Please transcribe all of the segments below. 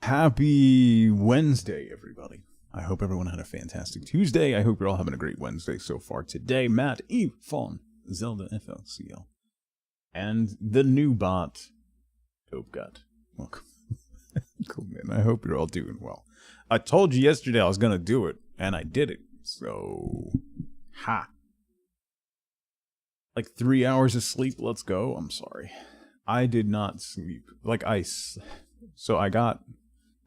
Happy Wednesday, everybody. I hope everyone had a fantastic Tuesday. I hope you're all having a great Wednesday so far today. Matt, Eve, Fawn, Zelda, FLCL, and the new bot, Dope Gut. Welcome. Cool, man. I hope you're all doing well. I told you yesterday I was going to do it, and I did it. So, like 3 hours of sleep, let's go. I'm sorry. I did not sleep. So I got,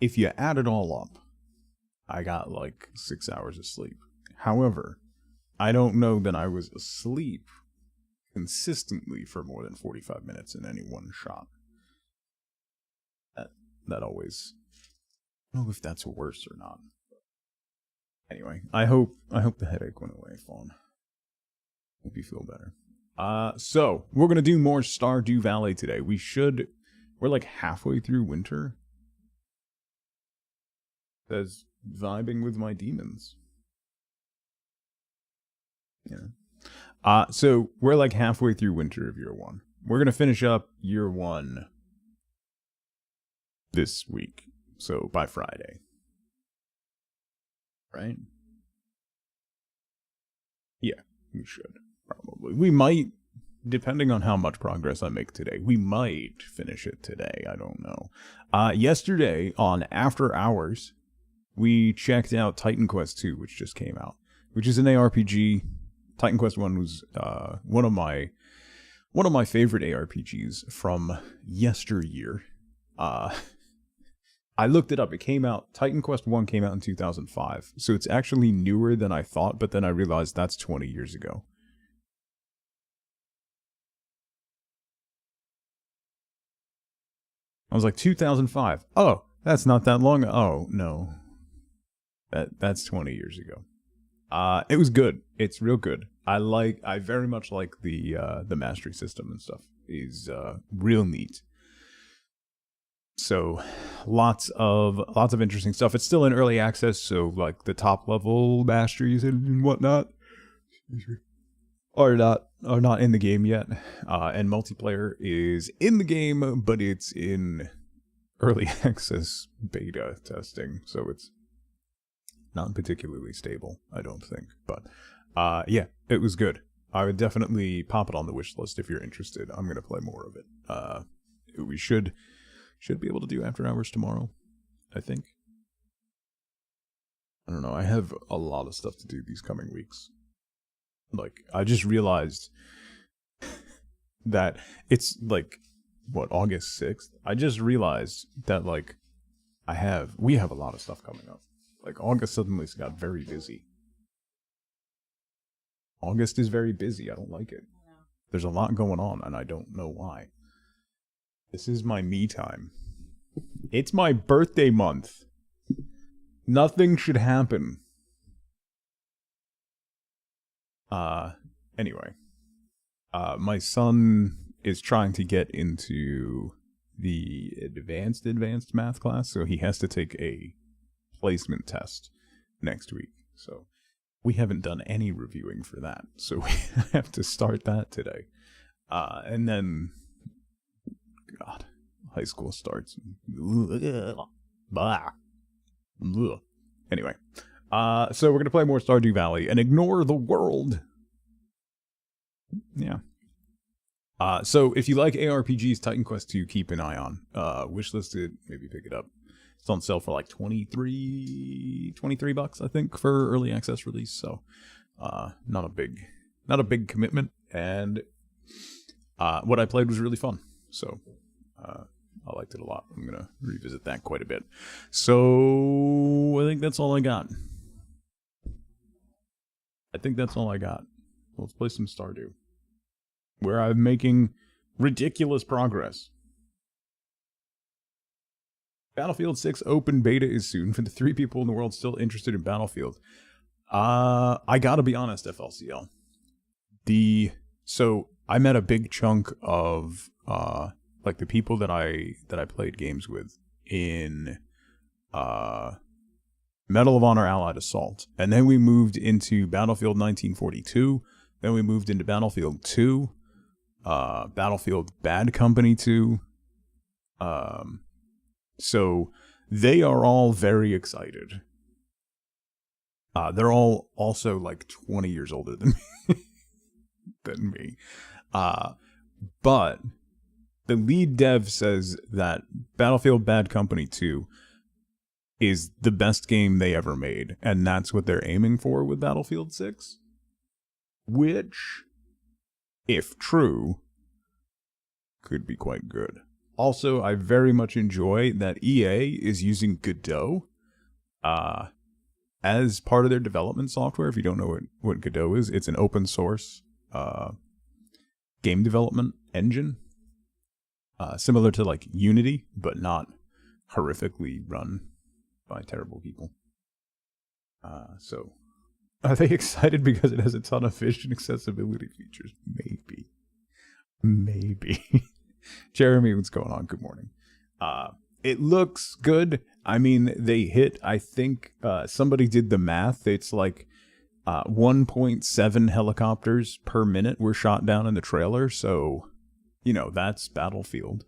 if you add it all up, I got like 6 hours of sleep. However, I don't know that I was asleep consistently for more than 45 minutes in any one shot. That always, I don't know if that's worse or not. Anyway, I hope the headache went away, Fawn. Hope you feel better. So we're gonna do more Stardew Valley today. We're like halfway through winter. Says vibing with my demons. Yeah. So we're like halfway through winter of year one. We're gonna finish up year one this week. So by Friday. Right? Yeah, we should. Probably. We might, depending on how much progress I make today, we might finish it today. I don't know. Yesterday, on After Hours, we checked out Titan Quest 2, which just came out, which is an ARPG. Titan Quest 1 was one of my favorite ARPGs from yesteryear. I looked it up. It came out, Titan Quest 1 came out in 2005, so it's actually newer than I thought, but then I realized that's 20 years ago. I was like, 2005. Oh, that's not that long. Oh, no. That's 20 years ago. It was good. It's real good. I very much like the mastery system and stuff. Is real neat. So, lots of interesting stuff. It's still in early access, so like the top level masteries and whatnot are not in the game yet. And multiplayer is in the game, but it's in early access beta testing, so it's not particularly stable, I don't think. But yeah, it was good. I would definitely pop it on the wish list if you're interested. I'm gonna play more of it. We should be able to do After Hours tomorrow, I think. I don't know. I have a lot of stuff to do these coming weeks. Like, I just realized that it's like, what, August 6th? I just realized that, like, we have a lot of stuff coming up. Like, August suddenly got very busy. August is very busy. I don't like it. There's a lot going on, and I don't know why. This is my me time. It's my birthday month. Nothing should happen. Anyway. My son is trying to get into the advanced math class, so he has to take a placement test next week. So we haven't done any reviewing for that, so we have to start that today. And then, God, high school starts. Anyway, so we're gonna play more Stardew Valley and ignore the world. Yeah. So if you like ARPGs, Titan Quest 2, keep an eye on. Wishlisted, maybe pick it up. It's on sale for like $23 bucks, I think, for early access release. So, not a big commitment. And what I played was really fun. So, I liked it a lot. I'm gonna revisit that quite a bit. So I think that's all I got. Let's play some Stardew, where I'm making ridiculous progress. Battlefield 6 open beta is soon for the 3 people in the world still interested in Battlefield. I gotta be honest, FLCL. So I met a big chunk of like the people that I played games with in Medal of Honor Allied Assault, and then we moved into Battlefield 1942. Then we moved into Battlefield 2, Battlefield Bad Company 2. So they are all very excited. They're all also like 20 years older than me. But the lead dev says that Battlefield Bad Company 2 is the best game they ever made, and that's what they're aiming for with Battlefield 6. Which, if true, could be quite good. Also, I very much enjoy that EA is using Godot as part of their development software. If you don't know what Godot is, it's an open source game development engine. Similar to like Unity, but not horrifically run by terrible people. So, are they excited because it has a ton of vision accessibility features? Maybe. Jeremy, what's going on? Good morning. It looks good. I mean, they hit, I think, somebody did the math. It's like 1.7 helicopters per minute were shot down in the trailer. So, you know, that's Battlefield.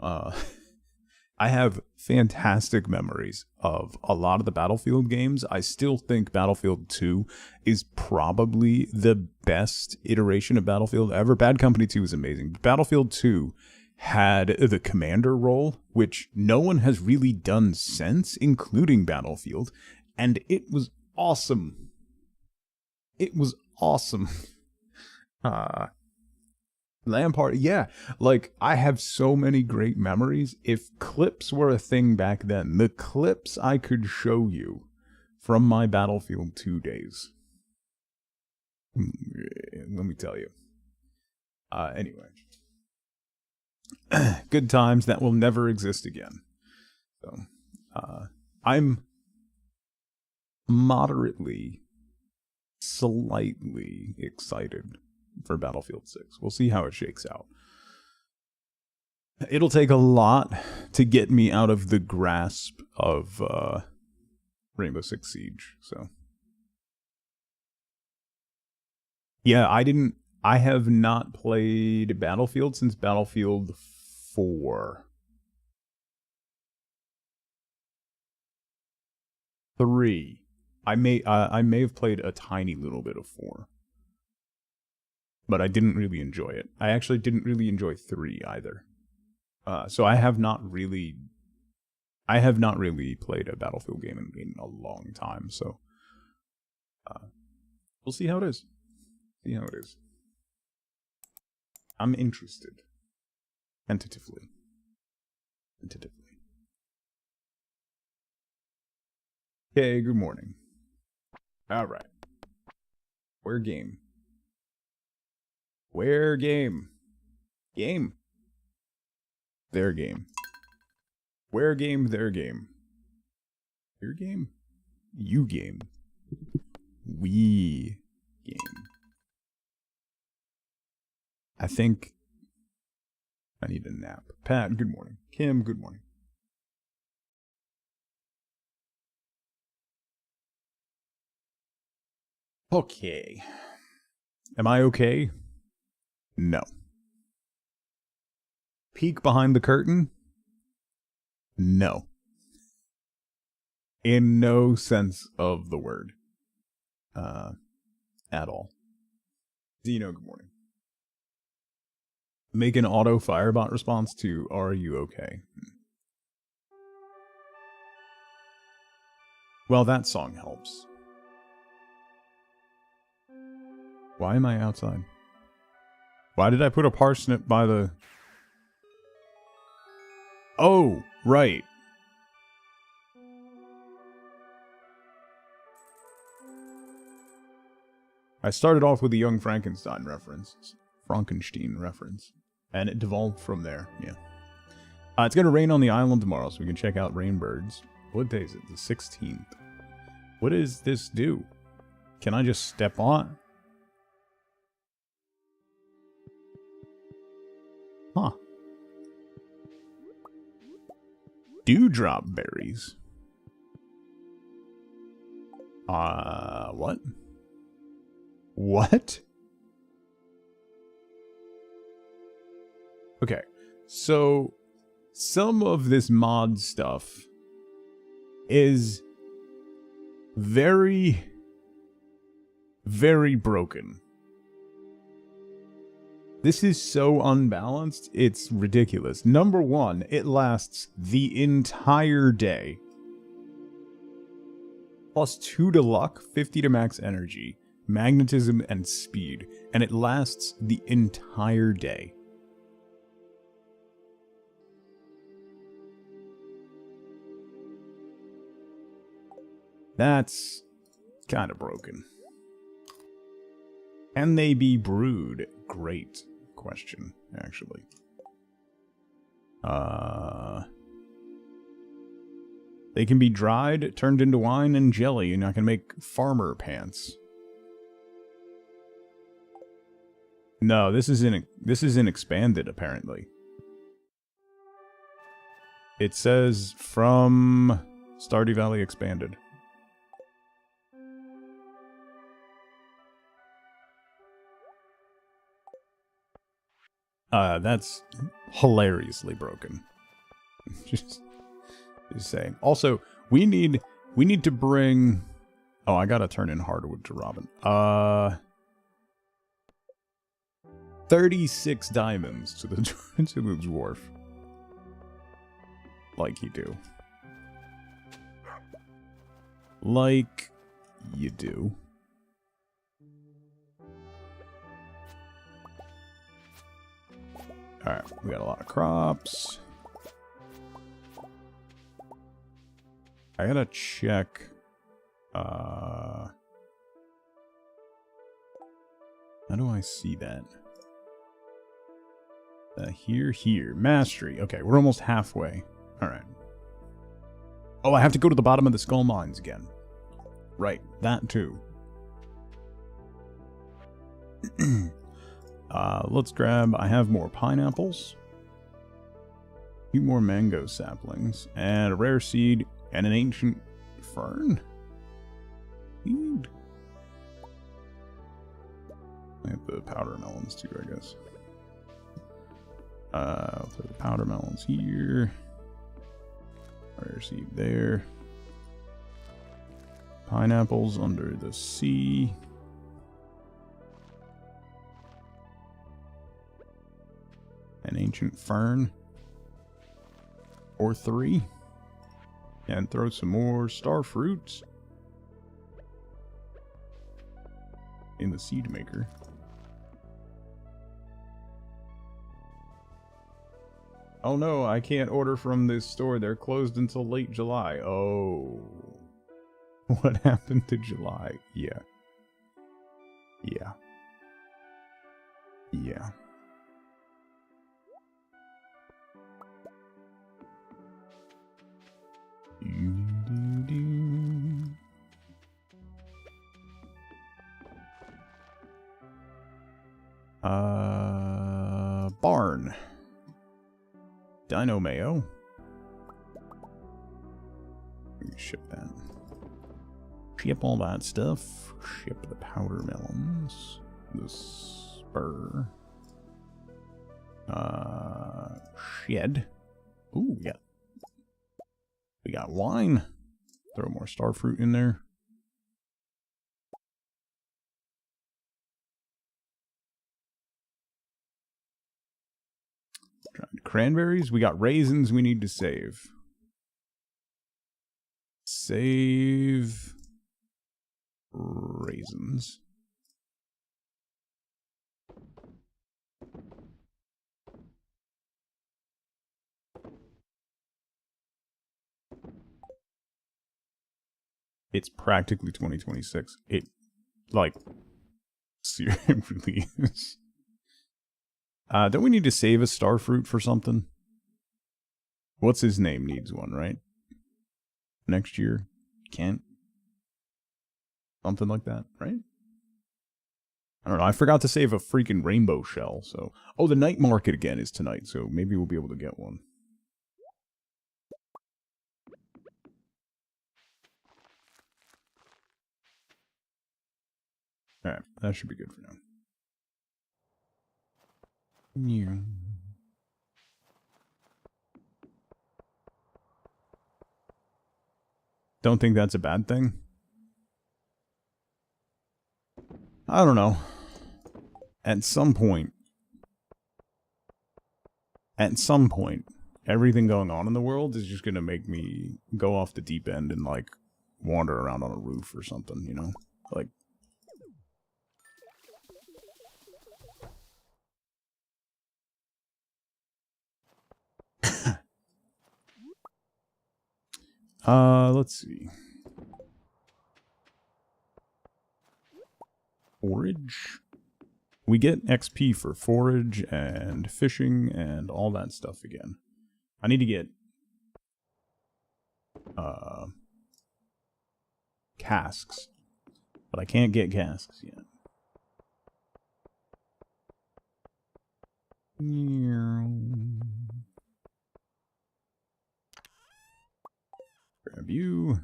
I have fantastic memories of a lot of the Battlefield games. I still think Battlefield 2 is probably the best iteration of Battlefield ever. Bad Company 2 is amazing. But Battlefield 2 had the commander role, which no one has really done since, including Battlefield. And it was awesome. It was awesome. Lampard, yeah, like I have so many great memories. If clips were a thing back then, the clips I could show you from my Battlefield 2 days, let me tell you. Anyway, good times that will never exist again. So, I'm moderately, slightly excited for Battlefield 6. We'll see how it shakes out. It'll take a lot to get me out of the grasp of Rainbow Six Siege. So, yeah, I have not played Battlefield since Battlefield 4. 3. I may have played a tiny little bit of 4. But I didn't really enjoy it. I actually didn't really enjoy 3 either. So I have not really played a Battlefield game in a long time. So we'll see how it is. I'm interested. Tentatively. Okay, good morning. All right. Where game? Where game? Game. Their game. Where game, their game. Your game? You game. We game. I think I need a nap. Pat, good morning. Kim, good morning. Okay. Am I okay? No. Peek behind the curtain? No. In no sense of the word. At all. Dino, good morning. Make an auto firebot response to "Are you okay?" Well, that song helps. Why am I outside? Why did I put a parsnip by the... Oh, right. I started off with a Young Frankenstein reference. And it devolved from there, yeah. It's going to rain on the island tomorrow, so we can check out rainbirds. What day is it? The 16th. What does this do? Can I just step on? Huh. Dewdrop berries. What? What? Okay, so some of this mod stuff is very, very broken. This is so unbalanced, it's ridiculous. Number one, it lasts the entire day. Plus 2 to luck, 50 to max energy, magnetism, and speed. And it lasts the entire day. That's kind of broken. Can they be brewed? Great question, actually. They can be dried, turned into wine and jelly, and I can make farmer pants. No, this isn't expanded, apparently. It says from Stardew Valley expanded. That's hilariously broken. Just saying. Also, we need to bring... Oh, I gotta turn in hardwood to Robin. 36 diamonds to the dwarf. Like you do. Like you do. Alright, we got a lot of crops. I gotta check. How do I see that? Here. Mastery. Okay, we're almost halfway. Alright. Oh, I have to go to the bottom of the skull mines again. Right, that too. Let's grab... I have more pineapples. A few more mango saplings. And a rare seed. And an ancient fern? Seed. I have the powder melons too, I guess. I'll throw the powder melons here. Rare seed there. Pineapples under the sea. An ancient fern. Or 3. And throw some more star fruits in the seed maker. Oh no, I can't order from this store. They're closed until late July. Oh. What happened to July? Yeah. Yeah. Yeah. Barn. Dino mayo. Ship that. Ship all that stuff. Ship the powder melons. The spur. Shed. Ooh, yeah. We got wine. Throw more star fruit in there. Cranberries. We got raisins we need to save. Save raisins. It's practically 2026. It, like, seriously really is. Don't we need to save a star fruit for something? What's his name needs one, right? Next year? Can't? Something like that, right? I don't know. I forgot to save a freaking rainbow shell, so... Oh, the night market again is tonight, so maybe we'll be able to get one. Alright, that should be good for now. Yeah. don't think that's a bad thing. I don't know. At some point, everything going on in the world is just going to make me go off the deep end and, like, wander around on a roof or something, you know? Like... let's see. Forage. We get XP for forage and fishing and all that stuff again. I need to get casks, but I can't get casks yet. Grab you.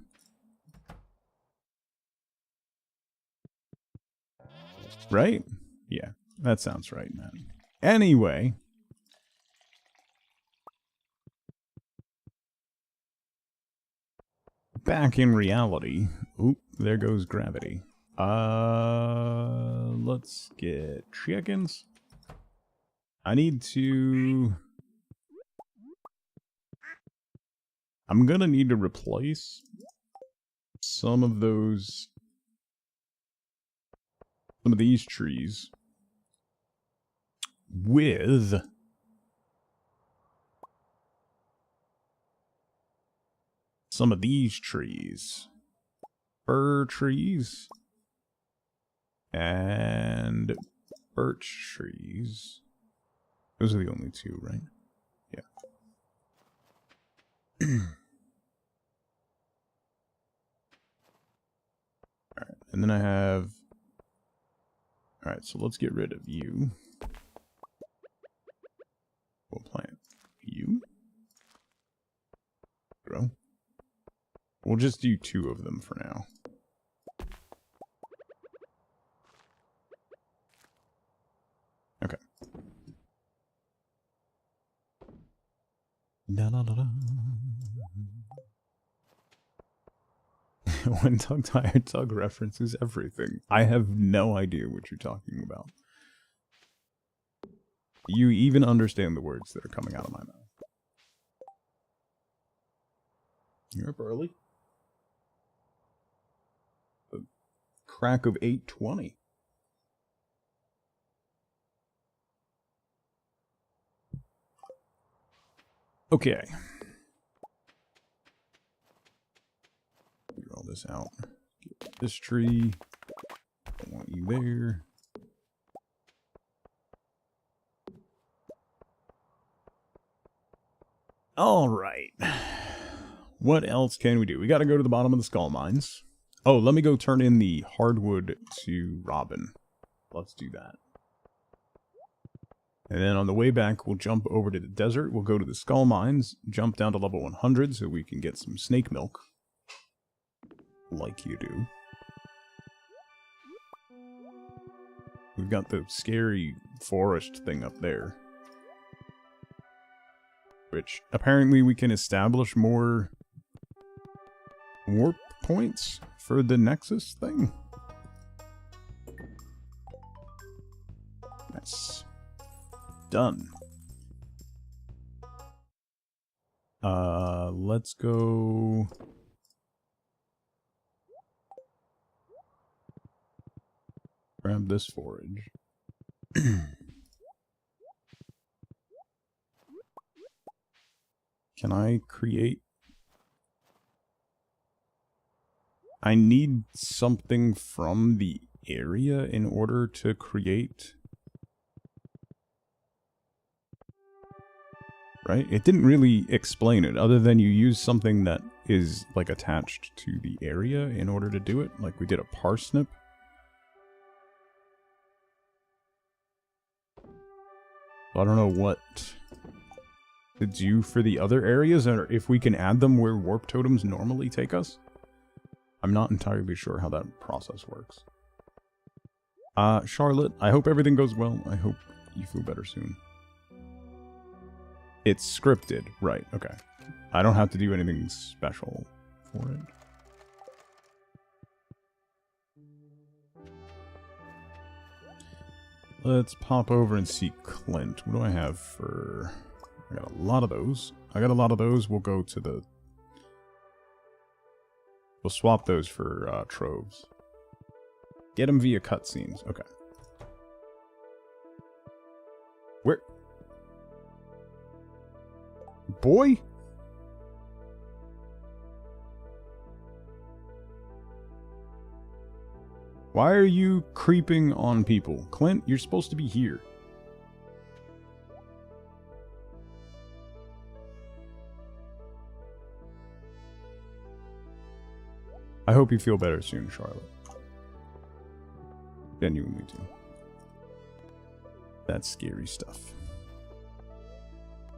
Right? Yeah, that sounds right, man. Anyway. Back in reality. Oop, there goes gravity. Let's get chickens. I need to... I'm gonna need to replace some of those... some of these trees with some of these trees. Fir trees and birch trees. Those are the only two, right? Yeah. Alright, and then I have... Alright, so let's get rid of you. We'll plant you. Grow. We'll just do 2 of them for now. Okay. Da -da -da -da. When Tug Tired Tug references everything. I have no idea what you're talking about. You even understand the words that are coming out of my mouth. You're up early. The crack of 8:20. Okay. Figure all this out. Get this tree. Don't want you there. Alright. What else can we do? We gotta go to the bottom of the skull mines. Oh, let me go turn in the hardwood to Robin. Let's do that. And then on the way back, we'll jump over to the desert. We'll go to the skull mines, jump down to level 100 so we can get some snake milk. Like you do. We've got the scary forest thing up there. Which, apparently we can establish more warp points for the Nexus thing. Nice. Done. Let's go... grab this forage. Can I create... I need something from the area in order to create... Right? It didn't really explain it, other than you use something that is, like, attached to the area in order to do it. Like, we did a parsnip. I don't know what to do for the other areas, or if we can add them where warp totems normally take us. I'm not entirely sure how that process works. Charlotte, I hope everything goes well. I hope you feel better soon. It's scripted, right, okay. I don't have to do anything special for it. Let's pop over and see Clint. What do I have for... I got a lot of those. We'll go to the... We'll swap those for troves. Get them via cutscenes. Okay. Where? Boy? Why are you creeping on people? Clint, you're supposed to be here. I hope you feel better soon, Charlotte. Genuinely do. That's scary stuff.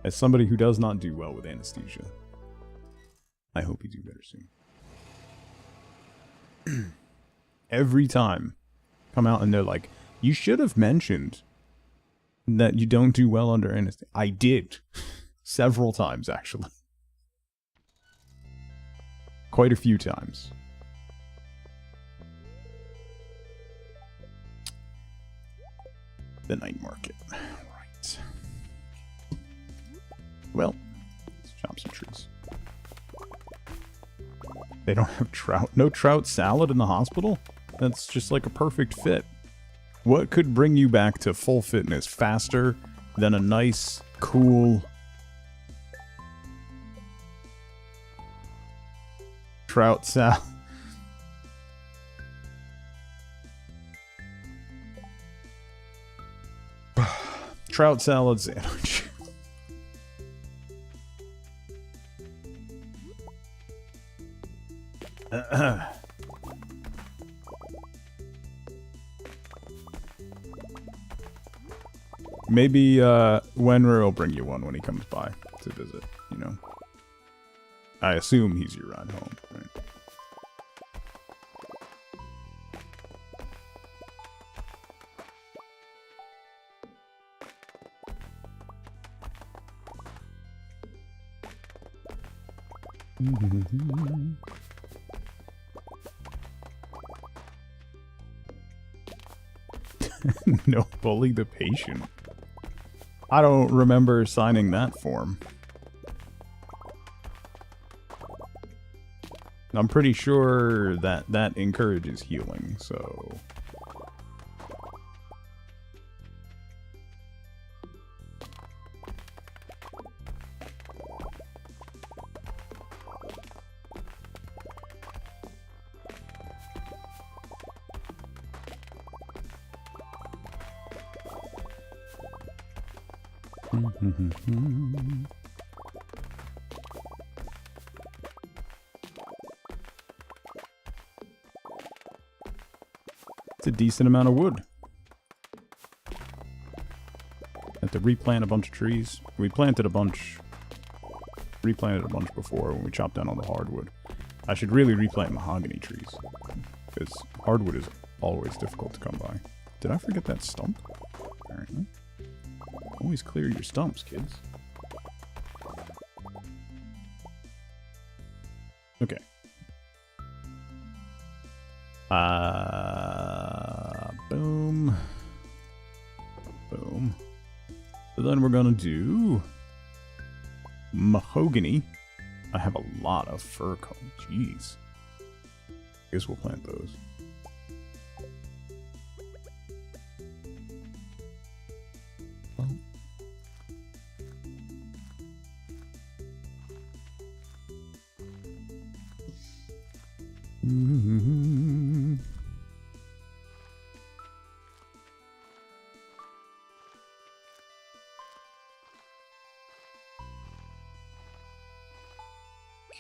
As somebody who does not do well with anesthesia, I hope you do better soon. Every time come out and they're like, you should have mentioned that you don't do well under anesthesia. I did. Several times, actually. Quite a few times. The night market. Right. Well, let's chop some trees. They don't have trout. No trout salad in the hospital? That's just like a perfect fit. What could bring you back to full fitness faster than a nice, cool trout salad? Trout salad sandwich. Maybe Wenru will bring you one when he comes by to visit, you know. I assume he's your ride home, right? No, bully the patient. I don't remember signing that form. I'm pretty sure that that encourages healing, so... It's a decent amount of wood. Have to replant a bunch of trees. We replanted a bunch before when we chopped down all the hardwood. I should really replant mahogany trees, because hardwood is always difficult to come by. Did I forget that stump? Apparently. Always clear your stumps, kids. Okay. Boom. Boom. So then we're gonna do mahogany. I have a lot of fir cones. Jeez. Guess we'll plant those.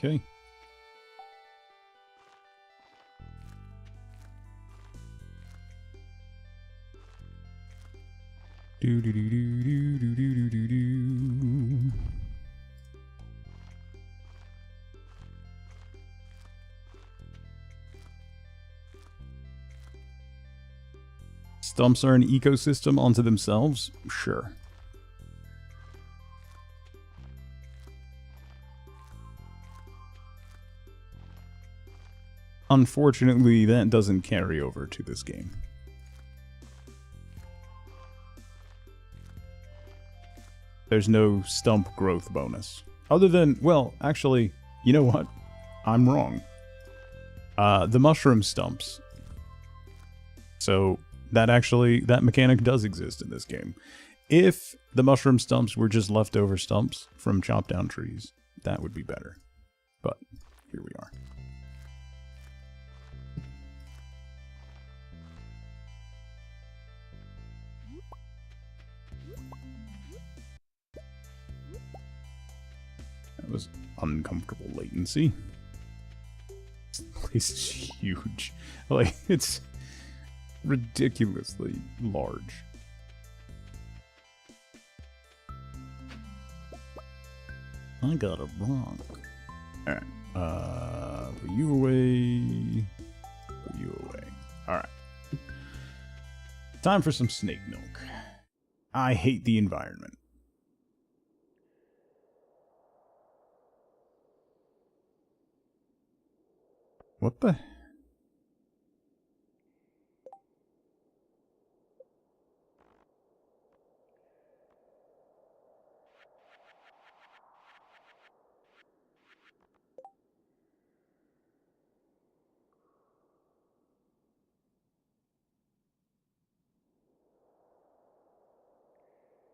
Okay. Do do do do do do do do do. Stumps are an ecosystem unto themselves? Sure. Unfortunately, that doesn't carry over to this game. there's no stump growth bonus. Other than, well, actually, you know what? I'm wrong. The mushroom stumps. So that mechanic does exist in this game. If the mushroom stumps were just leftover stumps from chopped down trees, that would be better. But here we are. That was uncomfortable latency. This place is huge. Like, it's ridiculously large. I got it wrong. Alright. Put you away. Put you away. Alright. Time for some snake milk. I hate the environment. What the?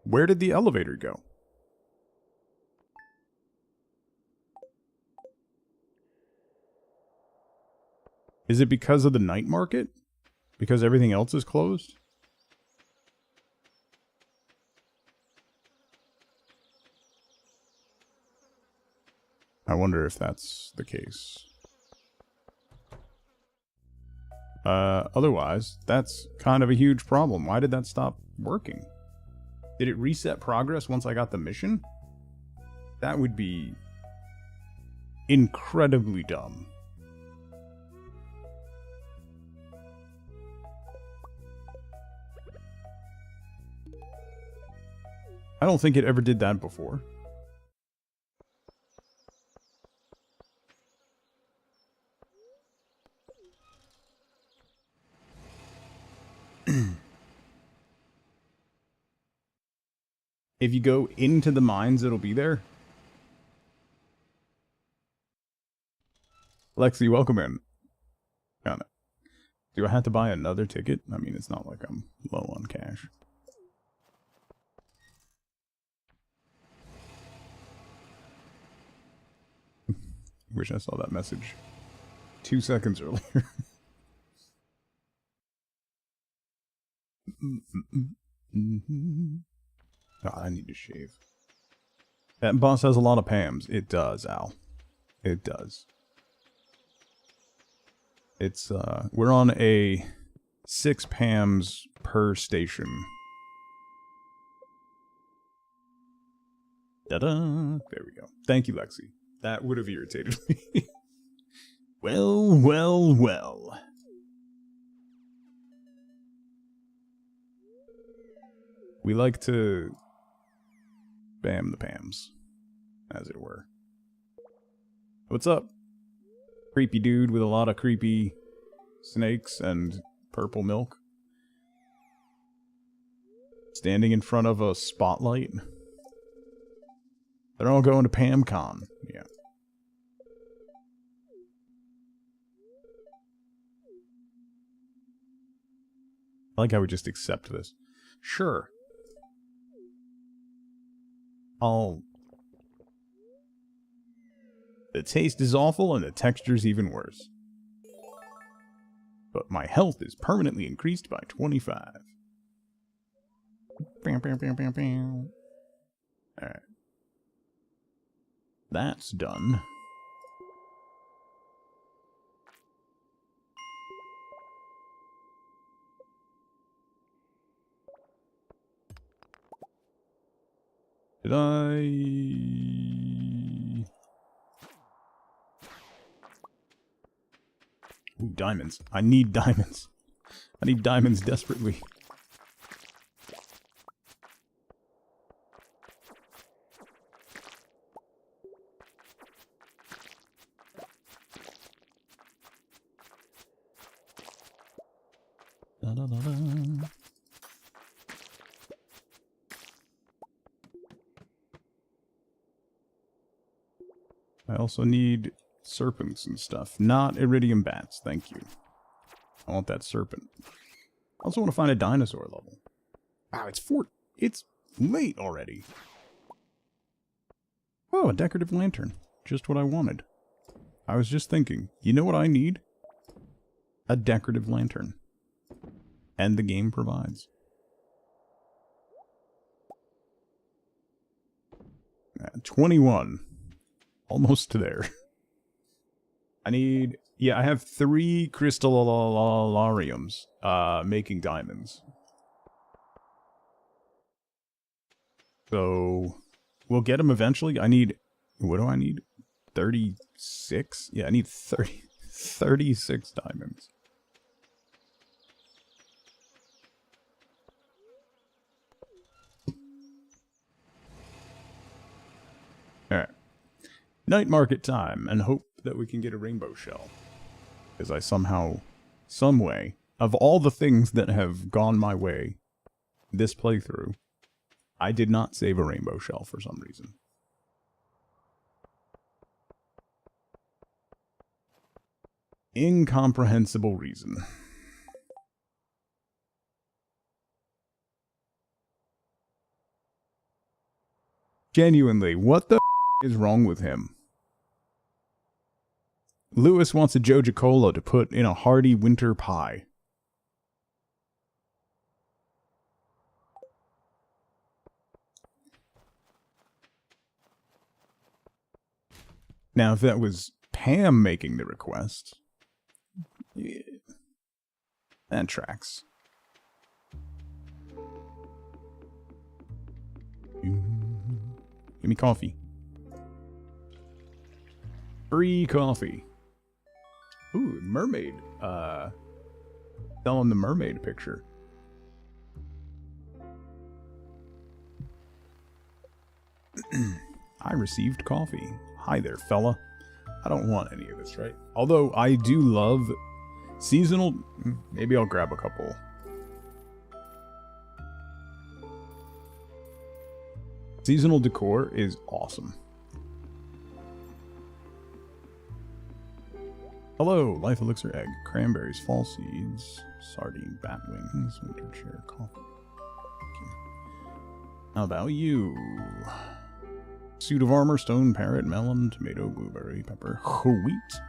Where did the elevator go? Is it because of the night market? Because everything else is closed? I wonder if that's the case. Otherwise, that's kind of a huge problem. Why did that stop working? Did it reset progress once I got the mission? That would be incredibly dumb. I don't think it ever did that before. If you go into the mines, it'll be there. Lexi, welcome in. Got it. Do I have to buy another ticket? I mean, it's not like I'm low on cash. Wish I saw that message 2 seconds earlier. Oh, I need to shave. That boss has a lot of Pams. It does, Al. It does. It's, we're on a 6 Pams per station. Da-da! There we go. Thank you, Lexi. That would have irritated me. Well, well, well. We like to spam the Pams, as it were. What's up? Creepy dude with a lot of creepy snakes and purple milk. Standing in front of a spotlight. They're all going to PamCon. Yeah. I like how we just accept this. Sure. The taste is awful and the texture's even worse. But my health is permanently increased by 25. Alright. That's done. Did I... Ooh, diamonds. I need diamonds. I need diamonds desperately. Da, da, da, da. I also need serpents and stuff. Not iridium bats, thank you. I want that serpent. I also want to find a dinosaur level. Wow, it's late already. Oh, a decorative lantern. Just what I wanted. I was just thinking, you know what I need? A decorative lantern. And the game provides. 21. Almost there. I need... Yeah, I have 3 crystallariums making diamonds. So, we'll get them eventually. I need... What do I need? 36? Yeah, I need 36 diamonds. Alright. Night market time, and hope that we can get a rainbow shell. Because I somehow, some way, of all the things that have gone my way this playthrough, I did not save a rainbow shell for some reason. Incomprehensible reason. Genuinely, what the is wrong with him? Lewis wants a Joja Cola to put in a hearty winter pie. Now, if that was Pam making the request, yeah, that tracks. Give me coffee. Free coffee. Ooh, mermaid. Selling the mermaid picture. I received coffee. Hi there, fella. I don't want any of this, right? Although I do love seasonal... Maybe I'll grab a couple. Seasonal decor is awesome. Hello, life elixir egg, cranberries, fall seeds, sardine, bat wings, winter chair, coffee. How about you? Suit of armor, stone, parrot, melon, tomato, blueberry, pepper, wheat,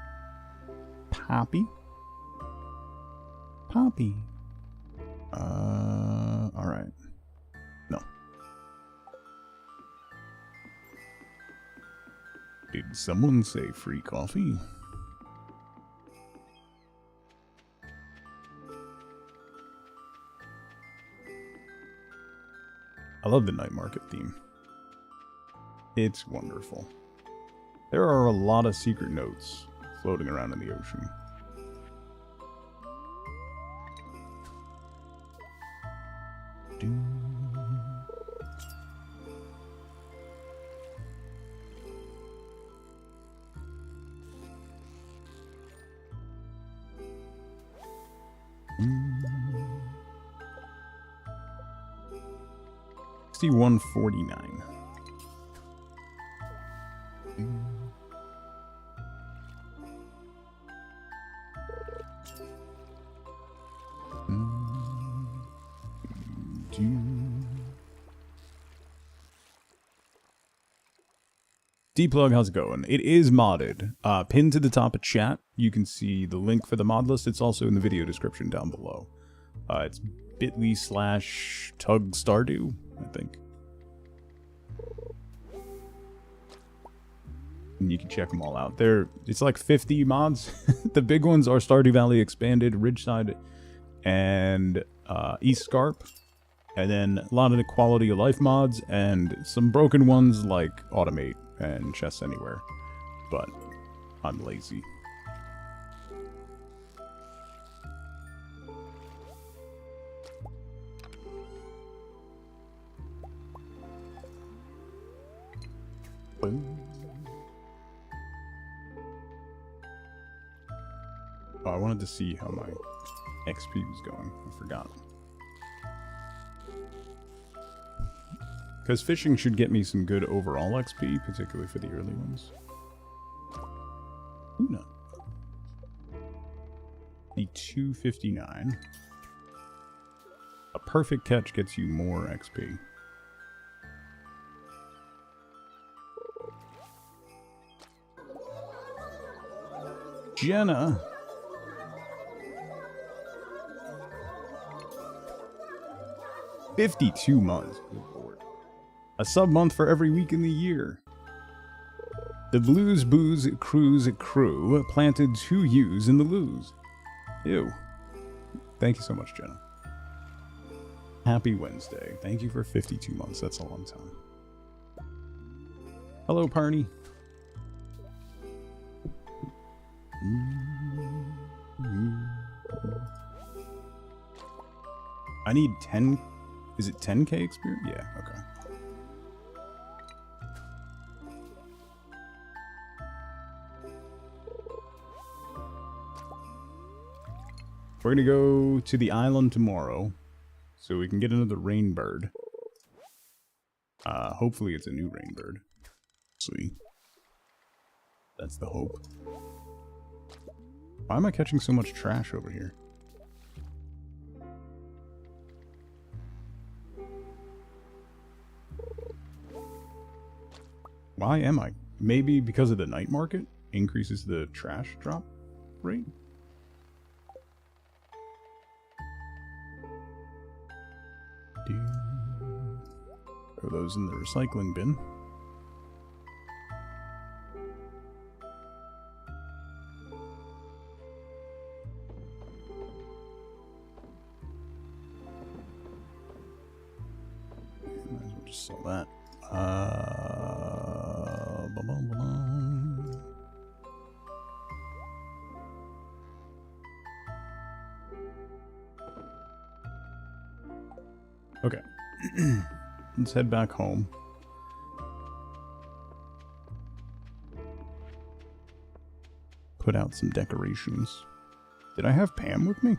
poppy. Poppy. Alright. No. Did someone say free coffee? I love the night market theme. It's wonderful. There are a lot of secret notes floating around in the ocean. $61.49. Dplug, how's it going? It is modded. Pinned to the top of chat, you can see the link for the mod list. It's also in the video description down below. It's bit.ly/tug Stardew, I think. And you can check them all out. It's like 50 mods. The big ones are Stardew Valley Expanded, Ridgeside, and East Scarp. And then a lot of the quality of life mods, and some broken ones like Automate and Chests Anywhere. But I'm lazy. Boom. Oh, I wanted to see how my XP was going. I forgot. Because fishing should get me some good overall XP, particularly for the early ones. Una. The 259. A perfect catch gets you more XP. Jenna. $52 months. Good Lord. A sub-month for every week in the year. The Blues Booze Cruise crew planted 2 U's in the Lose. Ew. Thank you so much, Jenna. Happy Wednesday. Thank you for 52 months. That's a long time. Hello, Parney. I need 10. Is it 10k experience? Yeah, okay. We're gonna go to the island tomorrow so we can get another rainbird. Hopefully it's a new rainbird. Sweet. That's the hope. Why am I catching so much trash over here? Why am I? Maybe because of the night market increases the trash drop rate? Throw those in the recycling bin. Might as well just sell that. Okay. Let's head back home. Put out some decorations. Did I have Pam with me?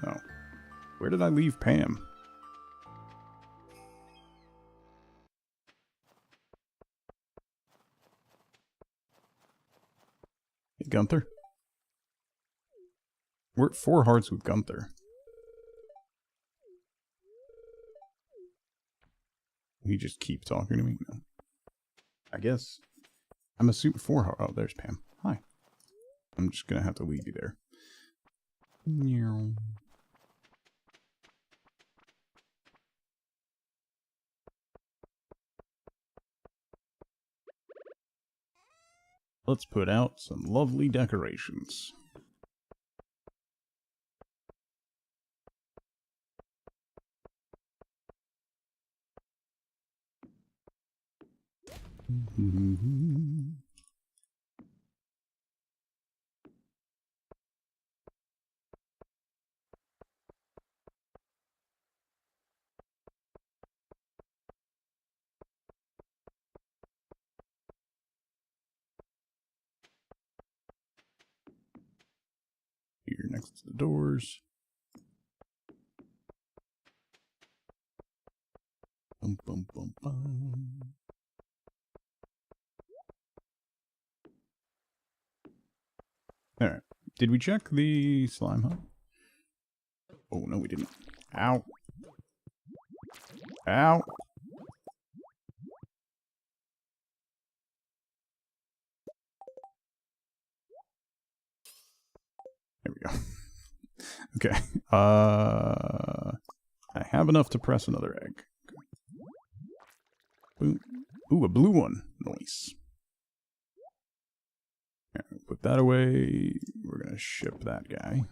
No. Where did I leave Pam? Hey, Gunther. We're at 4 hearts with Gunther. He just keep talking to me? No. I guess. I'm assuming 4 hearts. Oh, there's Pam. Hi. I'm just gonna have to leave you there. Let's put out some lovely decorations. Here next to the doors. Bum, bum, bum, bum. Alright. Did we check the slime hut? Oh, no, we didn't. Ow. Ow. There we go. Okay. I have enough to press another egg. Boom. Ooh, a blue one. Nice. Right, put that away. We're gonna ship that guy.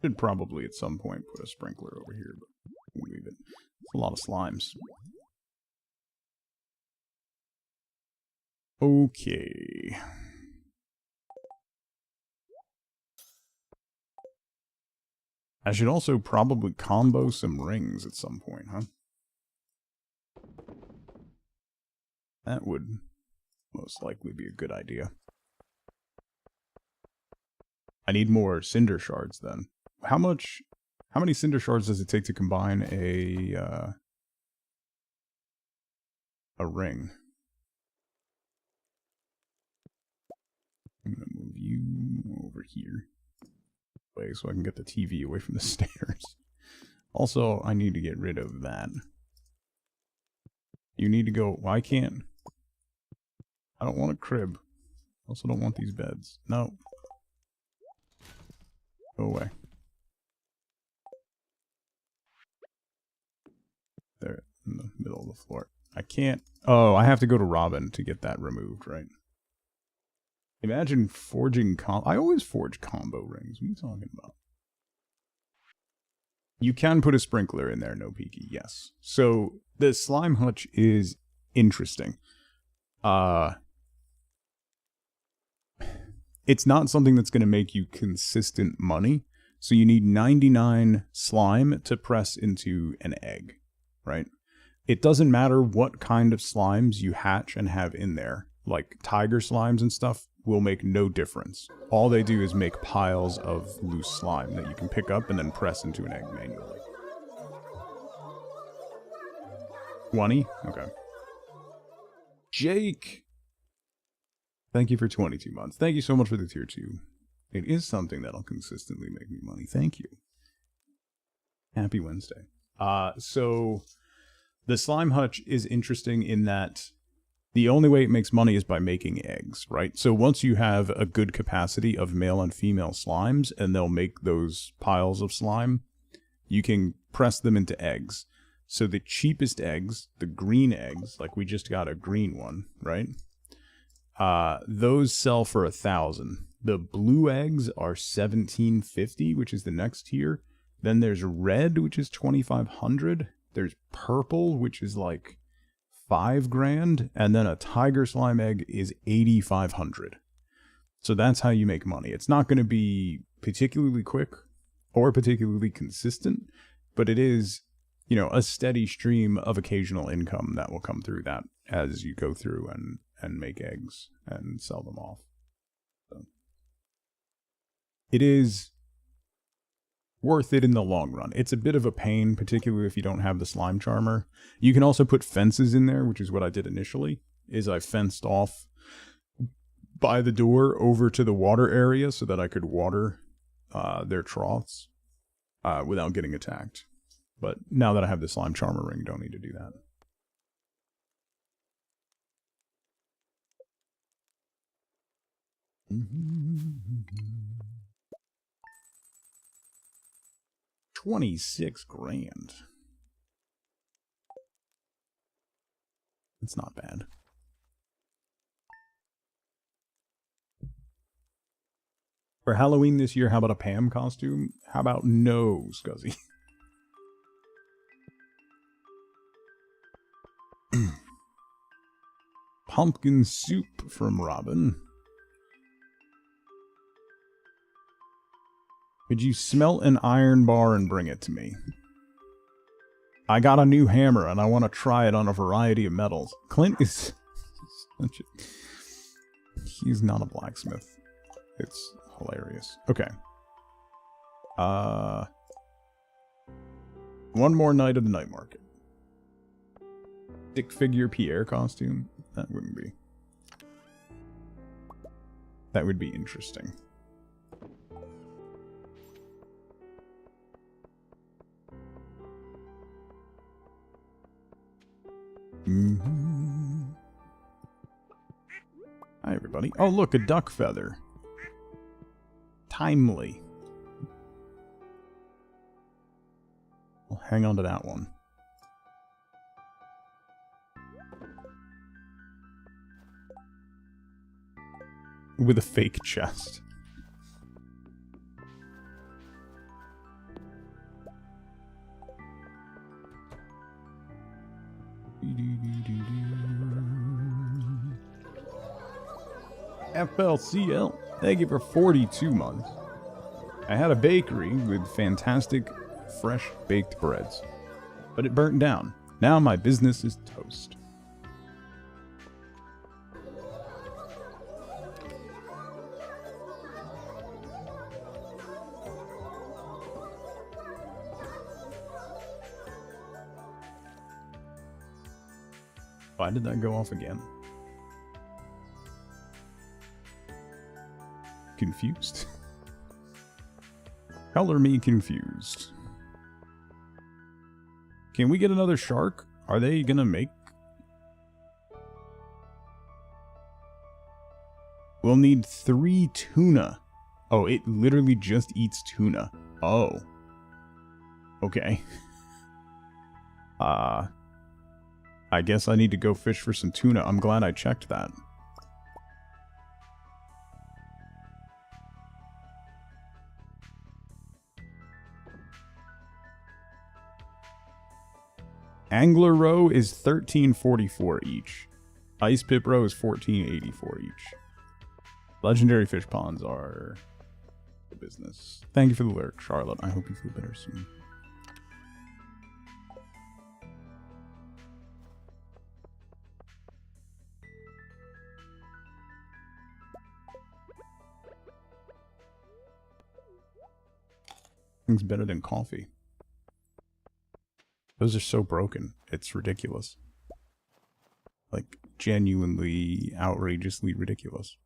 Should probably at some point put a sprinkler over here, but we'll leave it. It's a lot of slimes. Okay. I should also probably combo some rings at some point, huh? That would most likely be a good idea. I need more cinder shards then. How many cinder shards does it take to combine a ring? over here. Way so I can get the TV away from the stairs. Also, I need to get rid of that. You need to go... Why can't... I don't want a crib. I also don't want these beds. No. Go away. There, in the middle of the floor. I can't... Oh, I have to go to Robin to get that removed, right? Imagine forging I always forge combo rings. What are you talking about? You can put a sprinkler in there, no peeky, yes. So, the slime hutch is interesting. It's not something that's going to make you consistent money. So you need 99 slime to press into an egg, right? It doesn't matter what kind of slimes you hatch and have in there. Like tiger slimes and stuff will make no difference. All they do is make piles of loose slime that you can pick up and then press into an egg manually. 20? Okay. Jake! Thank you for 22 months. Thank you so much for the tier 2. It is something that'll consistently make me money. Thank you. Happy Wednesday. So the slime hutch is interesting in that the only way it makes money is by making eggs, right? So once you have a good capacity of male and female slimes, and they'll make those piles of slime, you can press them into eggs. So the cheapest eggs, the green eggs, like we just got a green one, right? Those sell for 1,000. The blue eggs are 1,750, which is the next tier. Then there's red, which is 2,500. There's purple, which is like 5 grand, and then a tiger slime egg is 8,500. So that's how you make money. It's not going to be particularly quick or particularly consistent, but it is, you know, a steady stream of occasional income that will come through that as you go through and make eggs and sell them off. So it is worth it in the long run. It's a bit of a pain, particularly if you don't have the slime charmer. You can also put fences in there, which is what I did initially, is I fenced off by the door over to the water area so that I could water their troughs without getting attacked. But now that I have the slime charmer ring, don't need to do that. $26 grand. That's not bad. For Halloween this year, how about a Pam costume? How about no, Scuzzy? Pumpkin soup from Robin. Could you smelt an iron bar and bring it to me? I got a new hammer and I want to try it on a variety of metals. Clint is such a... He's not a blacksmith. It's hilarious. Okay. One more night of the night market. Stick figure Pierre costume? That wouldn't be. That would be interesting. Hi, everybody. Oh, look, a duck feather. Timely. I'll hang on to that one. With a fake chest. FLCL, thank you for 42 months. I had a bakery with fantastic fresh baked breads, but it burnt down. Now my business is toast. Why did that go off again? Confused. Color me confused. Can we get another shark? Are they gonna make... We'll need 3 tuna. Oh, it literally just eats tuna. Oh. Okay. I guess I need to go fish for some tuna. I'm glad I checked that. Angler row is $13.44 each. Ice pip row is $14.84 each. Legendary fish ponds are the business. Thank you for the lyric, Charlotte. I hope you feel better soon. Things better than coffee. Those are so broken. It's ridiculous. Like, genuinely, outrageously ridiculous.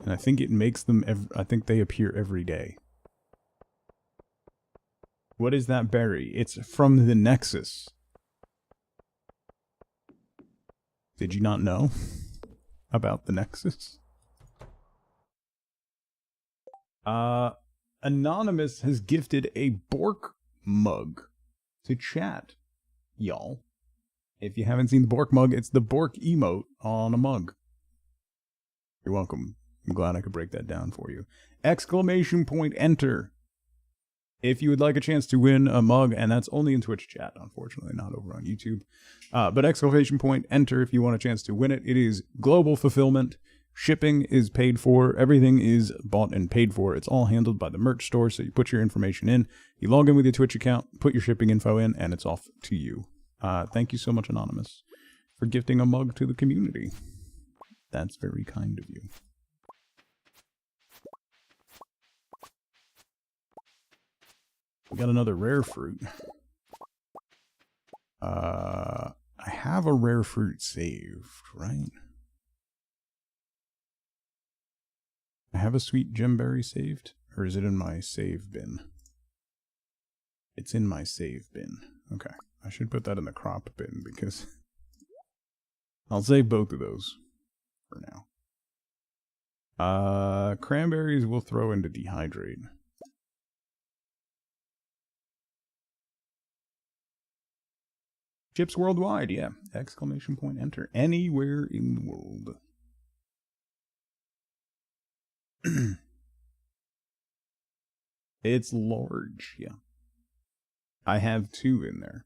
And I think it makes them... I think they appear every day. What is that berry? It's from the Nexus. Did you not know about the Nexus? Anonymous has gifted a Bork mug to chat, y'all. If you haven't seen the Bork mug, it's the Bork emote on a mug. You're welcome. I'm glad I could break that down for you. Exclamation point enter. If you would like a chance to win a mug, and that's only in Twitch chat, unfortunately, not over on YouTube. But exclamation point enter if you want a chance to win it. It is global fulfillment. Shipping is paid for. Everything is bought and paid for. It's all handled by the merch store, so you put your information in. You log in with your Twitch account, put your shipping info in, and it's off to you. Thank you so much, Anonymous, for gifting a mug to the community. That's very kind of you. We got another rare fruit. I have a rare fruit saved, right? I have a sweet gemberry saved, or is it in my save bin? It's in my save bin. Okay, I should put that in the crop bin because I'll save both of those for now. Cranberries we'll throw into dehydrate. Chips worldwide, yeah. Exclamation point enter. Anywhere in the world. It's large, yeah. I have 2 in there.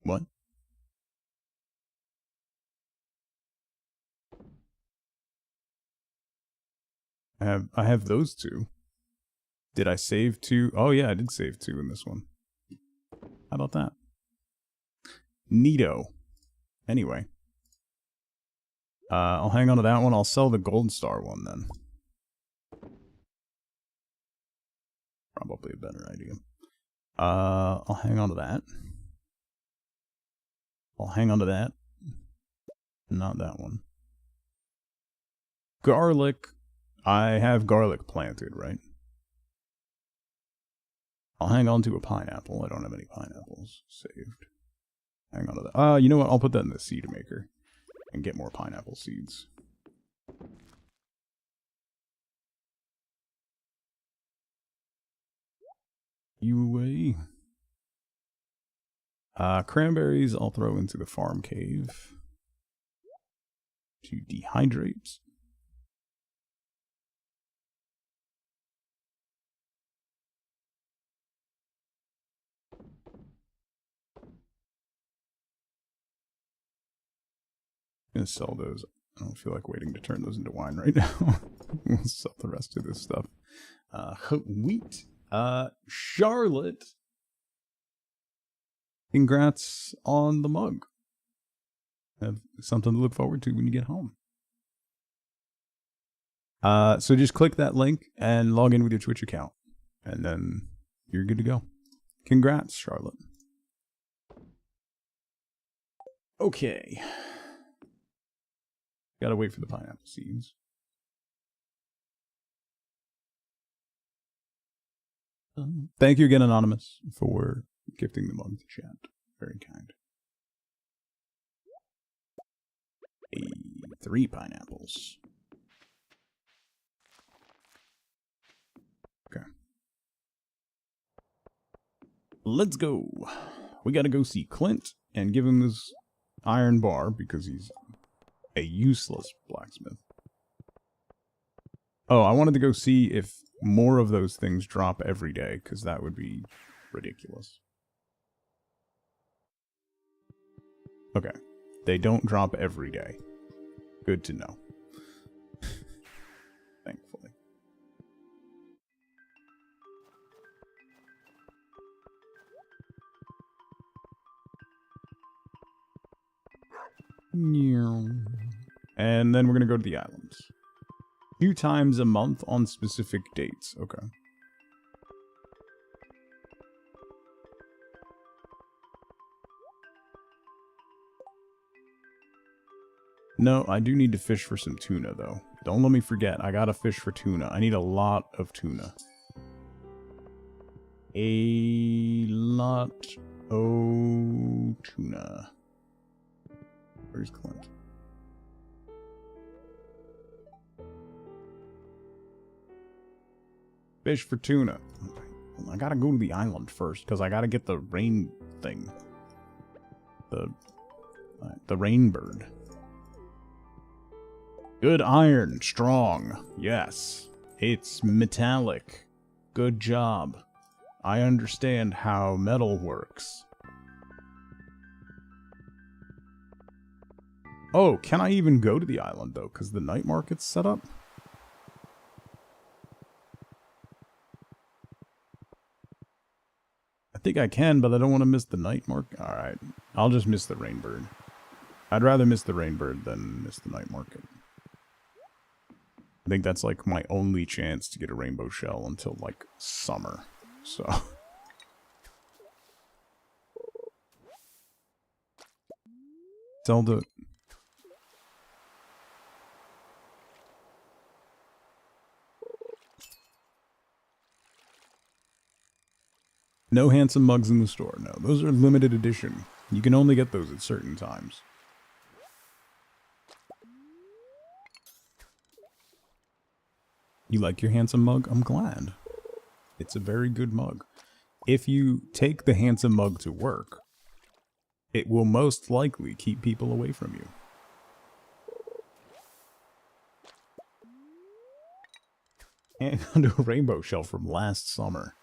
What? I have those 2. Did I save 2? Oh yeah, I did save 2 in this one. How about that? Neato. Anyway. I'll hang on to that one. I'll sell the gold star one then. Probably a better idea. I'll hang on to that. I'll hang on to that. Not that one. Garlic. I have garlic planted, right? I'll hang on to a pineapple. I don't have any pineapples saved. Hang on to that. You know what? I'll put that in the seed maker and get more pineapple seeds. You away. Cranberries I'll throw into the farm cave to dehydrate. I'm gonna sell those. I don't feel like waiting to turn those into wine right now. We'll sell the rest of this stuff. Wheat. Charlotte. Congrats on the mug. Have something to look forward to when you get home. So just click that link and log in with your Twitch account. And then you're good to go. Congrats, Charlotte. Okay. Gotta wait for the pineapple seeds. Thank you again, Anonymous, for gifting the mug to chat. Very kind. 3 pineapples. Okay. Let's go. We gotta go see Clint and give him this iron bar because he's a useless blacksmith. Oh, I wanted to go see if more of those things drop every day, because that would be ridiculous. Okay. They don't drop every day. Good to know. Thankfully. And then we're going to go to the islands. 2 times a month on specific dates. Okay. No, I do need to fish for some tuna, though. Don't let me forget. I gotta fish for tuna. I need a lot of tuna. A lot of tuna. Where's Clint? Fish for tuna. I gotta go to the island first, because I gotta get the rain thing. The rain bird. Good iron. Strong. Yes. It's metallic. Good job. I understand how metal works. Oh, can I even go to the island, though? Because the night market's set up? I think I can, but I don't want to miss the night market. Alright. I'll just miss the rainbird. I'd rather miss the rainbird than miss the night market. I think that's like my only chance to get a rainbow shell until like summer. So Zelda. No handsome mugs in the store. No, those are limited edition. You can only get those at certain times. You like your handsome mug? I'm glad. It's a very good mug. If you take the handsome mug to work, it will most likely keep people away from you. And under a rainbow shell from last summer.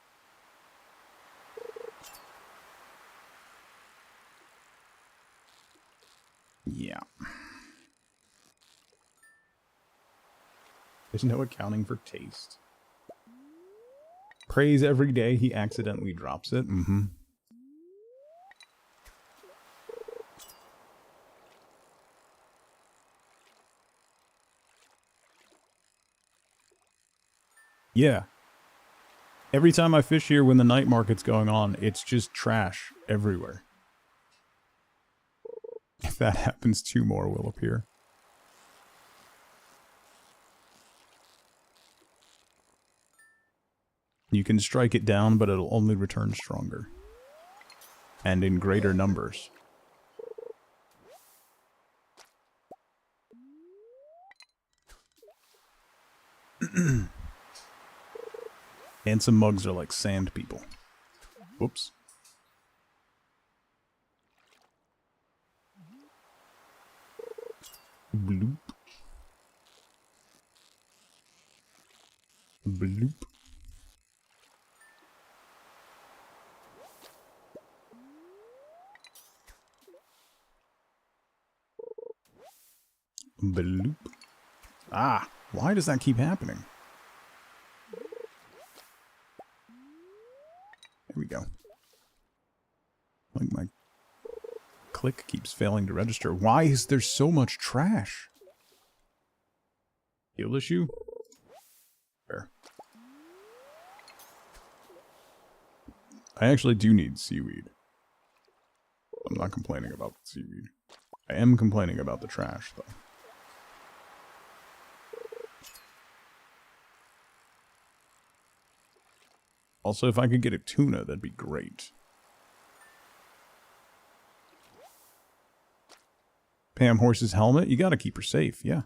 Yeah. There's no accounting for taste. Praise every day he accidentally drops it. Mm-hmm. Yeah. Every time I fish here when the night market's going on, it's just trash everywhere. If that happens, 2 more will appear. You can strike it down, but it'll only return stronger. And in greater numbers. Handsome mugs are like sand people. Whoops. Bloop. Bloop. Bloop. Ah, why does that keep happening? There we go. Like my click keeps failing to register. Why is there so much trash? Skill issue? Fair. I actually do need seaweed. I'm not complaining about the seaweed. I am complaining about the trash, though. Also, if I could get a tuna, that'd be great. Pam Horse's helmet? You gotta keep her safe, yeah.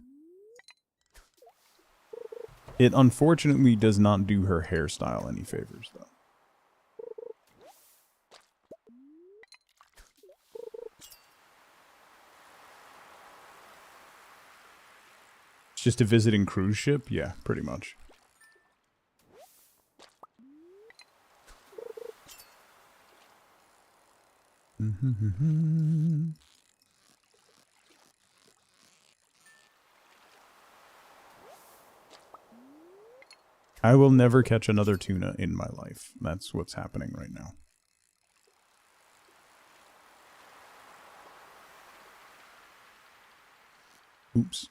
It unfortunately does not do her hairstyle any favors, though. It's just a visiting cruise ship? Yeah, pretty much. I will never catch another tuna in my life. That's what's happening right now. Oops.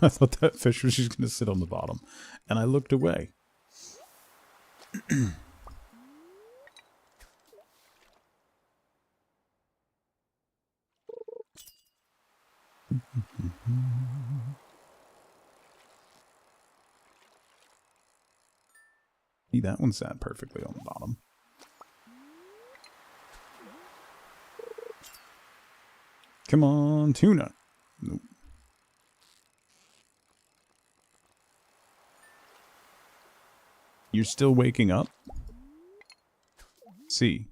I thought that fish was just going to sit on the bottom. And I looked away. See, that one sat perfectly on the bottom. Come on, tuna. Nope. You're still waking up? See,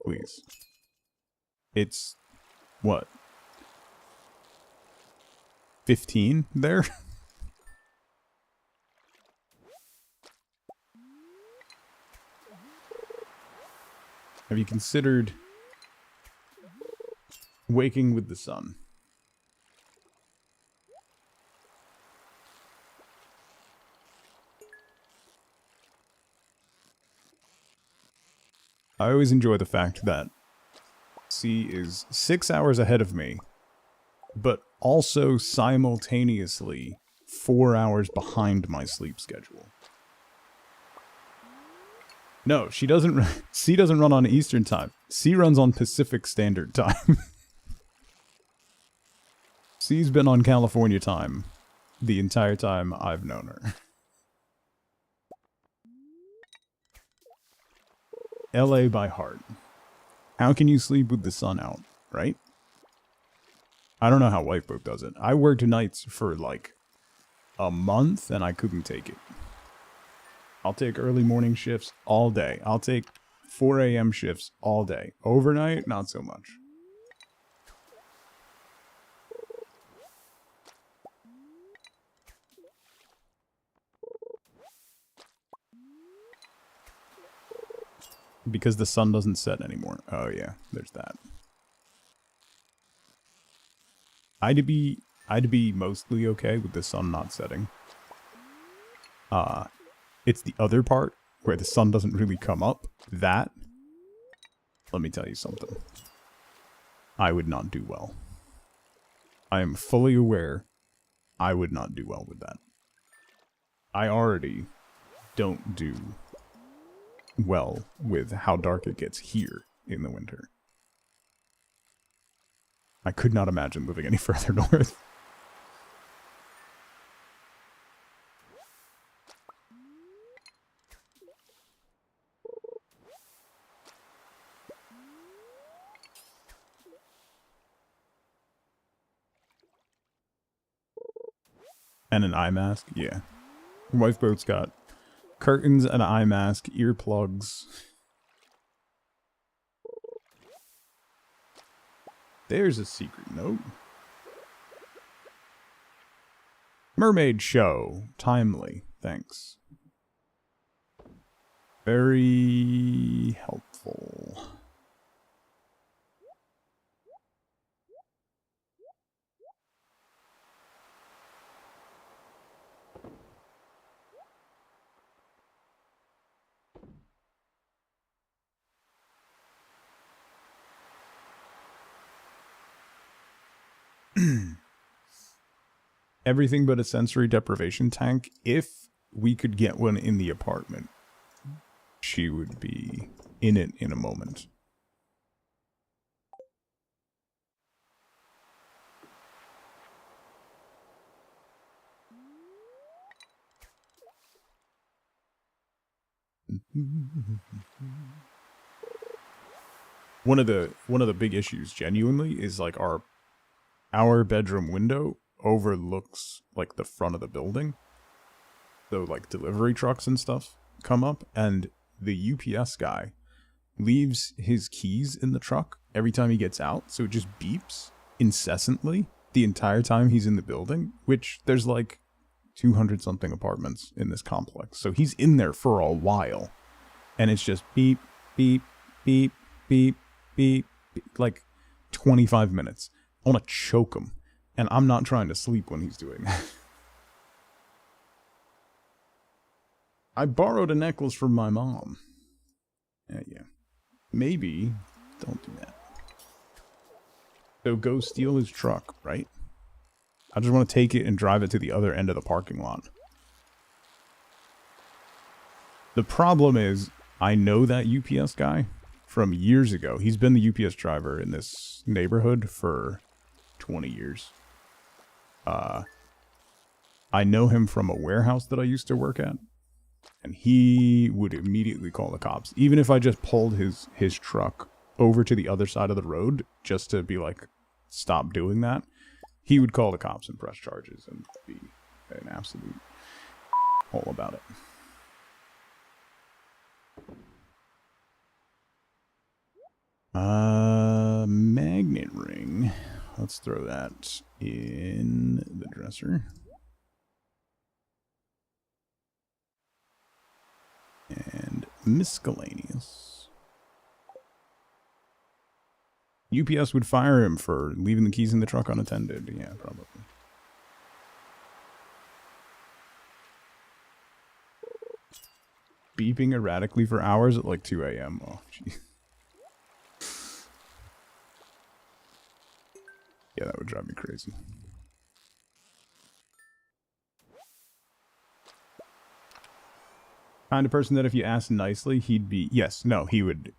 please. It's, what? 15 there? Have you considered waking with the sun? I always enjoy the fact that C is 6 hours ahead of me, but also simultaneously 4 hours behind my sleep schedule. No, she doesn't. C doesn't run on Eastern time. C runs on Pacific Standard Time. C's been on California time the entire time I've known her. LA by heart. How can you sleep with the sun out, right? I don't know how Lifeboat does it. I worked nights for like a month and I couldn't take it. I'll take early morning shifts all day. I'll take 4 a.m. shifts all day. Overnight, not so much. Because the sun doesn't set anymore. Oh yeah, there's that. I'd be mostly okay with the sun not setting. It's the other part where the sun doesn't really come up. That, let me tell you something. I would not do well. I am fully aware I would not do well with that. I already don't do well with how dark it gets here in the winter. I could not imagine living any further north. And an eye mask? Yeah. Lifeboat's got curtains, an eye mask, earplugs. There's a secret note. Mermaid show. Timely. Thanks. Very helpful. Everything but a sensory deprivation tank. If we could get one in the apartment, she would be in it in a moment. One of the big issues, genuinely, is like our bedroom window overlooks like the front of the building. So like delivery trucks and stuff come up, and the UPS guy leaves his keys in the truck every time he gets out, so it just beeps incessantly the entire time he's in the building, which there's like 200 something apartments in this complex. So he's in there for a while, and it's just beep, beep, beep, beep, beep, beep, like 25 minutes. I want to choke him, and I'm not trying to sleep when he's doing that. I borrowed a necklace from my mom. Yeah. Maybe don't do that. So go steal his truck, right? I just want to take it and drive it to the other end of the parking lot. The problem is, I know that UPS guy from years ago. He's been the UPS driver in this neighborhood for 20 years. I know him from a warehouse that I used to work at. And he would immediately call the cops. Even if I just pulled his truck over to the other side of the road just to be like, stop doing that, he would call the cops and press charges and be an absolute hole about it. Magnet ring. Let's throw that in the dresser. And miscellaneous. UPS would fire him for leaving the keys in the truck unattended. Yeah, probably. Beeping erratically for hours at like 2 a.m. Oh, jeez. Yeah, that would drive me crazy. Kind of person that if you asked nicely, he'd be... Yes, no, he would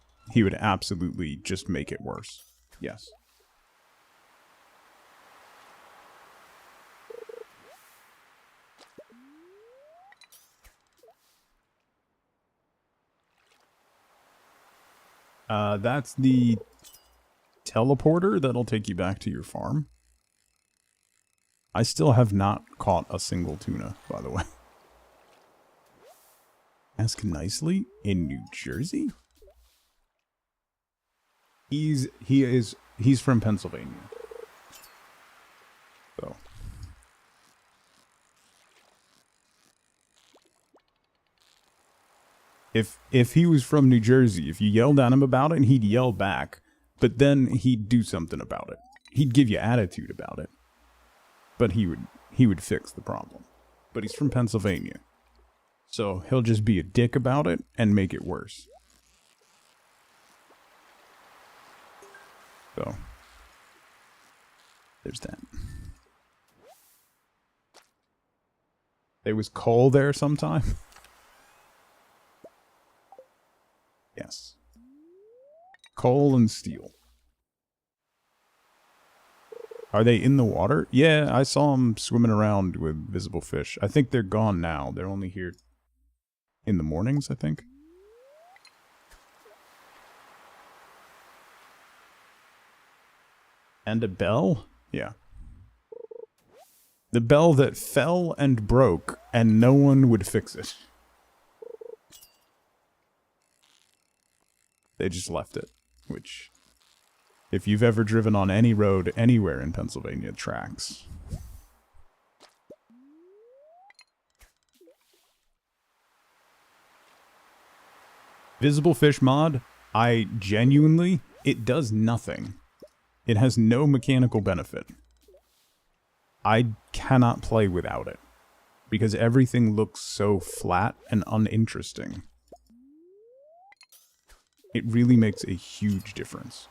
absolutely just make it worse. Yes. That's the teleporter that'll take you back to your farm. I still have not caught a single tuna, by the way. Ask nicely? In New Jersey? He's from Pennsylvania. So. If he was from New Jersey, if you yelled at him about it, he'd yell back, but then he'd do something about it. He'd give you attitude about it. But he would fix the problem. But he's from Pennsylvania. So he'll just be a dick about it and make it worse. So there's that. There was coal there sometime. Yes. Coal and steel. Are they in the water? Yeah, I saw them swimming around with visible fish. I think they're gone now. They're only here in the mornings, I think. And a bell? Yeah. The bell that fell and broke, and no one would fix it. They just left it, which, if you've ever driven on any road anywhere in Pennsylvania, tracks. Visible fish mod, I genuinely, it does nothing. It has no mechanical benefit. I cannot play without it, because everything looks so flat and uninteresting. It really makes a huge difference.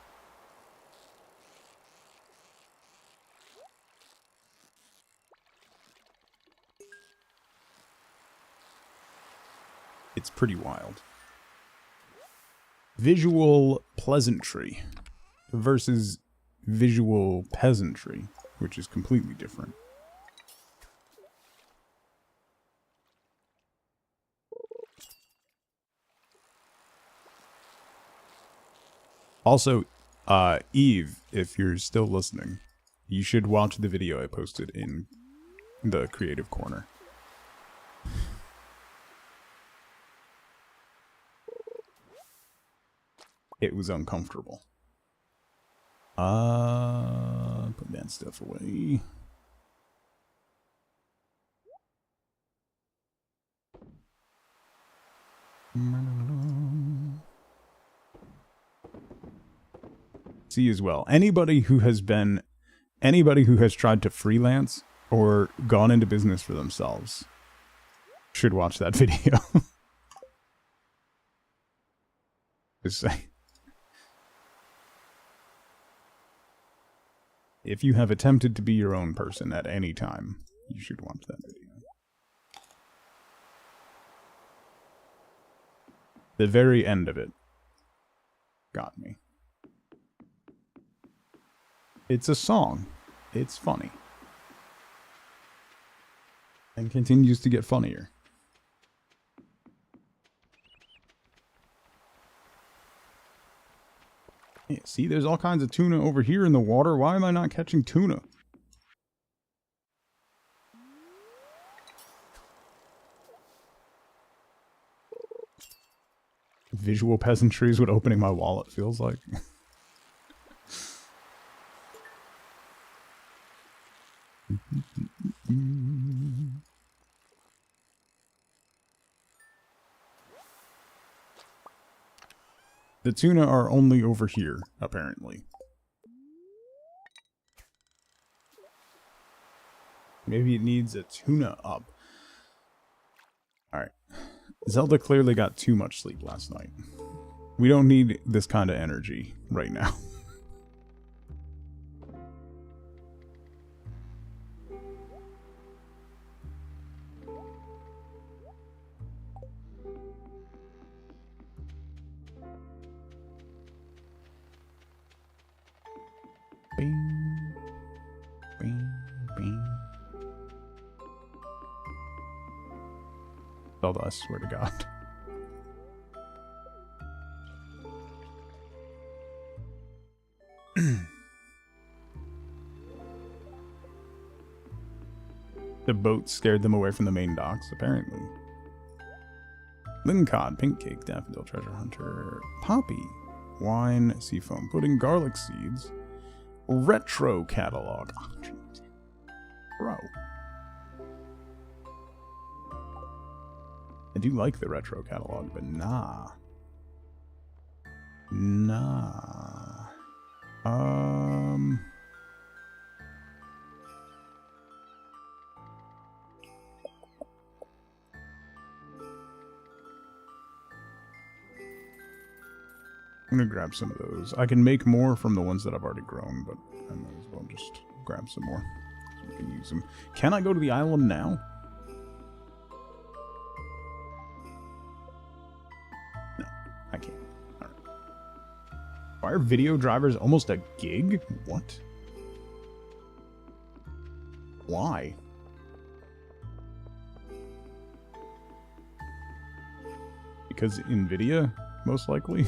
It's pretty wild. Visual pleasantry versus visual peasantry, which is completely different. Also, Eve, if you're still listening, you should watch the video I posted in the creative corner. It was uncomfortable. Put that stuff away. See as well. Anybody who has tried to freelance or gone into business for themselves should watch that video. Just say. If you have attempted to be your own person at any time, you should watch that video. The very end of it got me. It's a song. It's funny. And continues to get funnier. Yeah, see, there's all kinds of tuna over here in the water. Why am I not catching tuna? Visual peasantry is what opening my wallet feels like. The tuna are only over here, apparently. Maybe it needs a tuna up. Alright. Zelda clearly got too much sleep last night. We don't need this kind of energy right now. Bing, bing, bing. Zelda, I swear to God. The boat scared them away from the main docks, apparently. Lincod, pink cake, daffodil, treasure hunter, poppy, wine, seafoam pudding, garlic seeds, retro catalog. Oh, bro. I do like the retro catalog, but nah. Nah. I'm gonna grab some of those. I can make more from the ones that I've already grown, but I might as well just grab some more so we can use them. Can I go to the island now? No, I can't. Alright. Why are video drivers almost a gig? What? Why? Because NVIDIA, most likely?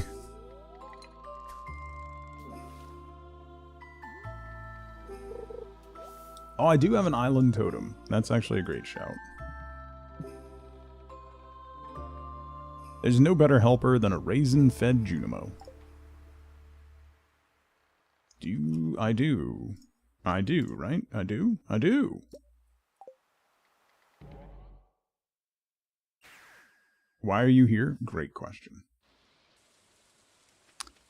Oh, I do have an island totem. That's actually a great shout. There's no better helper than a raisin-fed Junimo. I do, right? I do. Why are you here? Great question.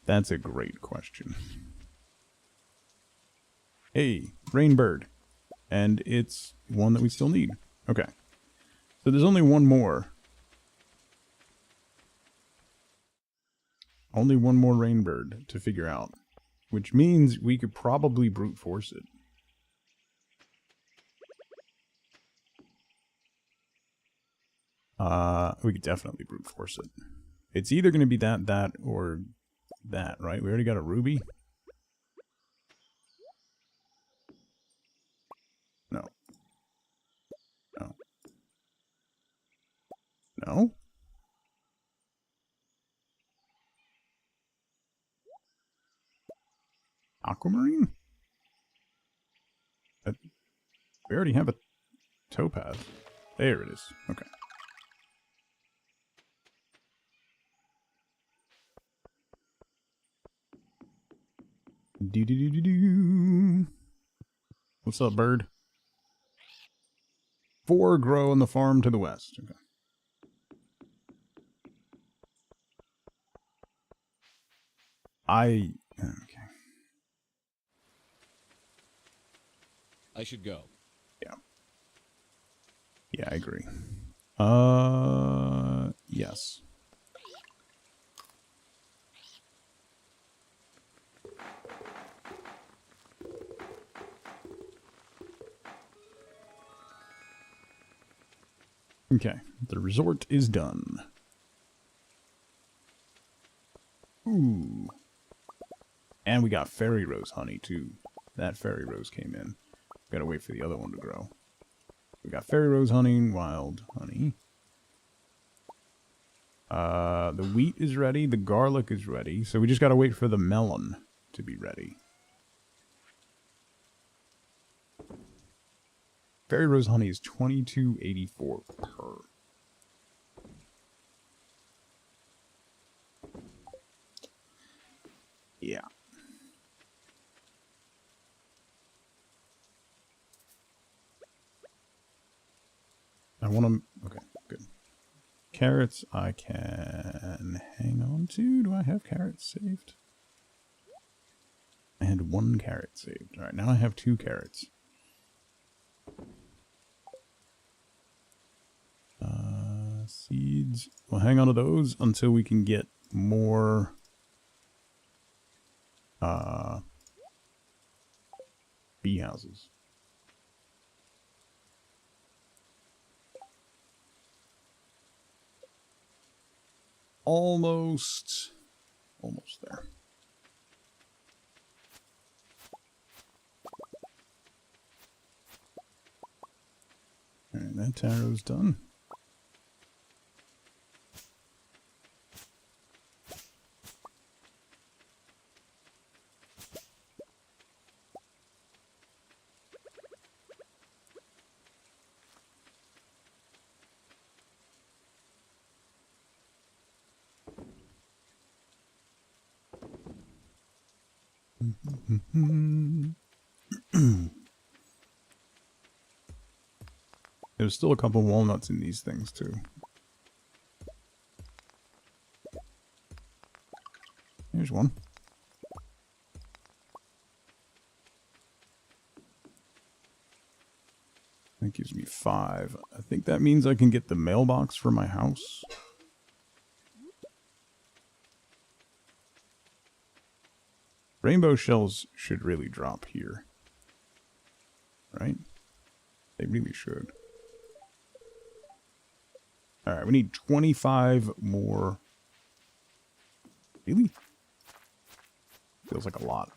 That's a great question. Hey, Rainbird. And it's one that we still need. Okay. So there's only one more. Only one more Rainbird to figure out. Which means we could probably brute force it. We could definitely brute force it. It's either going to be that, or that, right? We already got a ruby. No. No. No? Aquamarine? We already have a topaz. There it is. Okay. Do. What's up, bird? 4 grow on the farm to the west. Okay. Okay. I should go. Yeah. Yeah, I agree. Yes. Okay, the resort is done. Ooh. And we got fairy rose honey, too. That fairy rose came in. Gotta wait for the other one to grow. We got fairy rose honey, wild honey. The wheat is ready, the garlic is ready, so we just gotta wait for the melon to be ready. Fairy rose honey is $22.84 per. Yeah. I want to... Okay, good. Carrots I can hang on to. Do I have carrots saved? I had 1 carrot saved. Alright, now I have 2 carrots. Seeds. We'll hang on to those until we can get more... bee houses. Almost there. Alright, that tarot's done. There's still a couple walnuts in these things too. Here's one. That gives me 5. I think that means I can get the mailbox for my house. Rainbow shells should really drop here. Right? They really should. Alright, we need 25 more. Really? Feels like a lot.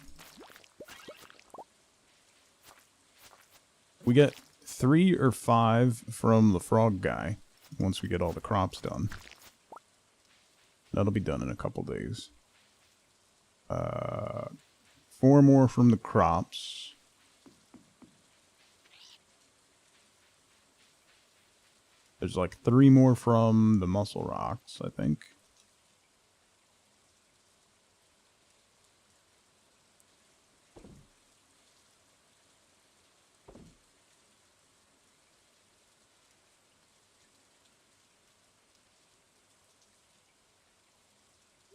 We get 3 or 5 from the frog guy once we get all the crops done. That'll be done in a couple days. 4 more from the crops. There's like 3 more from the mussel rocks, I think.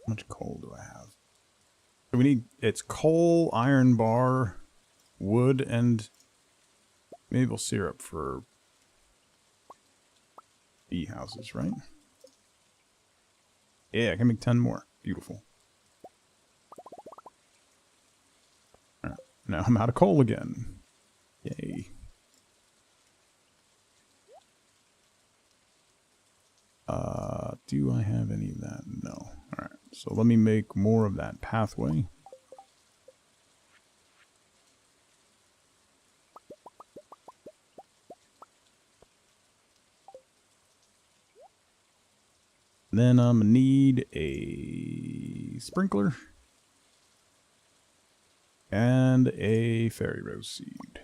How much coal do I have? So we need, it's coal, iron bar, wood, and maple syrup for bee houses, right? Yeah, I can make 10 more. Beautiful. Alright, now I'm out of coal again. Yay. Do I have any of that? No. Alright, so let me make more of that pathway. Then I'm gonna need a sprinkler. And a fairy rose seed.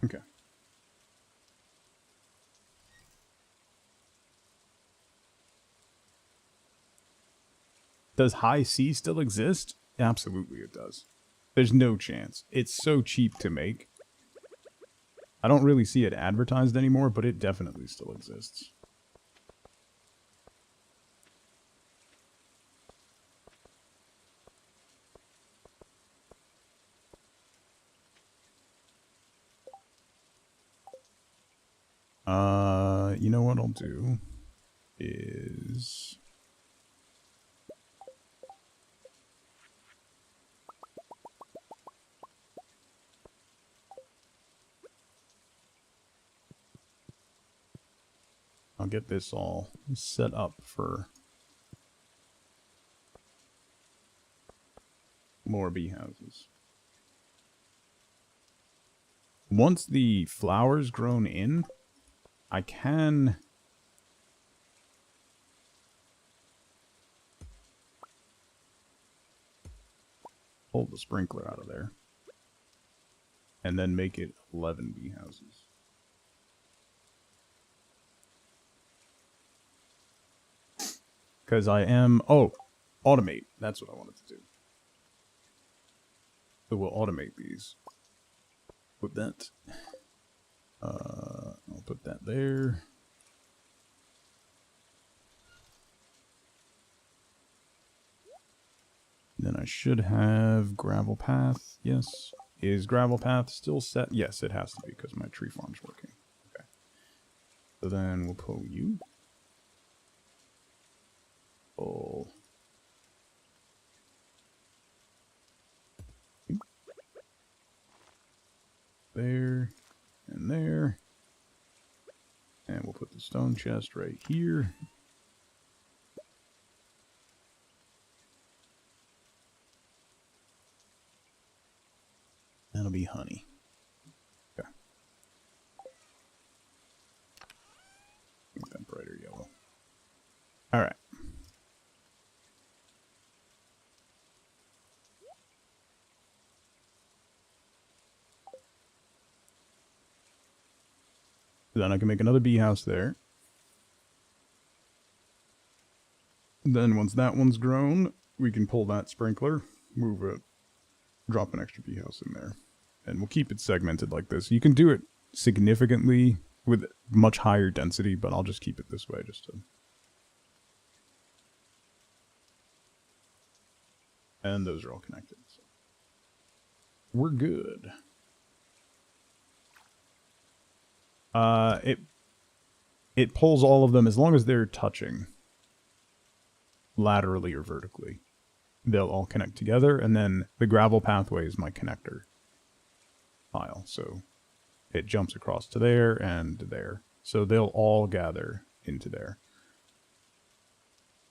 Okay. Does high C still exist? Absolutely it does. There's no chance. It's so cheap to make. I don't really see it advertised anymore, but it definitely still exists. You know what I'll do is I'll get this all set up for more bee houses. Once the flower's grown in, I can pull the sprinkler out of there and then make it 11 bee houses. Because I am... Oh, automate. That's what I wanted to do. So we'll automate these. Put that. I'll put that there. Then I should have gravel path. Yes. Is gravel path still set? Yes, it has to be because my tree farm's working. Okay. So then we'll pull you. Pull. There. And there. And we'll put the stone chest right here. That'll be honey. Okay. Make that brighter yellow. Alright. Then I can make another bee house there. Then once that one's grown, we can pull that sprinkler, move it, drop an extra bee house in there. And we'll keep it segmented like this. You can do it significantly with much higher density, but I'll just keep it this way just to... And those are all connected. So. We're good. It pulls all of them as long as they're touching laterally or vertically. They'll all connect together, and then the gravel pathway is my connector tile. So it jumps across to there and there. So they'll all gather into there.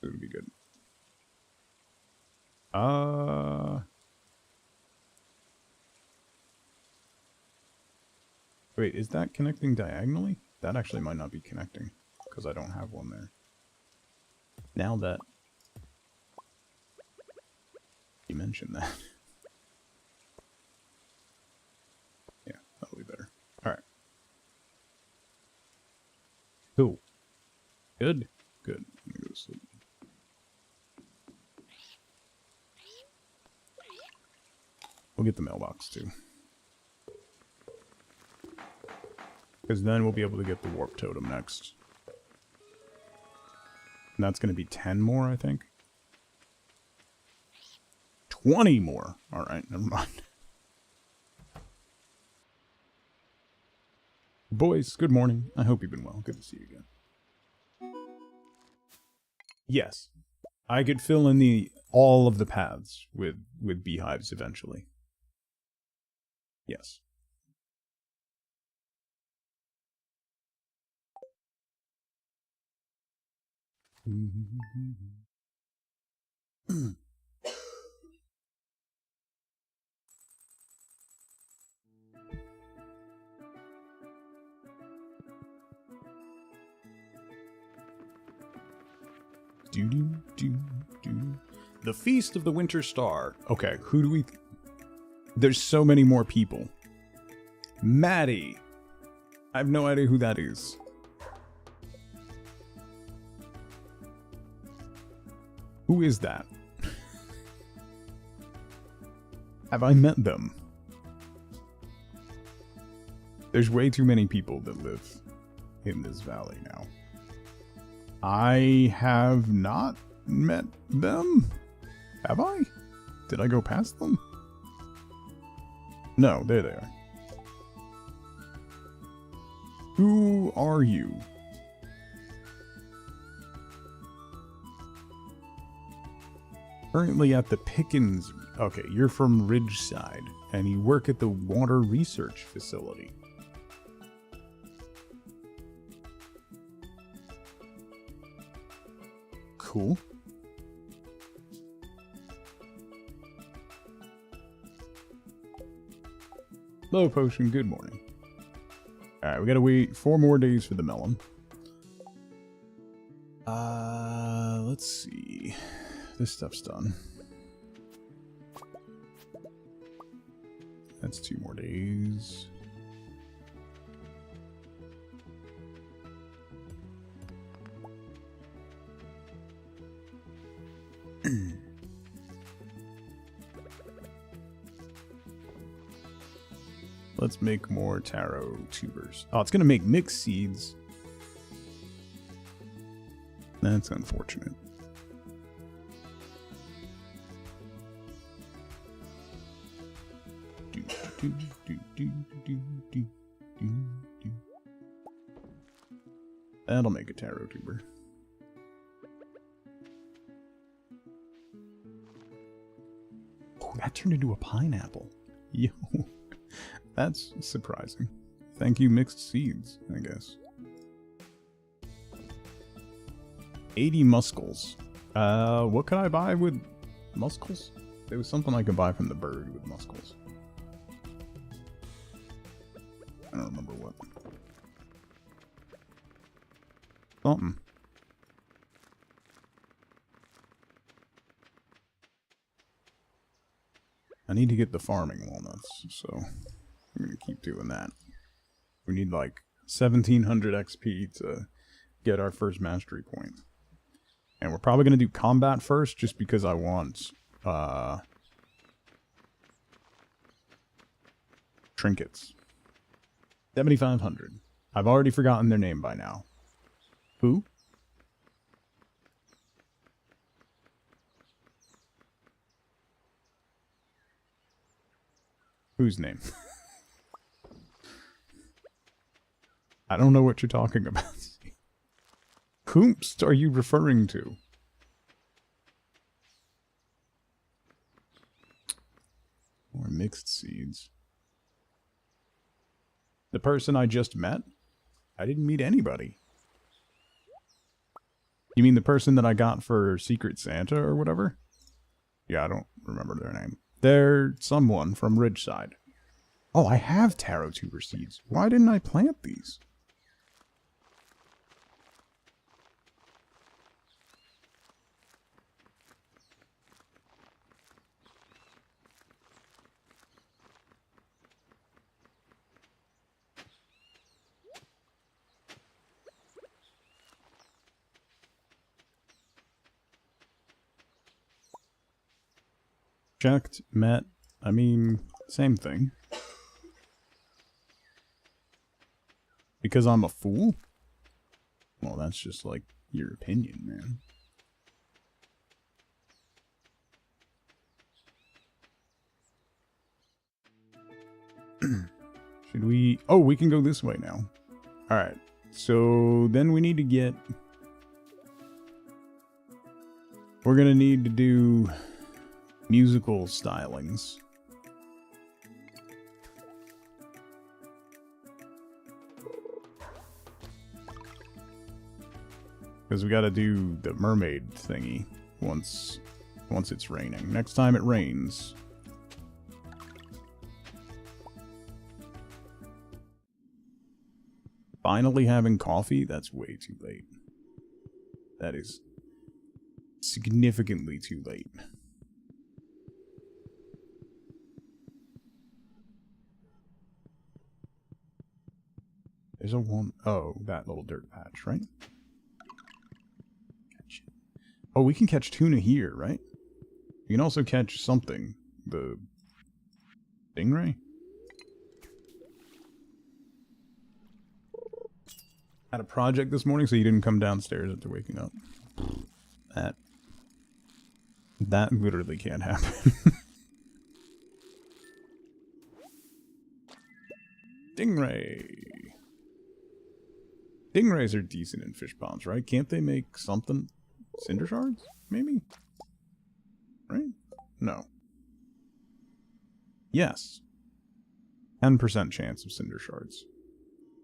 It would be good. Wait, is that connecting diagonally? That actually might not be connecting, because I don't have one there. Now that you mentioned that. Yeah, that'll be better. Alright. Cool. Good? Good. Let me go to sleep. We'll get the mailbox too. Because then we'll be able to get the warp totem next. And that's going to be 10 more, I think. 20 more! Alright, never mind. Boys, good morning. I hope you've been well. Good to see you again. Yes. I could fill in all of the paths with beehives eventually. Yes. The Feast of the Winter Star. Okay, who do we... There's so many more people. Maddie. I have no idea who that is. Who is that? Have I met them? There's way too many people that live in this valley now. I have not met them? Have I? Did I go past them? No, there they are. Who are you? Currently at the Pickens... Okay, you're from Ridgeside, and you work at the Water Research Facility. Cool. Hello, Potion. Good morning. Alright, we gotta wait 4 more days for the melon. Let's see. This stuff's done. That's 2 more days. Let's make more taro tubers. Oh, it's gonna make mixed seeds. That's unfortunate. That'll make a taro tuber. Oh, that turned into a pineapple. Yo, that's surprising. Thank you, mixed seeds, I guess. 80 muscles. What could I buy with muscles? There was something I could buy from the bird with muscles. I don't remember what. Something. I need to get the farming walnuts, so I'm gonna keep doing that. We need like 1700 XP to get our first mastery point. And we're probably gonna do combat first, just because I want trinkets. 7500. I've already forgotten their name by now. Who? Whose name? I don't know what you're talking about. Whomst are you referring to? More mixed seeds. The person I just met? I didn't meet anybody. You mean the person that I got for Secret Santa or whatever? Yeah, I don't remember their name. They're someone from Ridgeside. Oh, I have taro tuber seeds. Why didn't I plant these? Checked, met, I mean, same thing. Because I'm a fool? Well, that's just like your opinion, man. Should we... Oh, we can go this way now. Alright, so then we need to get... We're gonna need to do musical stylings. Because we gotta do the mermaid thingy once it's raining. Next time it rains. Finally having coffee? That's way too late. That is significantly too late. There's a one... Oh, that little dirt patch, right? Catch it. Oh, we can catch tuna here, right? You can also catch something. The... stingray? Had a project this morning, so you didn't come downstairs after waking up. That literally can't happen. Stingray. Stingrays are decent in fish ponds, right? Can't they make something? Cinder shards? Maybe? Right? No. Yes. 10% chance of cinder shards.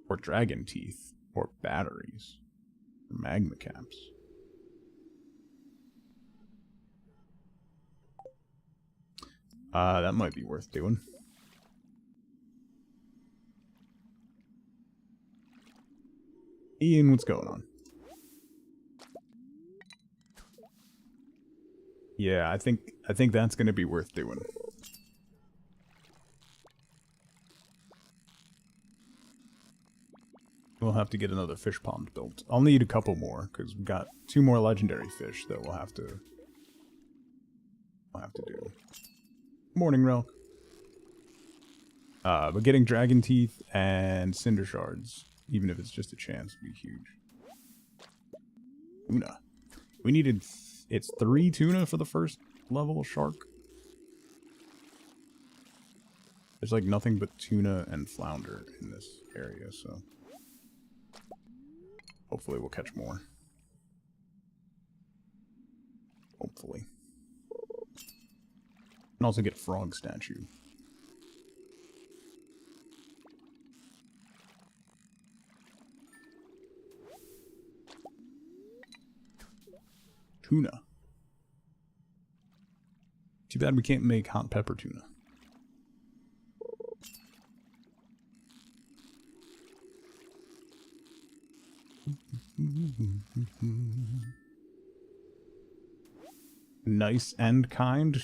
Or dragon teeth. Or batteries. Or magma caps. That might be worth doing. Ian, what's going on? Yeah, I think that's gonna be worth doing. We'll have to get another fish pond built. I'll need a couple more, because we've got 2 more legendary fish that we'll have to do. Morning, Relk. But getting dragon teeth and cinder shards, even if it's just a chance, would be huge. Tuna. We needed... It's 3 tuna for the first level of shark. There's like nothing but tuna and flounder in this area, so... Hopefully we'll catch more. Hopefully. And also get a frog statue. Tuna. Too bad we can't make hot pepper tuna. Nice and kind.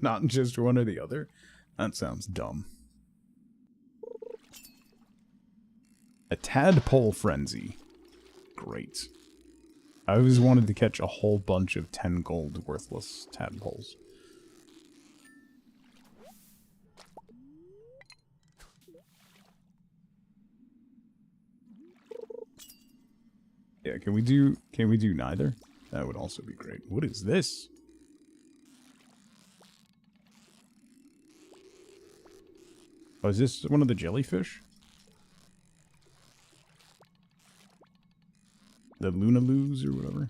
Not just one or the other. That sounds dumb. A tadpole frenzy. Great. I always wanted to catch a whole bunch of 10 gold worthless tadpoles. Yeah, can we do neither? That would also be great. What is this? Oh, is this one of the jellyfish? The Lunaloos or whatever?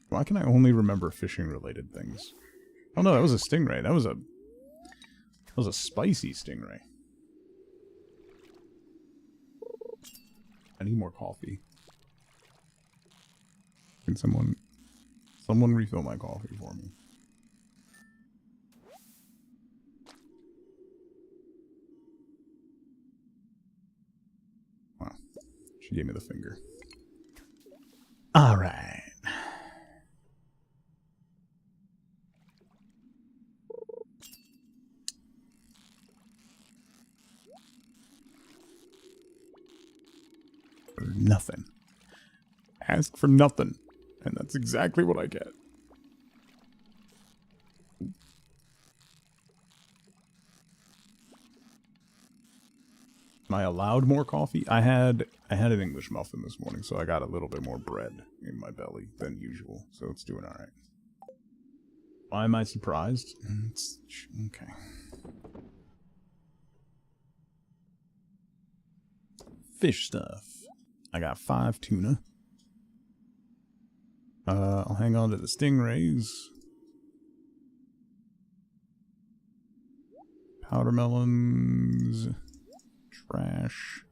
Why can I only remember fishing related things? Oh no, that was a stingray. That was a spicy stingray. I need more coffee. Can someone refill my coffee for me? Wow. She gave me the finger. All right. For nothing. Ask for nothing. And that's exactly what I get. Am I allowed more coffee? I had an English muffin this morning, so I got a little bit more bread in my belly than usual. So it's doing alright. Why am I surprised? It's, okay. Fish stuff. I got 5 tuna. I'll hang on to the stingrays. Powder melons. Trash.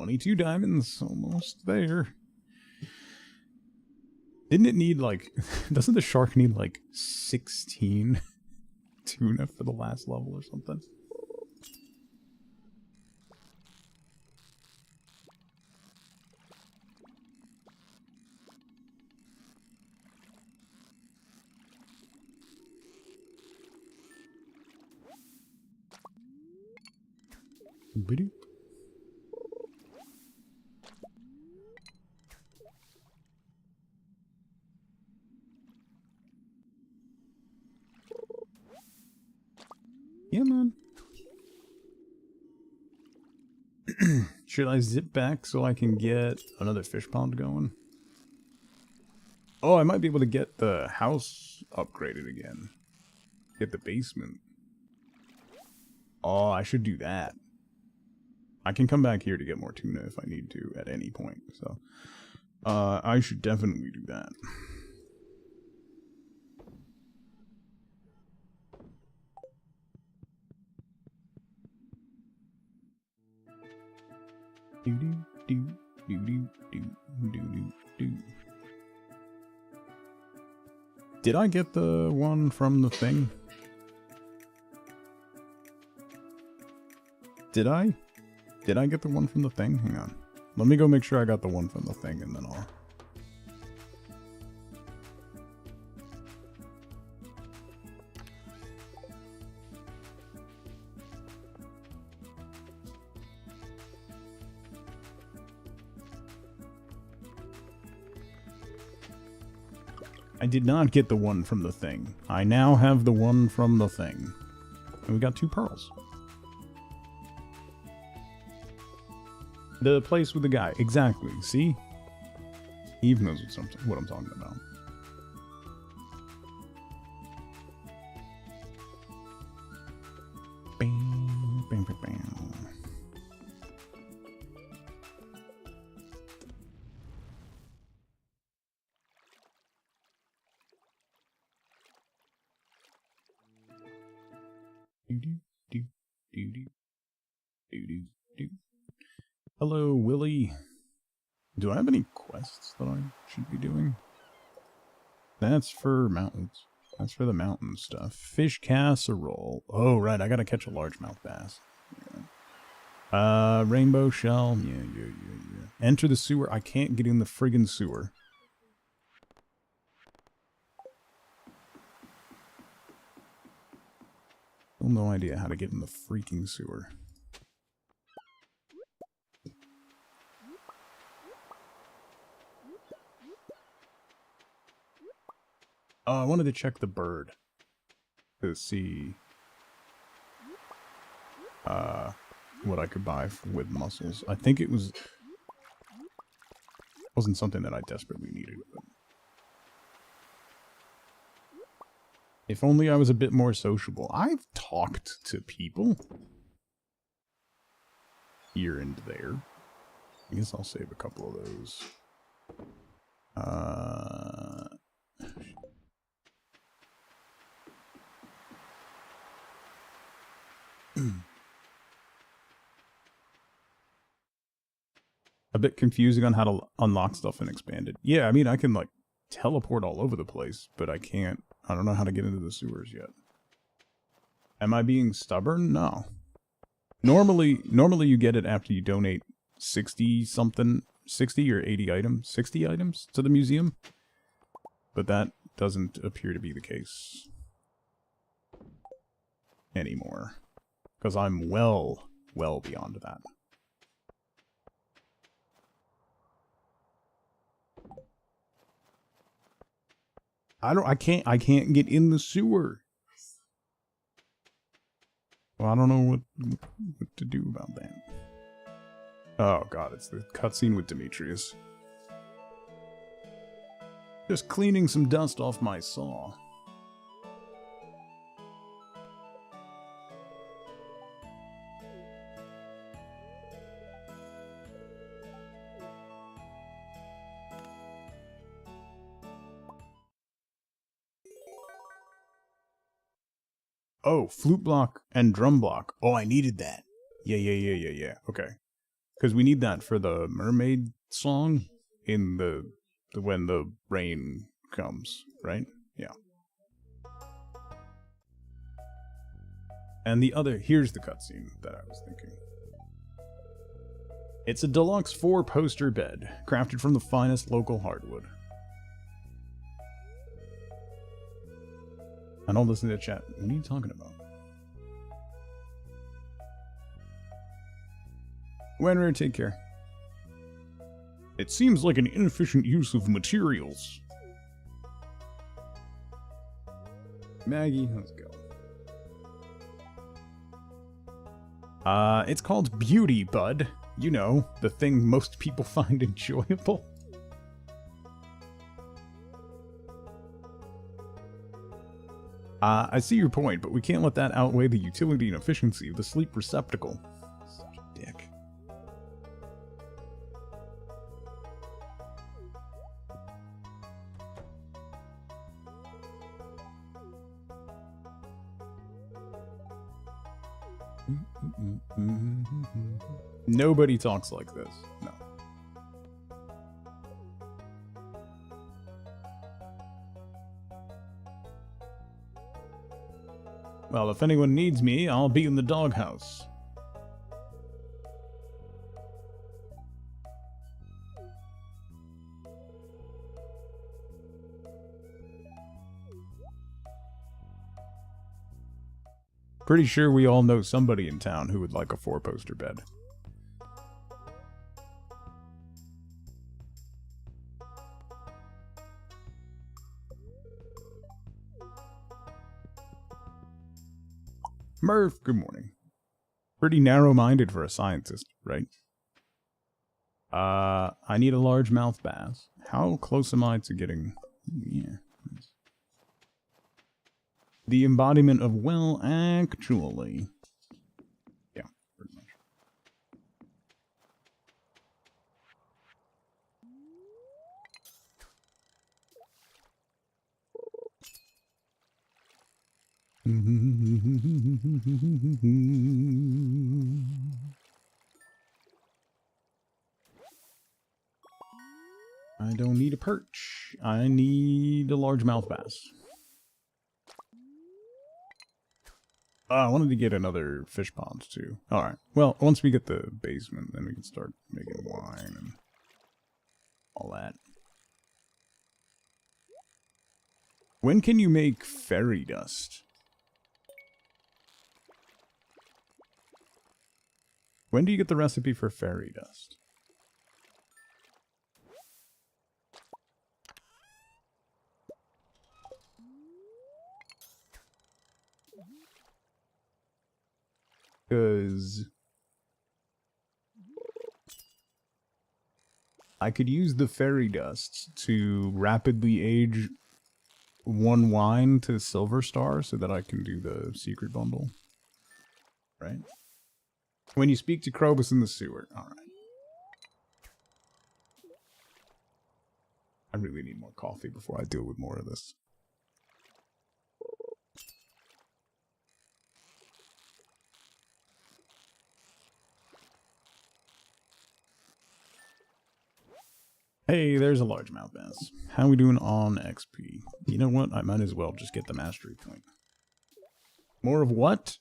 22 diamonds, almost there. Didn't it need like, doesn't the shark need like 16 tuna for the last level or something? Boop. Yeah, man. Should I zip back so I can get another fish pond going? Oh, I might be able to get the house upgraded again. Get the basement. Oh, I should do that. I can come back here to get more tuna if I need to at any point. So, I should definitely do that. Did I get the one from the thing? Did I? Did I get the one from the thing? Hang on. Let me go make sure I got the one from the thing and then I'll... I did not get the one from the thing. I now have the one from the thing. And we got 2 pearls. The place with the guy. Exactly. See? Eve knows what I'm talking about. Bang, bang, bang, bang. Hello, Willie. Do I have any quests that I should be doing? That's for mountains. That's for the mountain stuff. Fish casserole. Oh, right. I gotta catch a largemouth bass. Yeah. Rainbow shell. Yeah. Enter the sewer. I can't get in the friggin' sewer. Still no idea how to get in the freaking sewer. Oh, I wanted to check the bird to see what I could buy with mussels. I think it wasn't something that I desperately needed. But if only I was a bit more sociable. I've talked to people here and there. I guess I'll save a couple of those. A bit confusing on how to unlock stuff in Expanded. Yeah, I mean, I can, like, teleport all over the place, but I don't know how to get into the sewers yet. Am I being stubborn? No. Normally you get it after you donate 60 or 80 items, 60 items to the museum. But that doesn't appear to be the case anymore. Because I'm well beyond that. I can't get in the sewer. Well, I don't know what to do about that. Oh god, it's the cutscene with Demetrius. Just cleaning some dust off my saw. Oh, flute block and drum block. Oh, I needed that. Yeah. Okay. Because we need that for the mermaid song in the when the rain comes, right? Yeah. And the other, here's the cutscene that I was thinking. It's a deluxe 4-poster bed, crafted from the finest local hardwood. I don't listen to chat. What are you talking about? Wenrer, take care. It seems like an inefficient use of materials. Maggie, let's go. It's called beauty, bud. You know, the thing most people find enjoyable. I see your point, but we can't let that outweigh the utility and efficiency of the sleep receptacle. Such a dick. Nobody talks like this. No. Well, if anyone needs me, I'll be in the doghouse. Pretty sure we all know somebody in town who would like a 4-poster bed. Murph, good morning. Pretty narrow-minded for a scientist, right? I need a largemouth bass. How close am I to getting... Yeah. The embodiment of, well, actually... Yeah, pretty much. I don't need a perch. I need a largemouth bass. I wanted to get another fish pond too. Alright. Well, once we get the basement, then we can start making wine and all that. When can you make fairy dust? When do you get the recipe for fairy dust? Because I could use the fairy dust to rapidly age one wine to Silver Star so that I can do the secret bundle. Right? When you speak to Krobus in the sewer. Alright. I really need more coffee before I deal with more of this. Hey, there's a largemouth bass. How we doing on XP? You know what? I might as well just get the mastery point. More of what?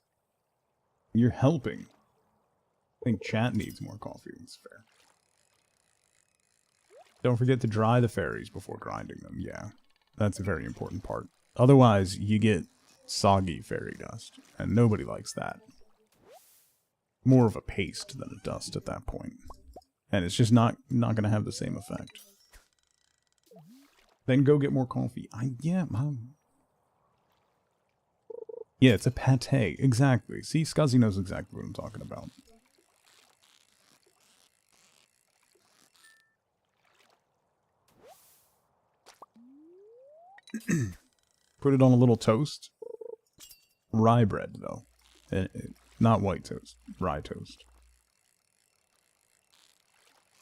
You're helping. I think chat needs more coffee. That's fair. Don't forget to dry the fairies before grinding them. Yeah, that's a very important part. Otherwise, you get soggy fairy dust, and nobody likes that. More of a paste than a dust at that point. And it's just not going to have the same effect. Then go get more coffee. Yeah, Mom. Yeah, it's a pate. Exactly. See, Scuzzy knows exactly what I'm talking about. Put it on a little toast. Rye bread, though. Not white toast. Rye toast.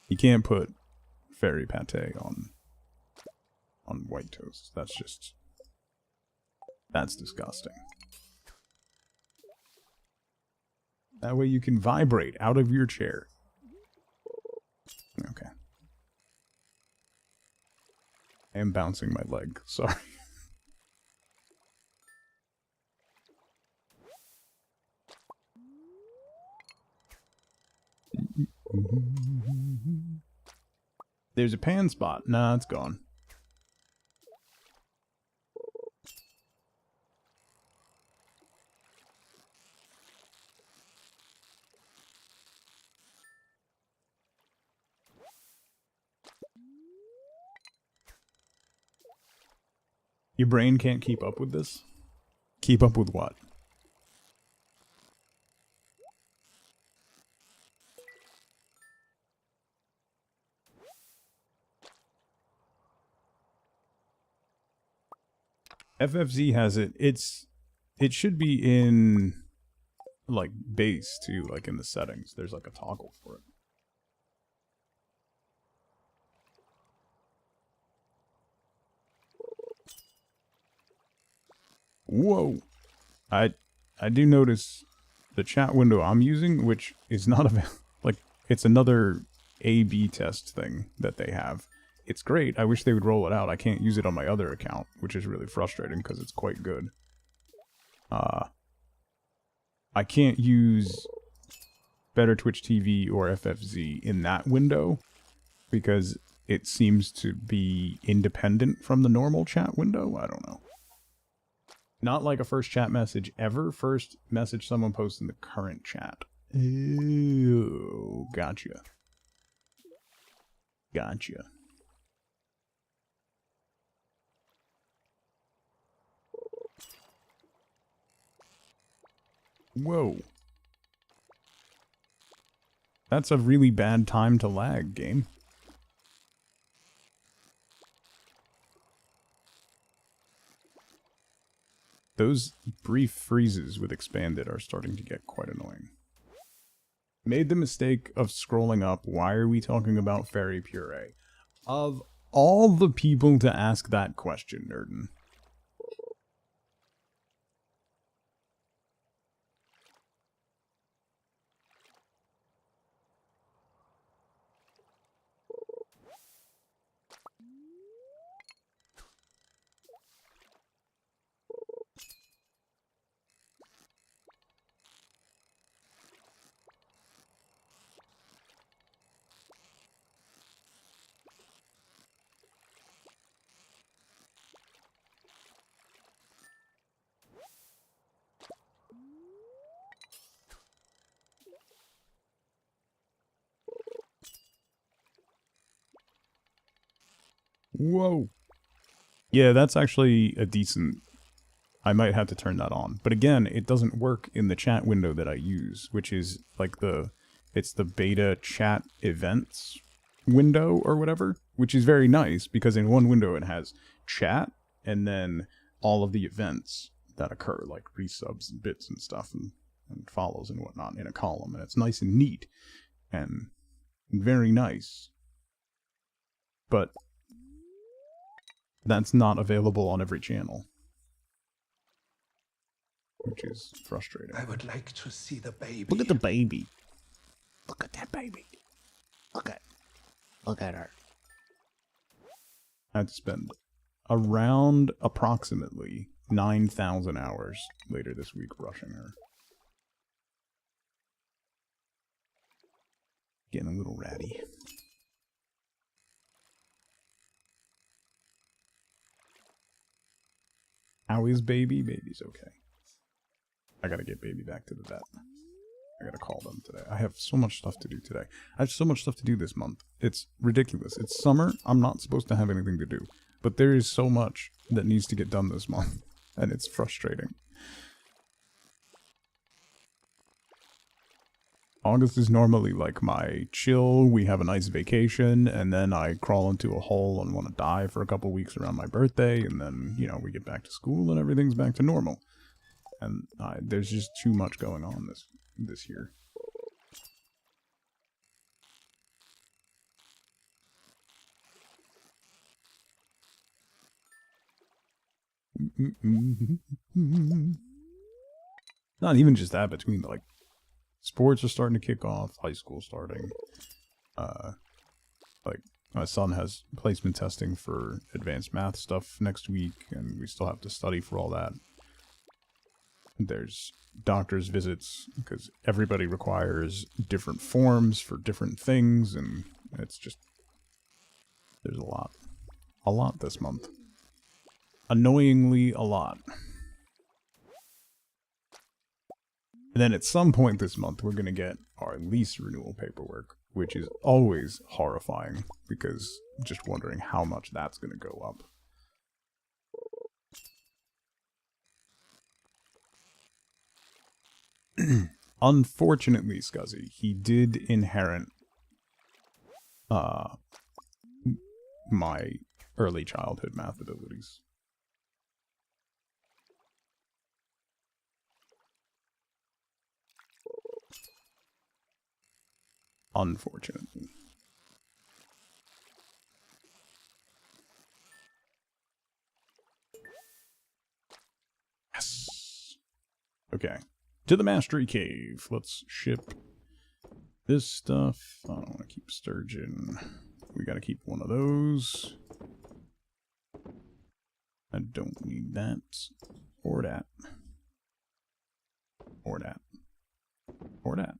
You can't put fairy pate on white toast. That's disgusting. That way you can vibrate out of your chair. Okay. I am bouncing my leg. Sorry. There's a pan spot. Nah, it's gone. Your brain can't keep up with this? Keep up with what? FFZ has it. It should be in like base too, like in the settings. There's like a toggle for it. Whoa. I do notice the chat window I'm using, which is not like it's another A/B test thing that they have. It's great. I wish they would roll it out. I can't use it on my other account, which is really frustrating because it's quite good. I can't use Better Twitch TV or FFZ in that window because it seems to be independent from the normal chat window. I don't know. Not like a first chat message ever. First message someone posts in the current chat. Ew, gotcha. Gotcha. Whoa. That's a really bad time to lag, game. Those brief freezes with expanded are starting to get quite annoying. Made the mistake of scrolling up. Why are we talking about fairy puree? Of all the people to ask that question, Nerden. Whoa. Yeah, that's actually a decent... I might have to turn that on. But again, it doesn't work in the chat window that I use, which is like it's the beta chat events window or whatever, which is very nice because in one window it has chat and then all of the events that occur, like resubs and bits and stuff and follows and whatnot in a column. And it's nice and neat and very nice. But that's not available on every channel, which is frustrating. I would like to see the baby. Look at the baby. Look at that baby. Look at her. I had to spend around approximately 9,000 hours later this week rushing her. Getting a little ratty. How is baby? Baby's okay. I gotta get baby back to the vet. I gotta call them today. I have so much stuff to do today. I have so much stuff to do this month. It's ridiculous. It's summer. I'm not supposed to have anything to do. But there is so much that needs to get done this month. And it's frustrating. August is normally like my chill, we have a nice vacation, and then I crawl into a hole and want to die for a couple weeks around my birthday, and then, you know, we get back to school and everything's back to normal. And there's just too much going on this year. Not even just that, between like sports are starting to kick off, high school starting, Like, my son has placement testing for advanced math stuff next week, and we still have to study for all that. There's doctor's visits, because everybody requires different forms for different things, and it's just... There's a lot. A lot this month. Annoyingly a lot. And then at some point this month, we're going to get our lease renewal paperwork, which is always horrifying, because just wondering how much that's going to go up. Unfortunately, Scuzzy, he did inherit my early childhood math abilities. Unfortunately. Yes. Okay. To the Mastery Cave. Let's ship this stuff. I don't want to keep sturgeon. We gotta keep one of those. I don't need that. Or that. Or that. Or that.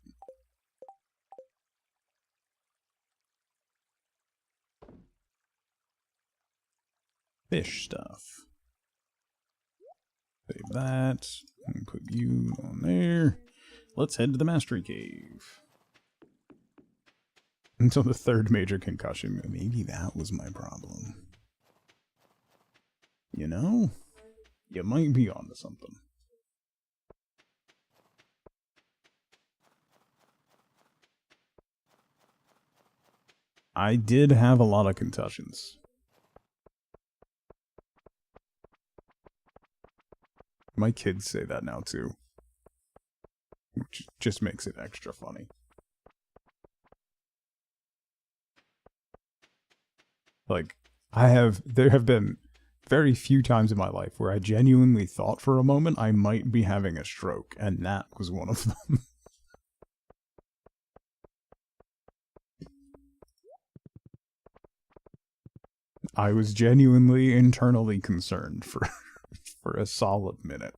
Fish stuff. Save that. And put you on there. Let's head to the Mastery Cave. Until the third major concussion. Maybe that was my problem. You know? You might be onto something. I did have a lot of concussions. My kids say that now too. Which just makes it extra funny. Like, there have been very few times in my life where I genuinely thought for a moment I might be having a stroke, and that was one of them. I was genuinely internally concerned for a solid minute.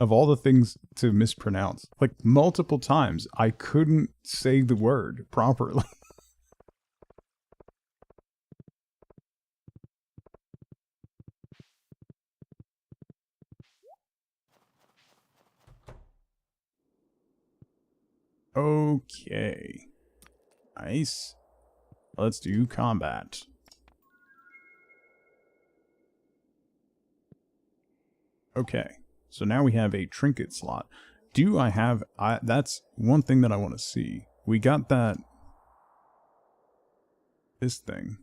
Of all the things to mispronounce, like multiple times, I couldn't say the word properly. Okay. Nice. Let's do combat. Okay. So now we have a trinket slot. Do I have... that's one thing that I want to see. We got that... This thing.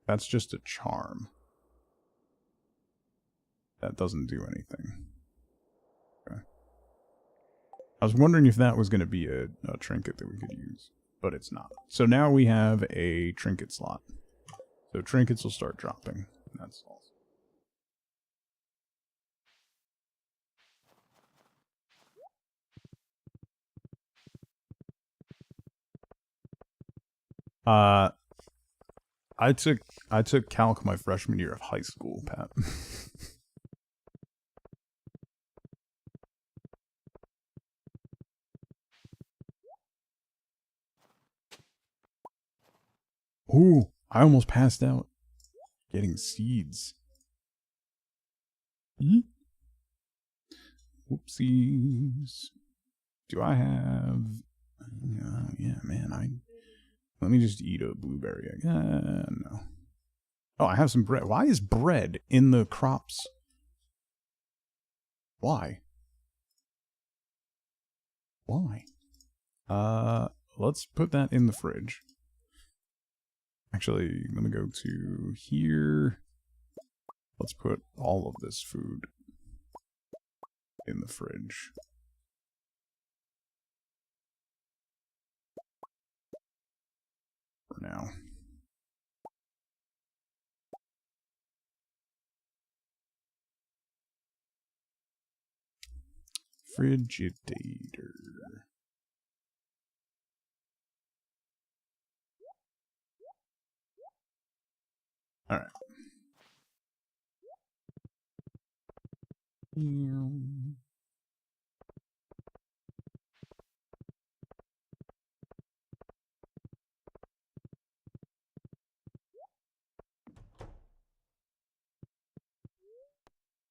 That's just a charm. That doesn't do anything. Okay. I was wondering if that was going to be a trinket that we could use. But it's not. So now we have a trinket slot. So trinkets will start dropping. That's all. I took calc my freshman year of high school, Pat. Ooh, I almost passed out getting seeds. Whoopsies. Do I have... yeah, man, let me just eat a blueberry. No. Oh, I have some bread. Why is bread in the crops? Why? Why? Let's put that in the fridge. Actually, let me go to here. Let's put all of this food in the fridge. For now. Frigidator. All right.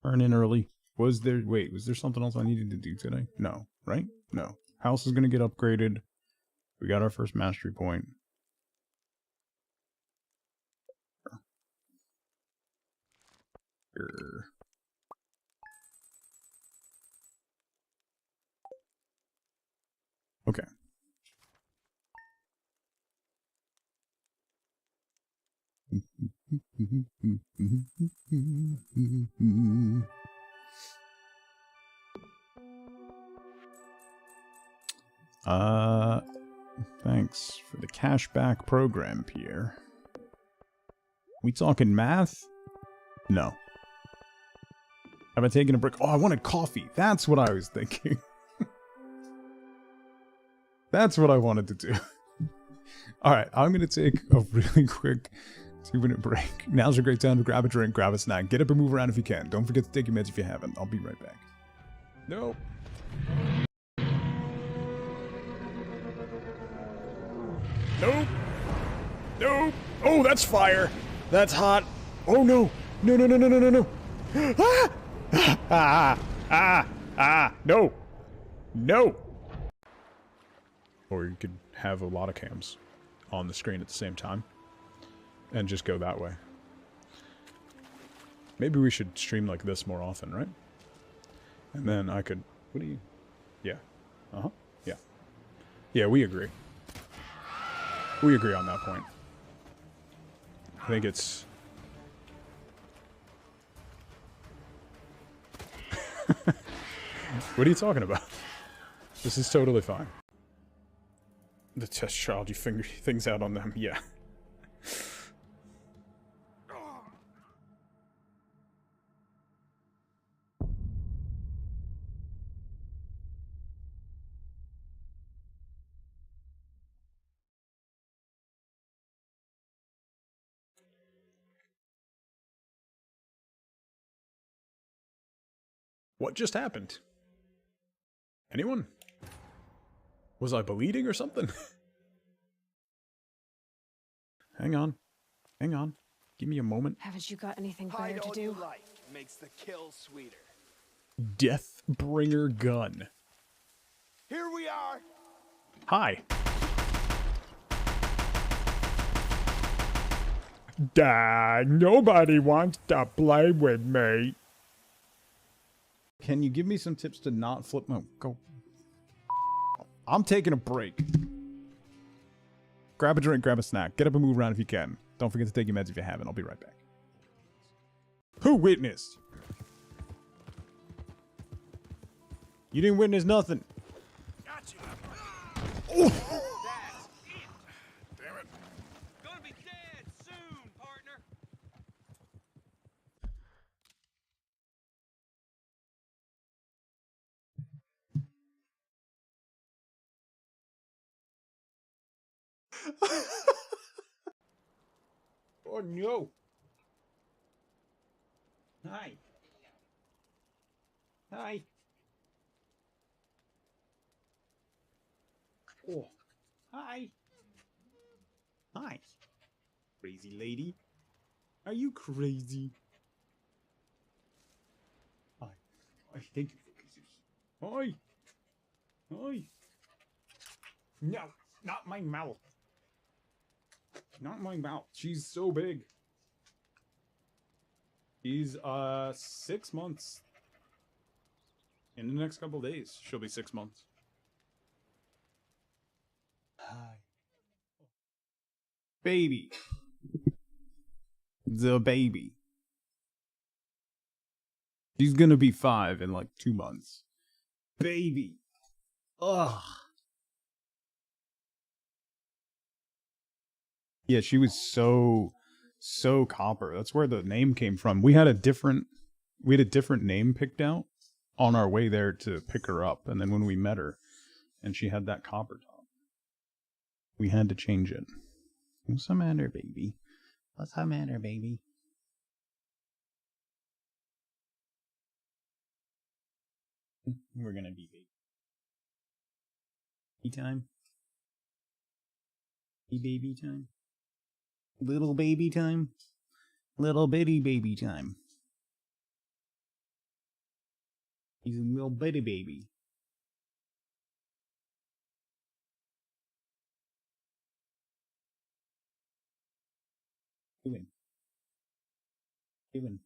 Burn in early. Was there something else I needed to do today? No, right? No. House is gonna get upgraded. We got our first mastery point. Okay. Thanks for the cashback program, Pierre. We talking math? No. Have I taken a break? Oh, I wanted coffee. That's what I was thinking. That's what I wanted to do. Alright, I'm going to take a really quick 2-minute break. Now's a great time to grab a drink, grab a snack, get up and move around if you can. Don't forget to take your meds if you haven't. I'll be right back. Nope. Nope. Nope. Oh, that's fire. That's hot. Oh, no. No, no, no, no, no, no, no. No. No. Or you could have a lot of cams on the screen at the same time and just go that way. Maybe we should stream like this more often, right? And then I could... What do you... Yeah. Uh-huh. Yeah. Yeah, we agree. We agree on that point. I think it's... What are you talking about? This is totally fine. The test child, you finger things out on them, yeah. What just happened? Anyone? Was I bleeding or something? Hang on. Hang on. Give me a moment. Haven't you got anything better to do? Makes the kill sweeter. Deathbringer gun. Here we are. Hi. Dad, nobody wants to play with me. Can you give me some tips to not flip my... Go. I'm taking a break. Grab a drink, grab a snack. Get up and move around if you can. Don't forget to take your meds if you haven't. I'll be right back. Who witnessed? You didn't witness nothing. Gotcha. Oh. That's it. Damn it. Gonna be dead soon, partner. Oh no. Hi. Hi. Oh. Hi. Hi. Crazy lady. Are you crazy? Hi. I thank you for kisses. Hi. Hi. No, not my mouth. Not my mouth. She's so big. She's 6 months. In the next couple days, she'll be 6 months. Hi. Baby. The baby. She's gonna be 5 in like 2 months. Baby. Ugh. Yeah, she was so copper. That's where the name came from. We had a different name picked out on our way there to pick her up, and then when we met her, and she had that copper top, we had to change it. What's the matter, baby? What's the matter, baby? We're gonna be baby time. Baby time. Little baby time. Little bitty baby time. He's a little bitty baby. Doing.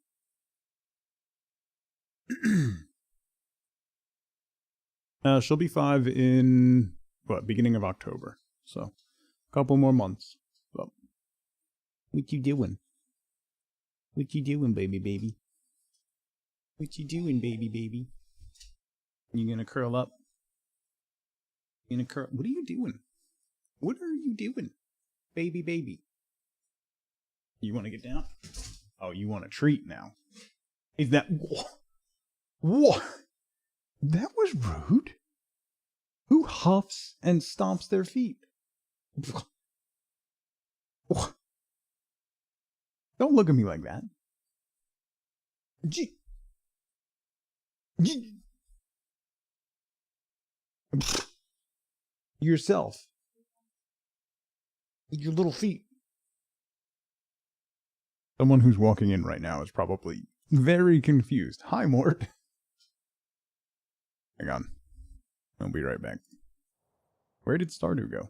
She'll be 5 in beginning of October. So, a couple more months. Well, what you doing? What you doing, baby? What you doing, baby? You gonna curl up? You gonna curl? What are you doing? What are you doing, baby? You want to get down? Oh, you want a treat now? Is that what? That was rude. Who huffs and stomps their feet? Don't look at me like that. Yourself. Your little feet. Someone who's walking in right now is probably very confused. Hi, Mort. Hang on. I'll be right back. Where did Stardew go?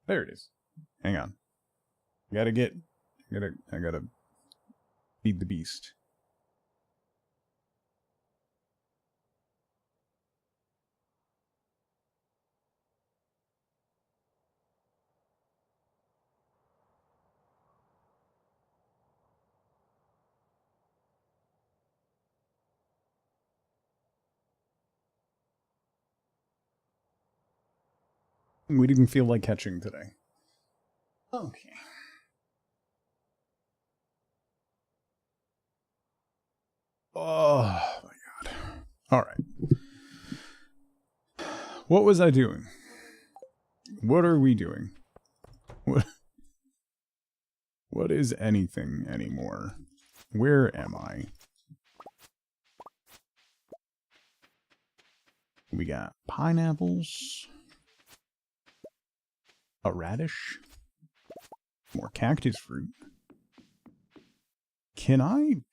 There it is. Hang on. I gotta feed the beast. We didn't feel like catching today. Okay. Oh my god. Alright. What was I doing? What are we doing? What is anything anymore? Where am I? We got pineapples. A radish. More cactus fruit. Can I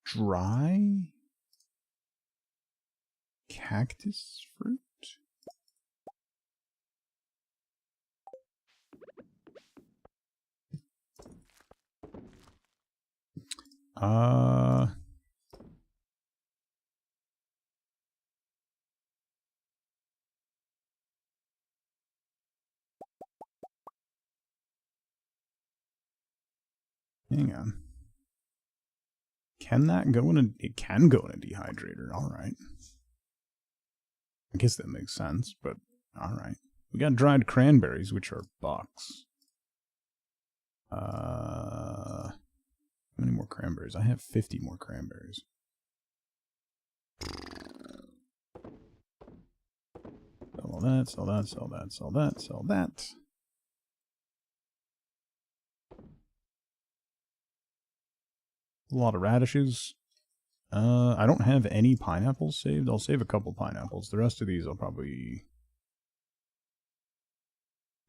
dry cactus fruit? Hang on. Can that go in a... It can go in a dehydrator. Alright. I guess that makes sense, but alright. We got dried cranberries, which are bucks. How many more cranberries? I have 50 more cranberries. Sell that, sell that, sell that, sell that, sell that. A lot of radishes. I don't have any pineapples saved. I'll save a couple pineapples. The rest of these I'll probably...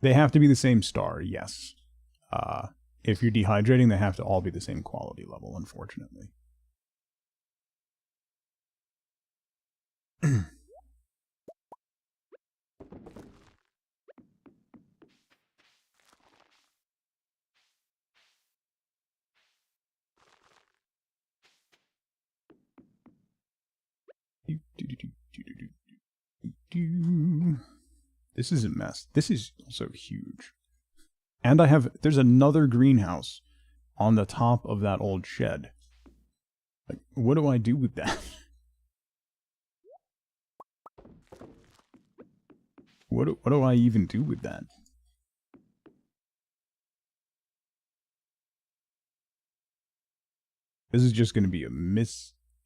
They have to be the same star, yes. If you're dehydrating, they have to all be the same quality level, unfortunately. This is a mess. This is also huge. And there's another greenhouse on the top of that old shed. Like, what do I do with that? What do I even do with that? This is just going to be a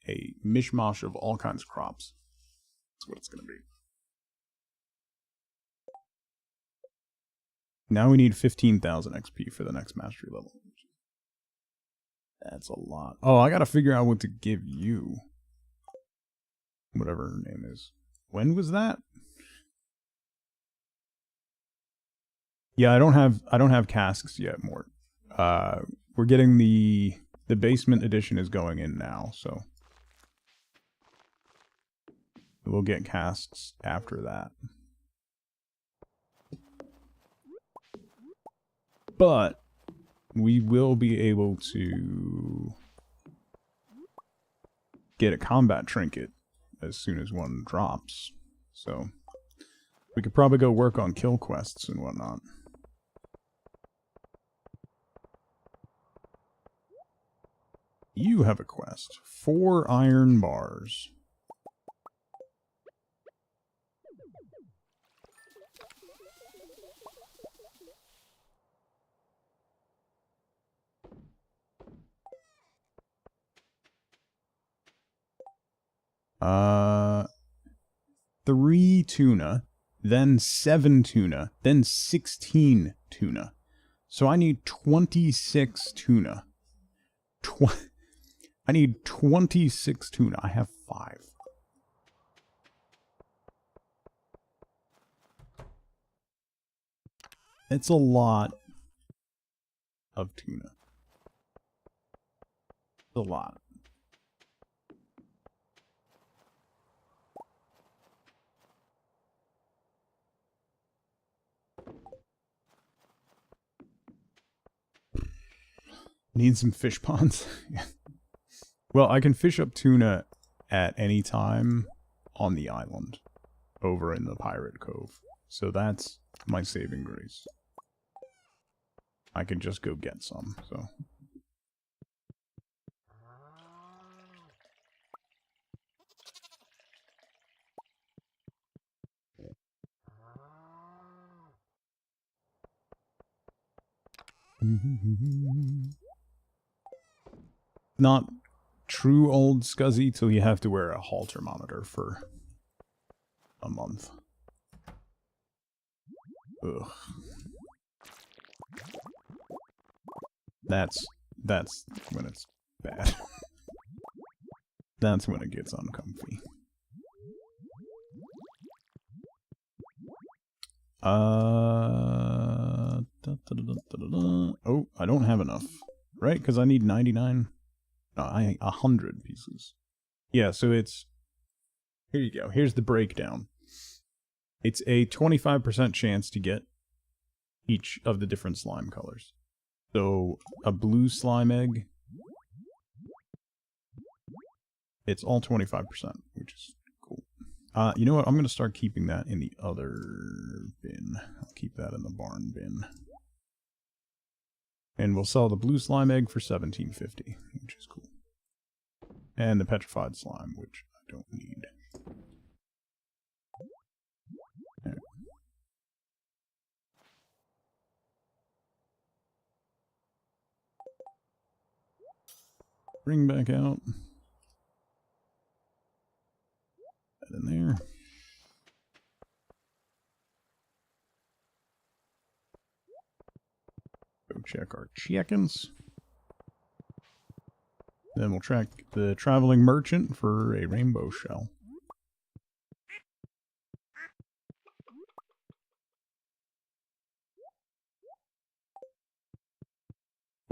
a mishmash of all kinds of crops. That's what it's going to be. Now we need 15,000 XP for the next mastery level. That's a lot. Oh, I gotta figure out what to give you. Whatever her name is. When was that? Yeah, I don't have casks yet, Mort. We're getting the basement edition is going in now, so we'll get casks after that. But we will be able to get a combat trinket as soon as one drops. So we could probably go work on kill quests and whatnot. You have a quest. 4 iron bars. Uh, 3 tuna, then 7 tuna, then 16 tuna. So I need 26 tuna. I need 26 tuna. I have 5. It's a lot of tuna. It's a lot. Need some fish ponds. Well, I can fish up tuna at any time on the island over in the Pirate Cove. So that's my saving grace. I can just go get some, so. Not true old scuzzy till you have to wear a halter monitor for a month. Ugh. That's when it's bad. That's when it gets uncomfy. Oh, I don't have enough, right? Because I need 99. 100 pieces. Yeah, so it's... Here you go. Here's the breakdown. It's a 25% chance to get each of the different slime colors. So, a blue slime egg, it's all 25%, which is cool. You know what? I'm going to start keeping that in the other bin. I'll keep that in the barn bin. And we'll sell the blue slime egg for $17.50, which is cool. And the petrified slime, which I don't need. There. Bring back out. That in there. Go check our chickens. Then we'll track the traveling merchant for a rainbow shell.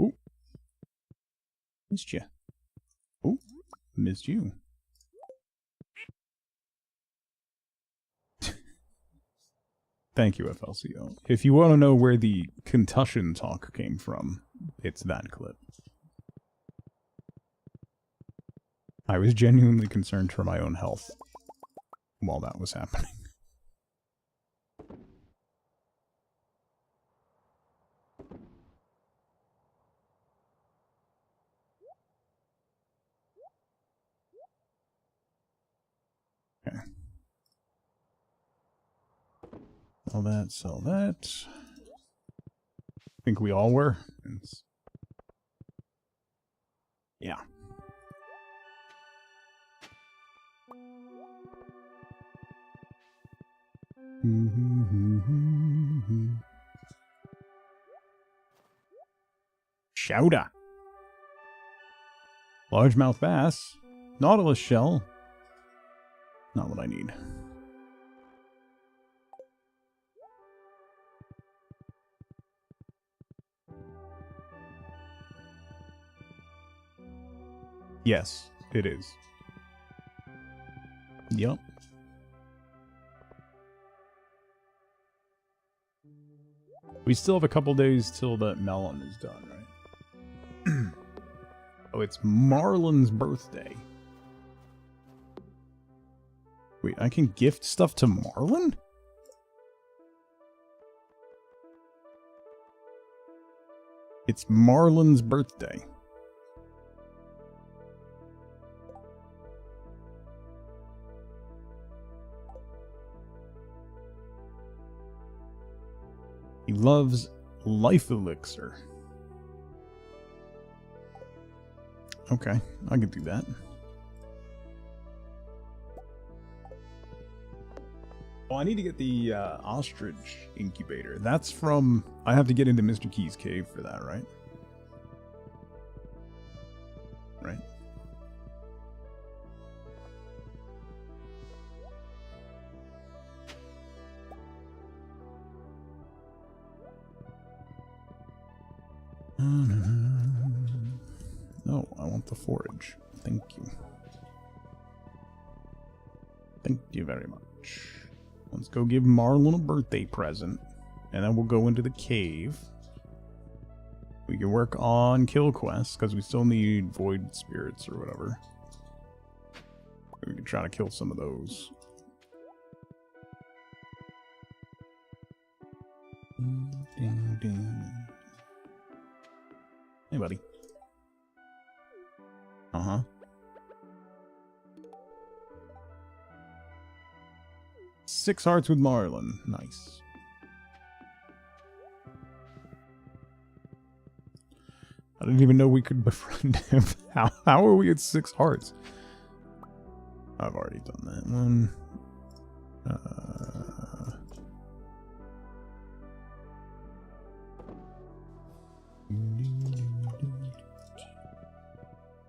Ooh. Missed you. Ooh. Missed you. Thank you, FLCO. If you want to know where the concussion talk came from, it's that clip. I was genuinely concerned for my own health while that was happening. Okay. Sell that. I think we all were. Yeah. Chowder. Largemouth bass. Nautilus shell. Not what I need. Yes, it is. Yup. We still have a couple days till that melon is done, right? Oh, it's Marlon's birthday. Wait, I can gift stuff to Marlon? It's Marlon's birthday. He loves life elixir. Okay, I can do that. Oh, I need to get the ostrich incubator. That's from... I have to get into Mr. Key's cave for that, right? Right. No, I want the forage. Thank you. Thank you very much. Let's go give Marlon a birthday present. And then we'll go into the cave. We can work on kill quests, because we still need void spirits or whatever. We can try to kill some of those. Hey, buddy. Uh-huh. Six hearts with Marlon. Nice. I didn't even know we could befriend him. How are we at 6 hearts? I've already done that one.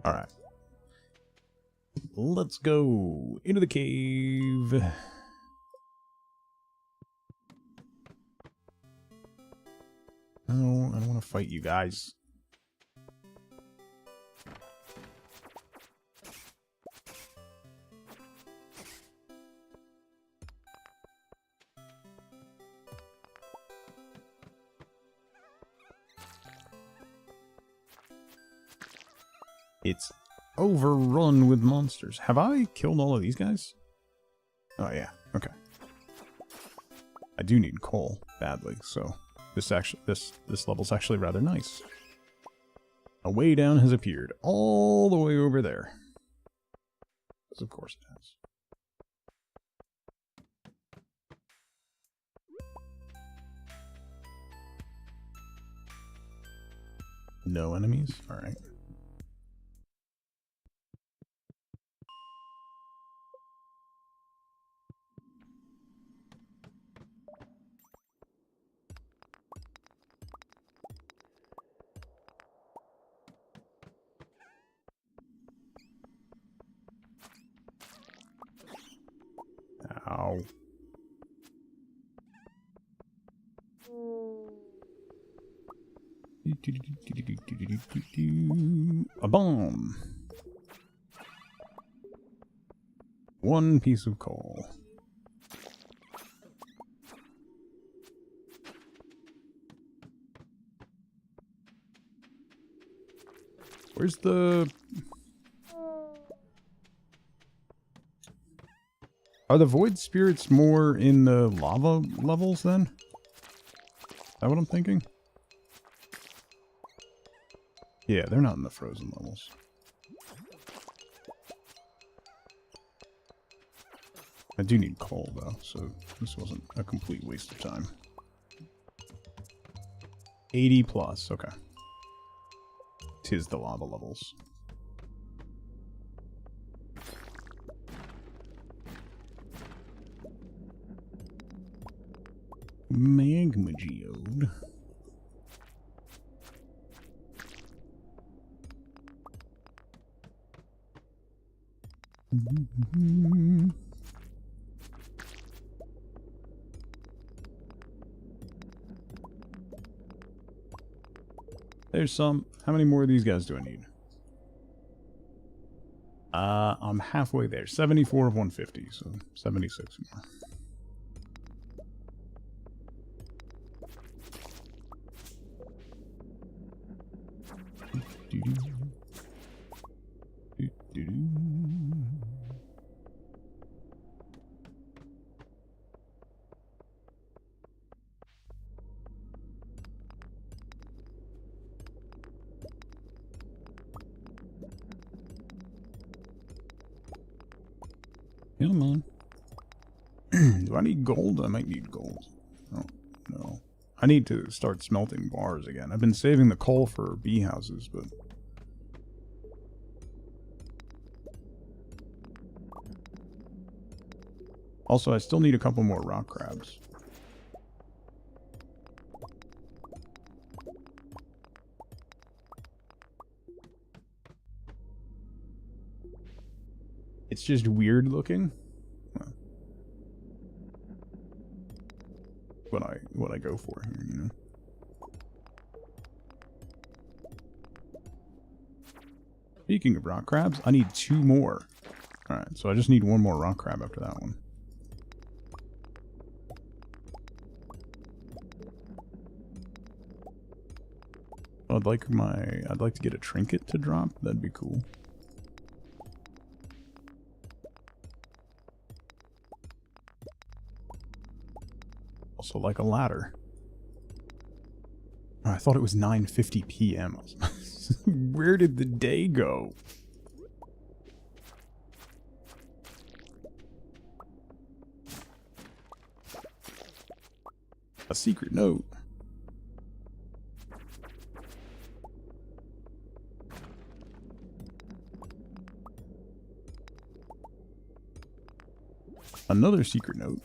Alright. Let's go into the cave. No, I don't want to fight you guys. It's overrun with monsters. Have I killed all of these guys? Oh yeah, okay. I do need coal badly, so this level's actually rather nice. A way down has appeared, all the way over there. Because of course it has. No enemies? Alright. Ow. A bomb. One piece of coal. Where's the... Are the void spirits more in the lava levels then? Is that what I'm thinking? Yeah, they're not in the frozen levels. I do need coal though, so this wasn't a complete waste of time. 80 plus, okay. 'Tis the lava levels. Magma geode. There's some. How many more of these guys do I need? I'm halfway there. 74 of 150, so 76 more. Come on. Do I need gold? I might need gold. Oh, no. I need to start smelting bars again. I've been saving the coal for bee houses, but... Also, I still need a couple more rock crabs. It's just weird looking. Well, what I go for here, you know. Speaking of rock crabs, I need 2 more. Alright, so I just need 1 more rock crab after that one. I'd like to get a trinket to drop. That'd be cool. Also like a ladder. Oh, I thought it was 9:50 p.m. Where did the day go? A secret note. Another secret note.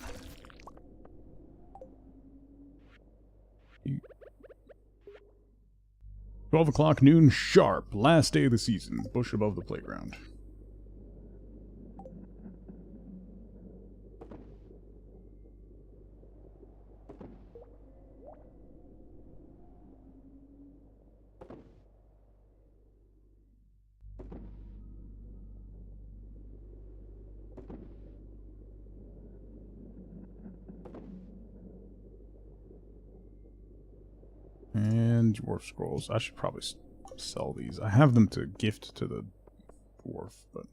12 o'clock noon sharp. Last day of the season. Bush above the playground. And dwarf scrolls. I should probably sell these. I have them to gift to the dwarf, but...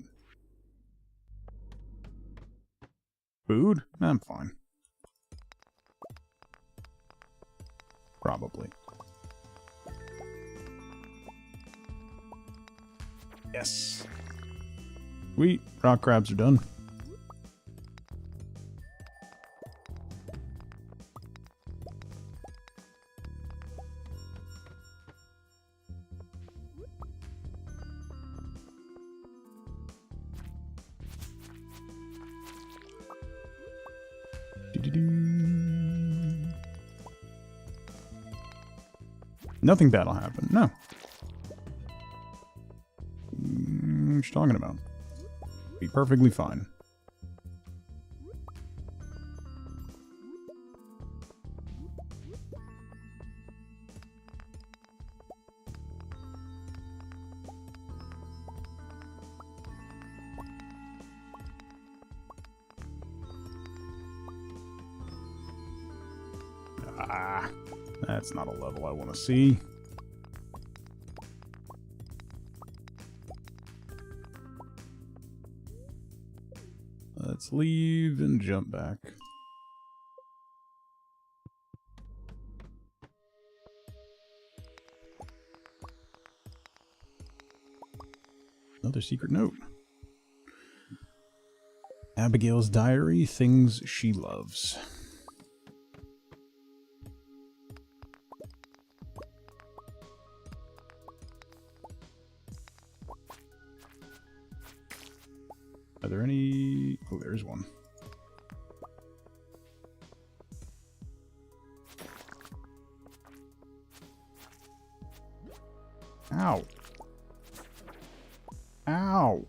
Food? I'm fine. Probably. Yes. Sweet. Rock crabs are done. Nothing bad will happen. No. What you talking about? Be perfectly fine. Ah, that's not a level I want to see. Let's leave and jump back. Another secret note. Abigail's diary, things she loves. Are there any... Oh, there's one. Ow. Ow.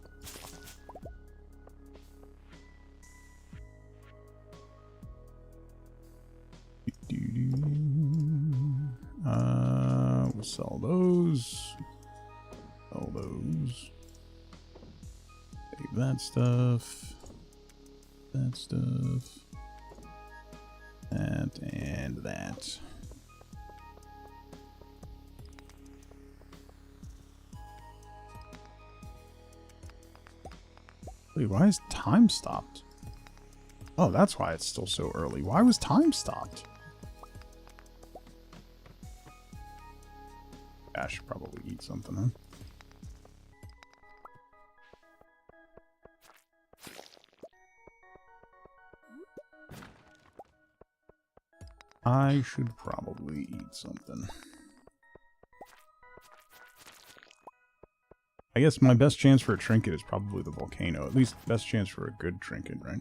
We'll sell those. Sell those. Save that stuff. That stuff. That and that. Wait, why is time stopped? Oh, that's why it's still so early. Why was time stopped? I should probably eat something, huh? I should probably eat something. I guess my best chance for a trinket is probably the volcano. At least best chance for a good trinket, right?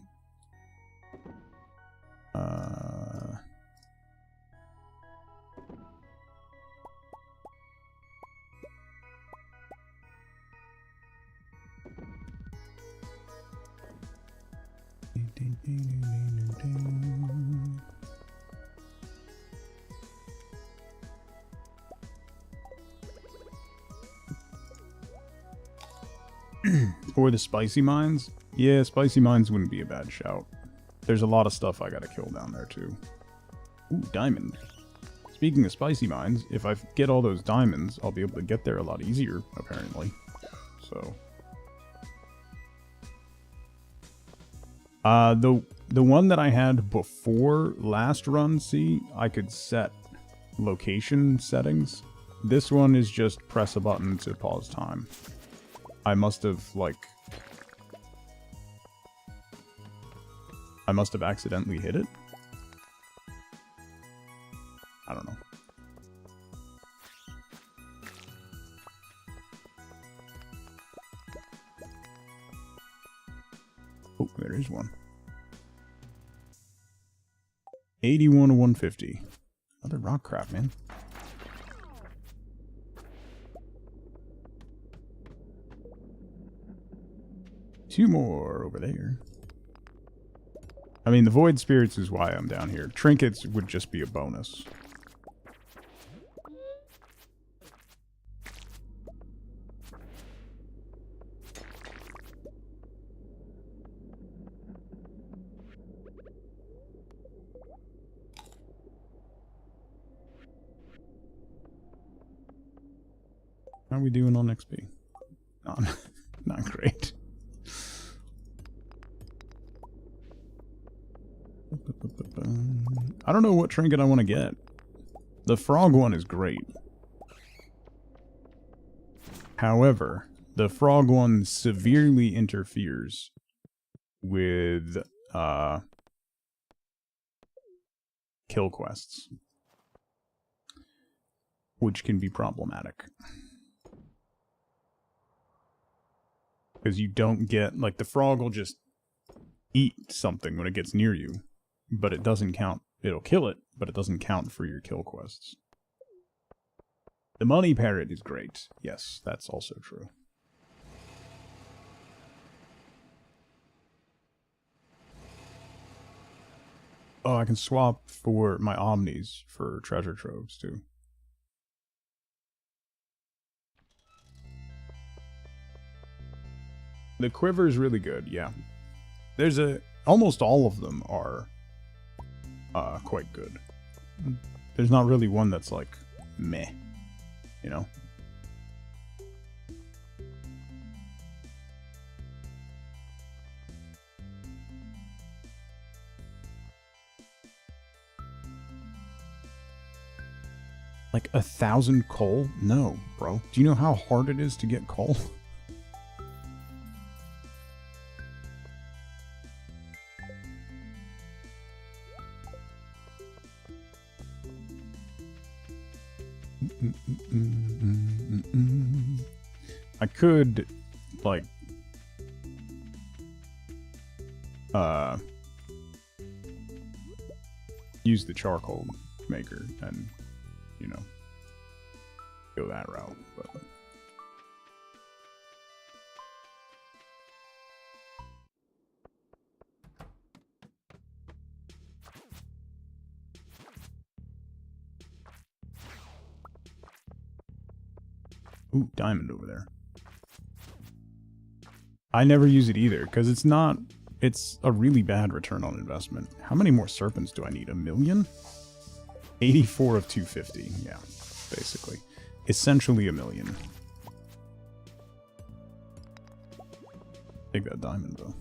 Or the spicy mines? Yeah, spicy mines wouldn't be a bad shout. There's a lot of stuff I gotta kill down there too. Ooh, diamond. Speaking of spicy mines, if I get all those diamonds, I'll be able to get there a lot easier, apparently. So... the one that I had before last run, see, I could set location settings. This one is just press a button to pause time. I must have, like... I must have accidentally hit it? I don't know. Oh, there is one. 81 to 150. Another rock crap, man. Two more over there. I mean, the Void Spirits is why I'm down here. Trinkets would just be a bonus. How are we doing on XP? Not great. I don't know what trinket I want to get. The frog one is great. However, the frog one severely interferes with kill quests, which can be problematic. Because you don't get, like, the frog will just eat something when it gets near you, but it doesn't count. It'll kill it, but it doesn't count for your kill quests. The money parrot is great. Yes, that's also true. Oh, I can swap for my omnis for treasure troves, too. The quiver is really good, yeah. There's almost all of them are quite good. There's not really one that's like meh, you know? Like 1,000 coal? No, bro. Do you know how hard it is to get coal? I could, like, use the charcoal maker and, you know, go that route, but... Ooh, diamond over there. I never use it either, because it's not... It's a really bad return on investment. How many more serpents do I need? 1,000,000? 84 of 250. Yeah, basically. Essentially 1,000,000. Take that diamond, though.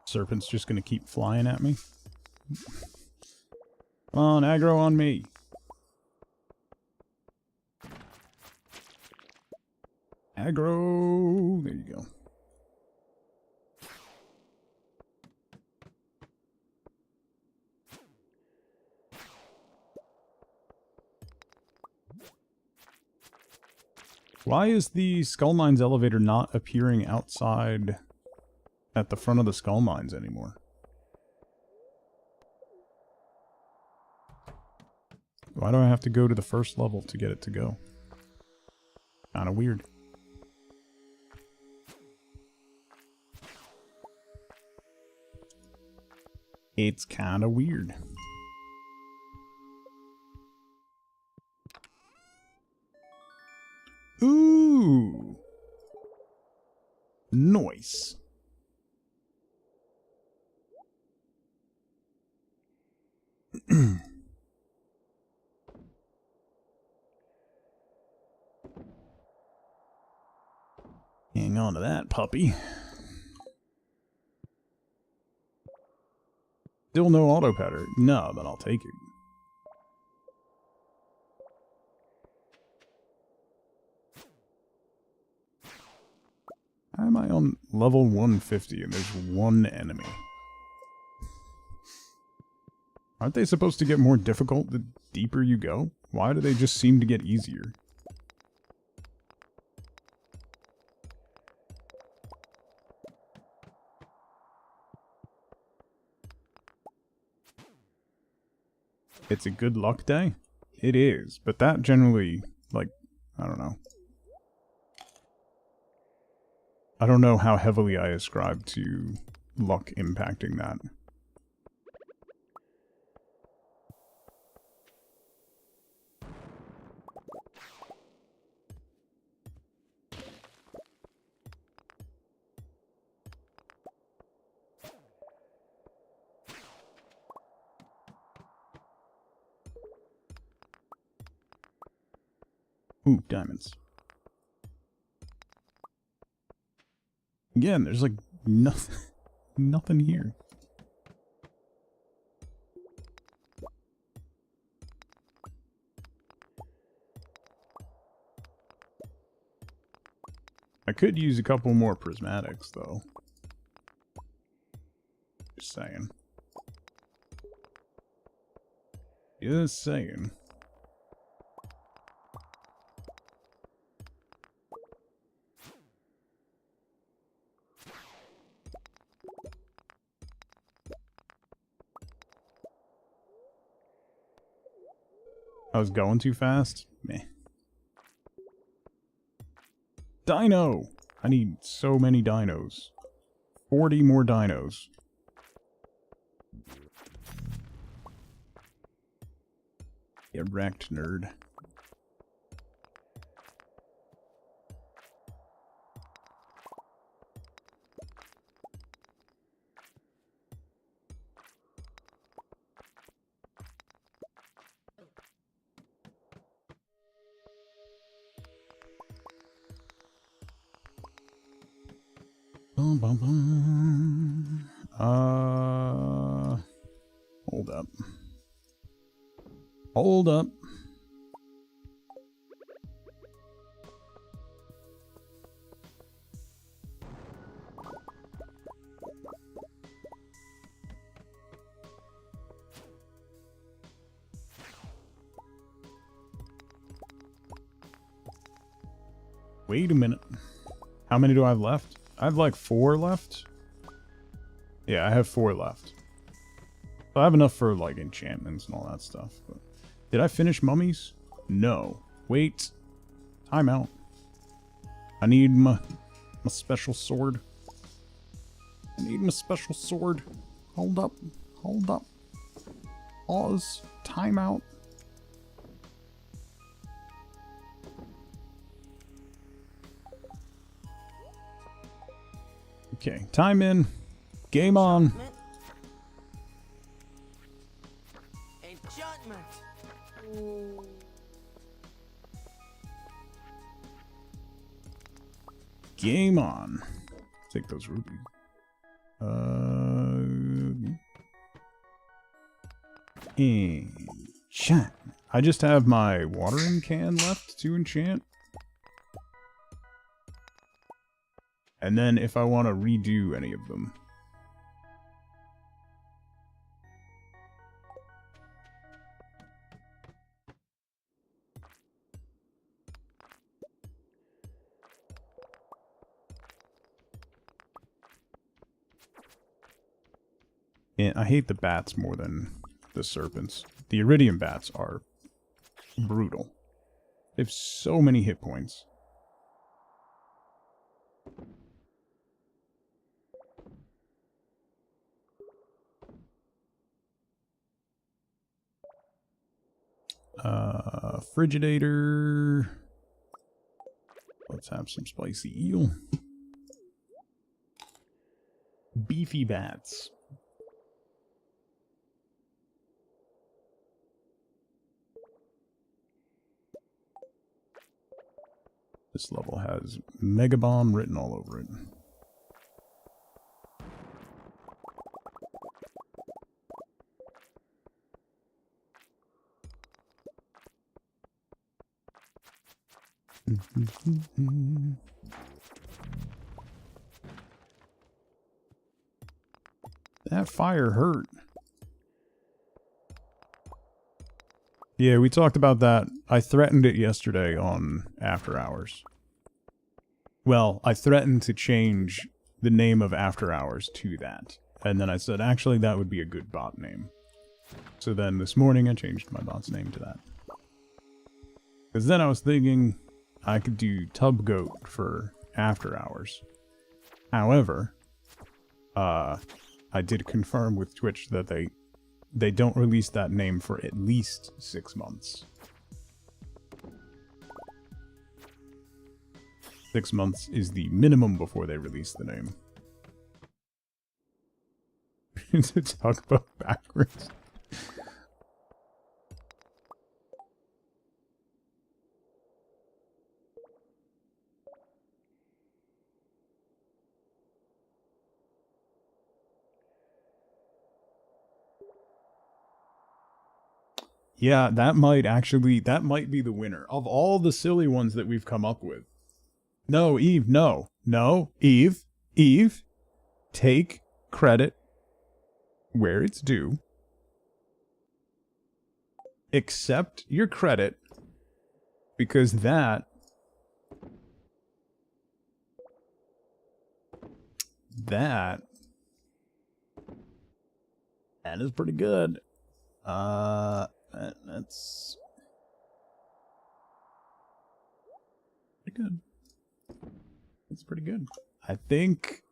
Serpent's just gonna keep flying at me. Come on, aggro on me. Aggro. There you go. Why is the Skull Mines elevator not appearing outside at the front of the Skull Mines anymore? Why do I have to go to the first level to get it to go? Kinda weird. It's kinda weird. Ooh! Nice. Hang on to that, puppy. Still no auto pattern. No, but I'll take it. How am I on level 150 and there's one enemy? Aren't they supposed to get more difficult the deeper you go? Why do they just seem to get easier? It's a good luck day? It is, but that generally, like, I don't know. I don't know how heavily I ascribe to luck impacting that. Ooh, diamonds. Again, there's like nothing, nothing here. I could use a couple more prismatics, though. Just saying. Just saying. I was going too fast? Meh. Dino! I need so many dinos. 40 more dinos. Get wrecked, nerd. Bum, bum, bum. Hold up. Hold up. Wait a minute. How many do I have left? I have like 4 left. Yeah, I have 4 left. So I have enough for, like, enchantments and all that stuff. But did I finish mummies? No. Wait. Time out. I need my special sword. I need my special sword. Hold up. Hold up. Pause. Time out. Okay, time in. Game on. Enchantment. Game on. Take those rubies. Enchant. I just have my watering can left to enchant. And then if I want to redo any of them. And I hate the bats more than the serpents. The iridium bats are brutal. They have so many hit points. Frigidator. Let's have some spicy eel. Beefy bats. This level has Mega Bomb written all over it. That fire hurt. Yeah, we talked about that. I threatened it yesterday on After Hours. Well, I threatened to change the name of After Hours to that. And then I said, actually, that would be a good bot name. So then this morning I changed my bot's name to that. Because then I was thinking I could do Tub Goat for After Hours. However, I did confirm with Twitch that they don't release that name for at least 6 months. 6 months is the minimum before they release the name. It's a tugboat backwards. Yeah, that might be the winner. Of all the silly ones that we've come up with. No, Eve, no. No, Eve, take credit where it's due. Accept your credit, because that is pretty good. That's pretty good. That's pretty good. I think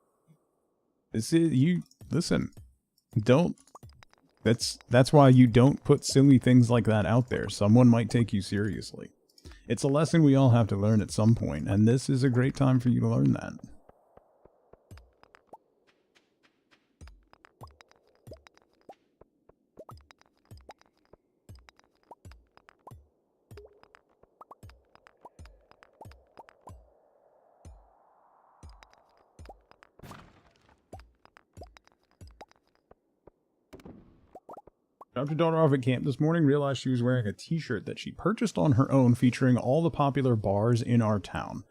this is you. Listen, don't. That's why you don't put silly things like that out there. Someone might take you seriously. It's a lesson we all have to learn at some point, and this is a great time for you to learn that. Dropped your daughter off at camp this morning, realized she was wearing a t-shirt that she purchased on her own featuring all the popular bars in our town.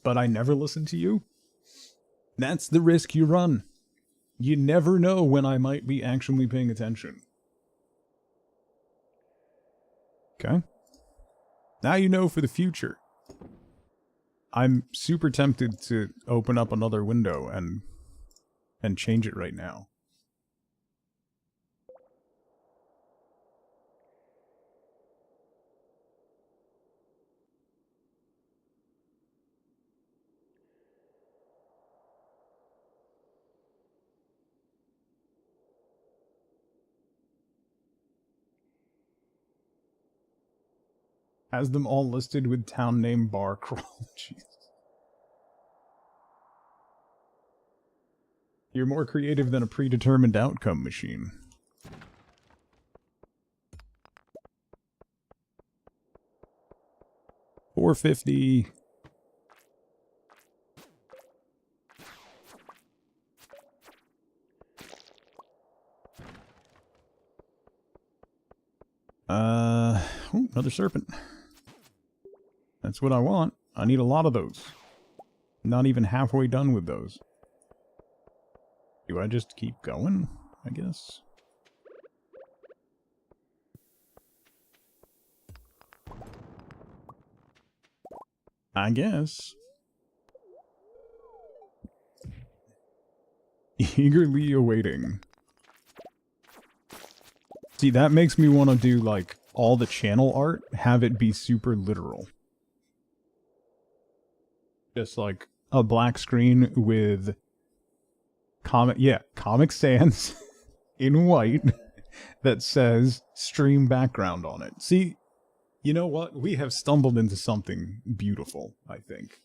But I never listened to you. That's the risk you run. You never know when I might be actually paying attention. Okay. Now you know for the future. I'm super tempted to open up another window and change it right now. Has them all listed with town name bar crawl. Jesus. You're more creative than a predetermined outcome machine. $4.50. Oh, another serpent. That's what I want. I need a lot of those. Not even halfway done with those. Do I just keep going, I guess? I guess. Eagerly awaiting. See, that makes me want to do, like, all the channel art, have it be super literal. Just, like, a black screen with Comic Sans in white that says stream background on it. See, you know what? We have stumbled into something beautiful, I think.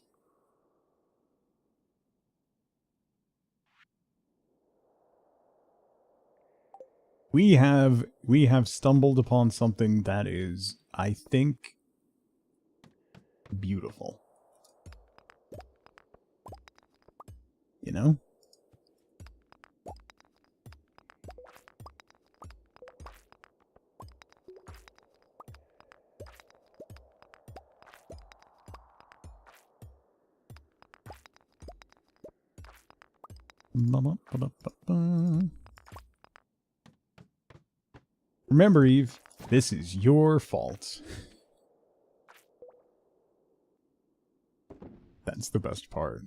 We have stumbled upon something that is, I think, beautiful. You know? Remember, Eve, this is your fault. That's the best part.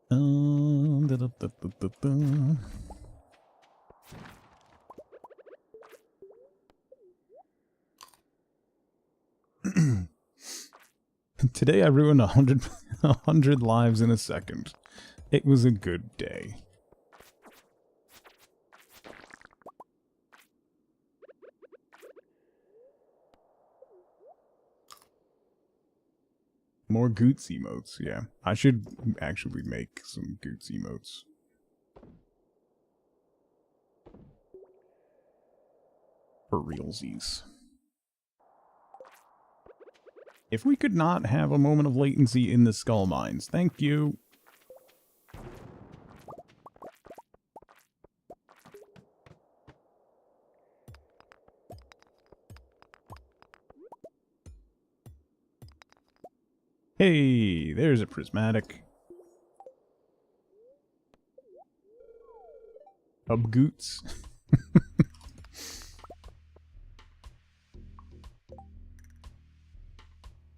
Da, da, da, da, da, da. Today I ruined 100 lives in a second. It was a good day. More Goots emotes, yeah. I should actually make some Goots emotes. For realsies. If we could not have a moment of latency in the skull mines, thank you. Hey, there's a prismatic. Hubgoots.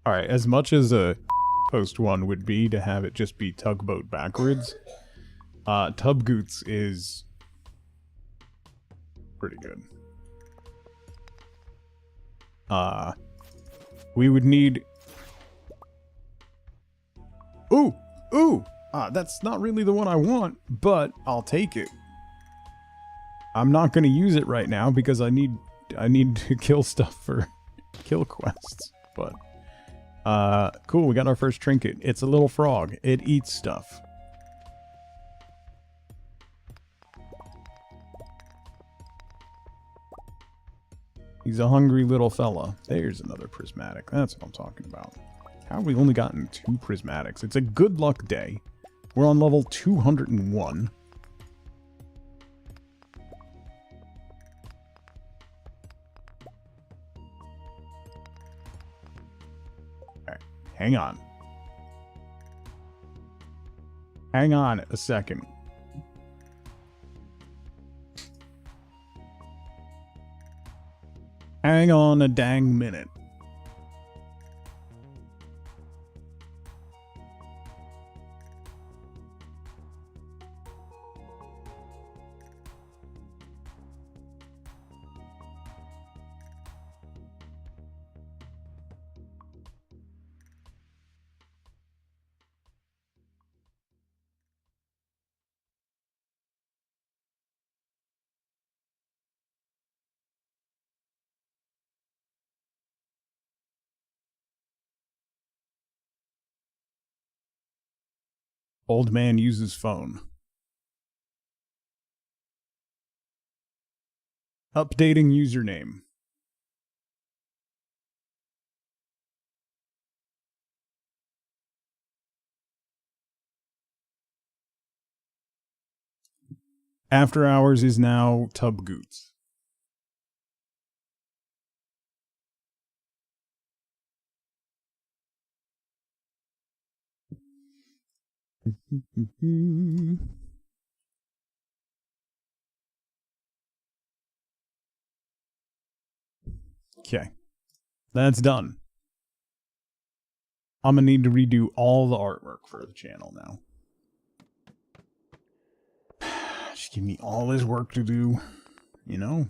Alright, as much as a post one would be to have it just be tugboat backwards, Tubgoots is pretty good. We would need... Ooh! Ooh! That's not really the one I want, but I'll take it. I'm not gonna use it right now because I need to kill stuff for kill quests, but... cool, we got our first trinket. It's a little frog. It eats stuff. He's a hungry little fella. There's another prismatic. That's what I'm talking about. How have we only gotten 2 prismatics? It's a good luck day. We're on level 201. Alright, hang on. Hang on a second. Hang on a dang minute. Old man uses phone. Updating username. After hours is now Tub Goots. Okay. That's done. I'm gonna need to redo all the artwork for the channel now. Just give me all this work to do, you know?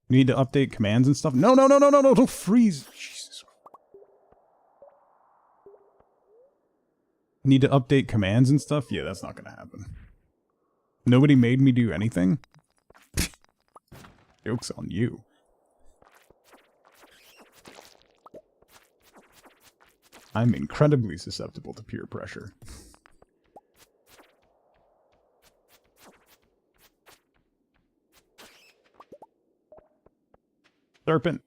Need to update commands and stuff? No, don't freeze. Jesus. Need to update commands and stuff? Yeah, that's not gonna happen. Nobody made me do anything? Joke's on you. I'm incredibly susceptible to peer pressure. Serpent,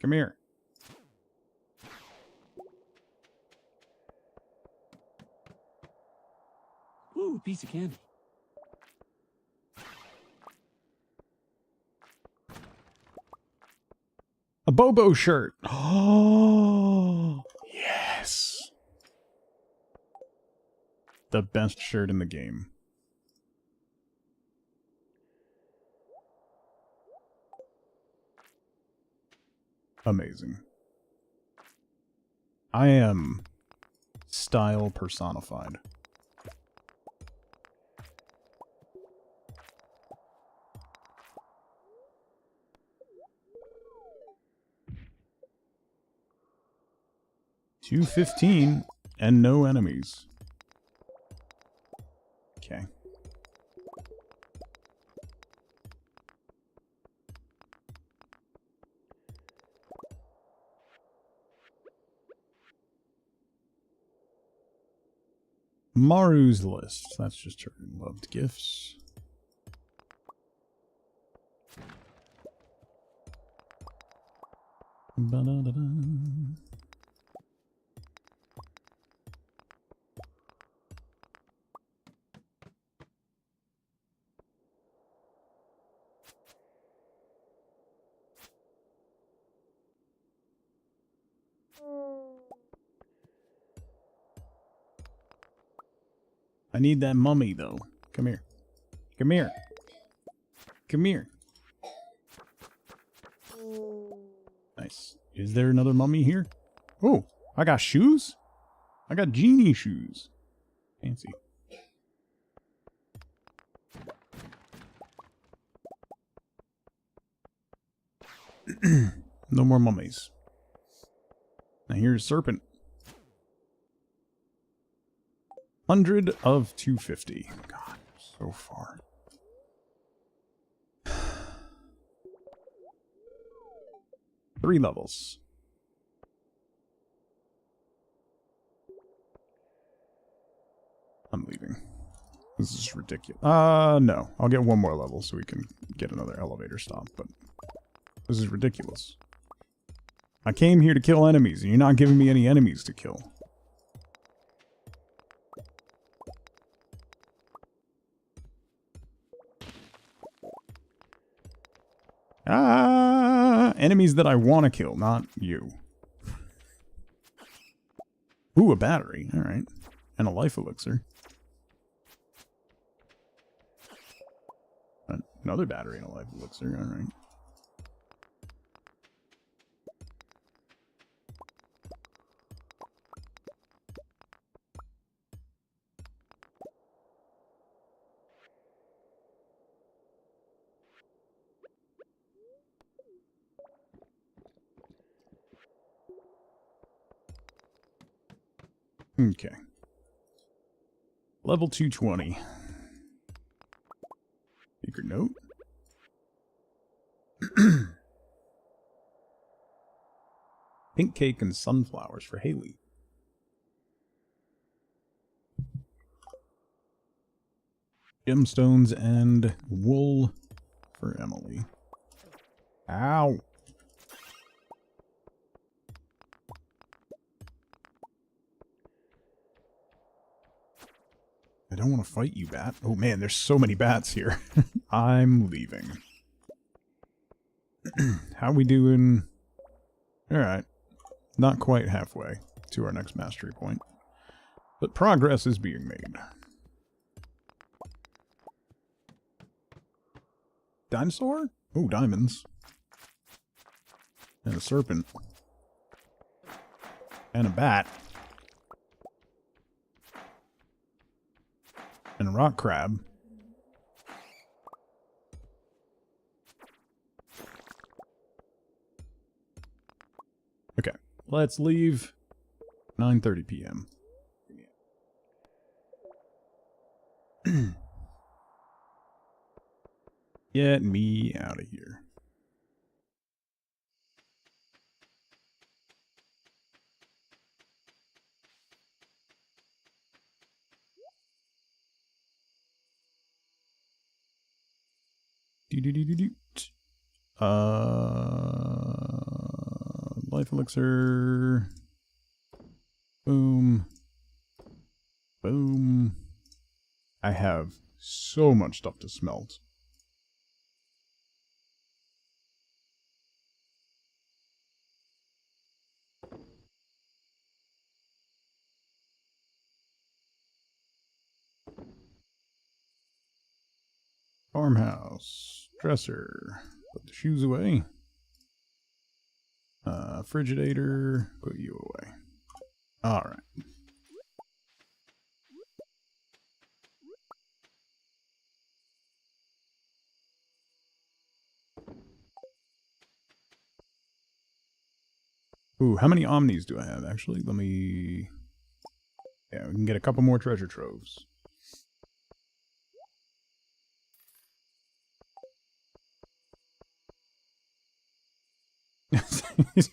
come here. Ooh, piece of candy. A Bobo shirt. Oh, yes. The best shirt in the game. Amazing. I am style personified. $215 and no enemies. Okay. Maru's list. That's just her loved gifts. Ba-da-da-da. I need that mummy, though. Come here. Come here. Come here. Nice. Is there another mummy here? Oh, I got shoes? I got genie shoes. Fancy. No more mummies. Now here's Serpent. 100 of 250. God, so far. Three levels. I'm leaving. This is ridiculous. No. I'll get one more level so we can get another elevator stop, but this is ridiculous. I came here to kill enemies, and you're not giving me any enemies to kill. Ah! Enemies that I want to kill, not you. Ooh, a battery. Alright. And a life elixir. Another battery and a life elixir. Alright. Okay. Level 220. Secret note. Pink cake and sunflowers for Haley. Gemstones and wool for Emily. Ow! I don't want to fight you, bat. Oh man, there's so many bats here. I'm leaving. How we doing? Alright. Not quite halfway to our next mastery point. But progress is being made. Dinosaur? Oh, diamonds. And a serpent. And a bat. And a rock crab. Okay, let's leave. 9:30 p.m. Get me out of here. Life elixir. Boom. Boom. I have so much stuff to smelt. Farmhouse. Dresser. Put the shoes away. Frigidator. Put you away. Alright. Ooh, how many omnis do I have, actually? Let me... Yeah, we can get a couple more treasure troves.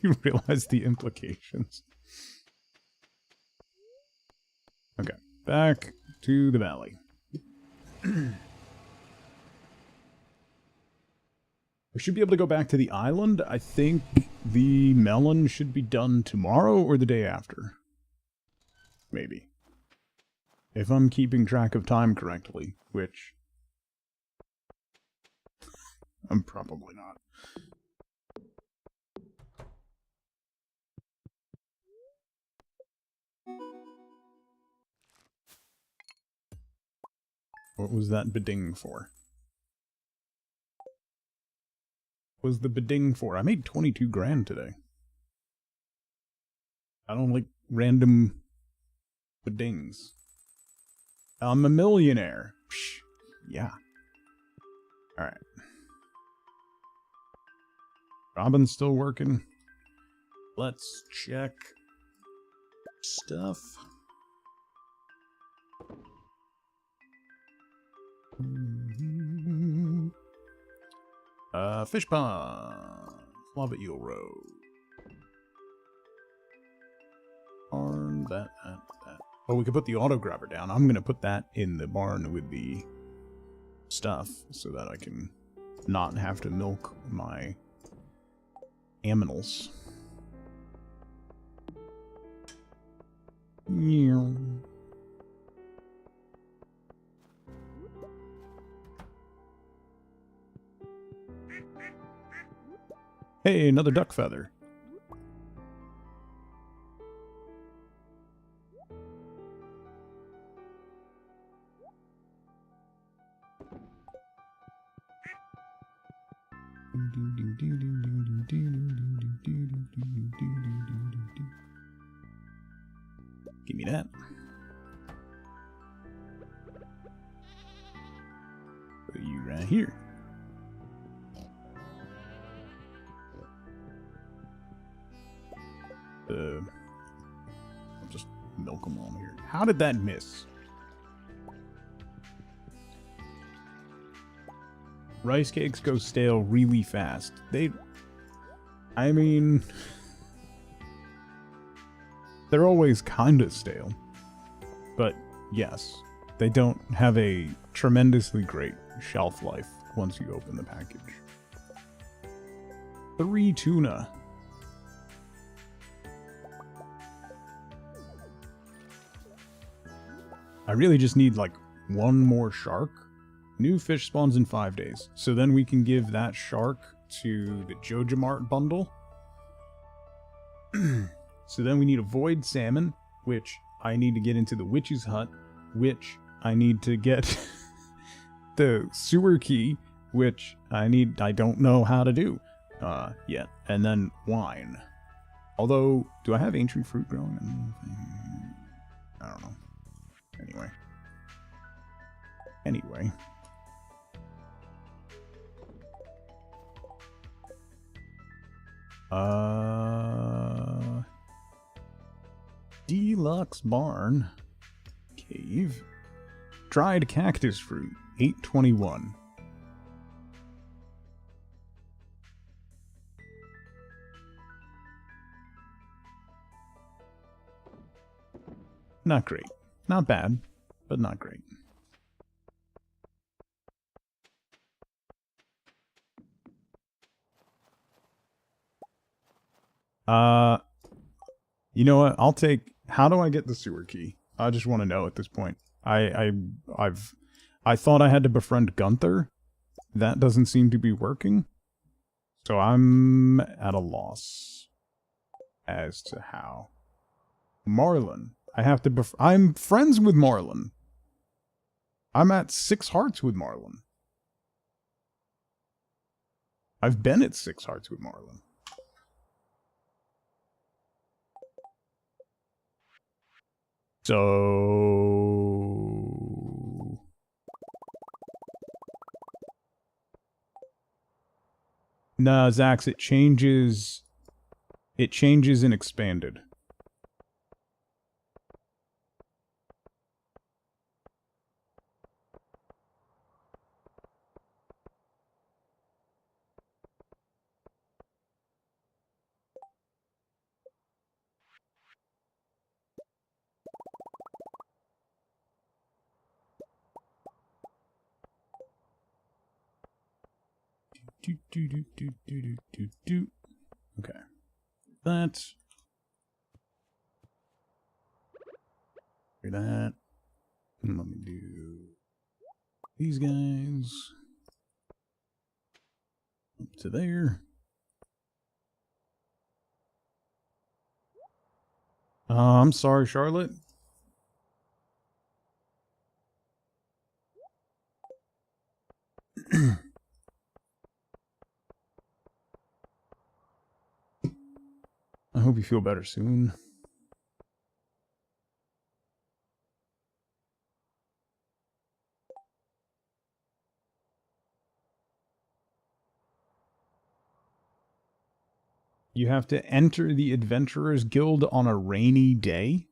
You realize the implications. Okay, back to the valley. We should be able to go back to the island. I think the melon should be done tomorrow or the day after. Maybe. If I'm keeping track of time correctly, which... I'm probably not. What was that bidding for? What was the bidding for? I made 22 grand today. I don't like random biddings. I'm a millionaire. Psh, yeah. Alright. Robin's still working. Let's check stuff. Fish pond. Lava eel road. Barn, that. Oh, we could put the auto grabber down. I'm gonna put that in the barn with the stuff so that I can not have to milk my aminals. Yeah. Hey, another duck feather. Give me that. Put you right here. I'll just milk them on here. How did that miss? Rice cakes go stale really fast. I mean, they're always kind of stale. But yes, they don't have a tremendously great shelf life once you open the package. 3 tuna. I really just need like one more shark. New fish spawns in 5 days. So then we can give that shark to the Jojamart bundle. So then we need a void salmon, which I need to get into the witch's hut, which I need to get the sewer key, which I don't know how to do yet. And then wine. Although, do I have ancient fruit growing? I don't know. Anyway. Deluxe barn. Cave. Dried cactus fruit. 821. Not great. Not bad, but not great. You know what? I'll take... How do I get the sewer key? I just want to know at this point. I thought I had to befriend Gunther. That doesn't seem to be working. So I'm at a loss as to how. Marlon. I have to I'm friends with Marlon. I'm at 6 hearts with Marlon. I've been at 6 hearts with Marlon. So... Nah, Zax, it changes... It changes in expanded. Okay. That. That. And let me do these guys. Up to there. I'm sorry, Charlotte. I hope you feel better soon. You have to enter the Adventurers Guild on a rainy day?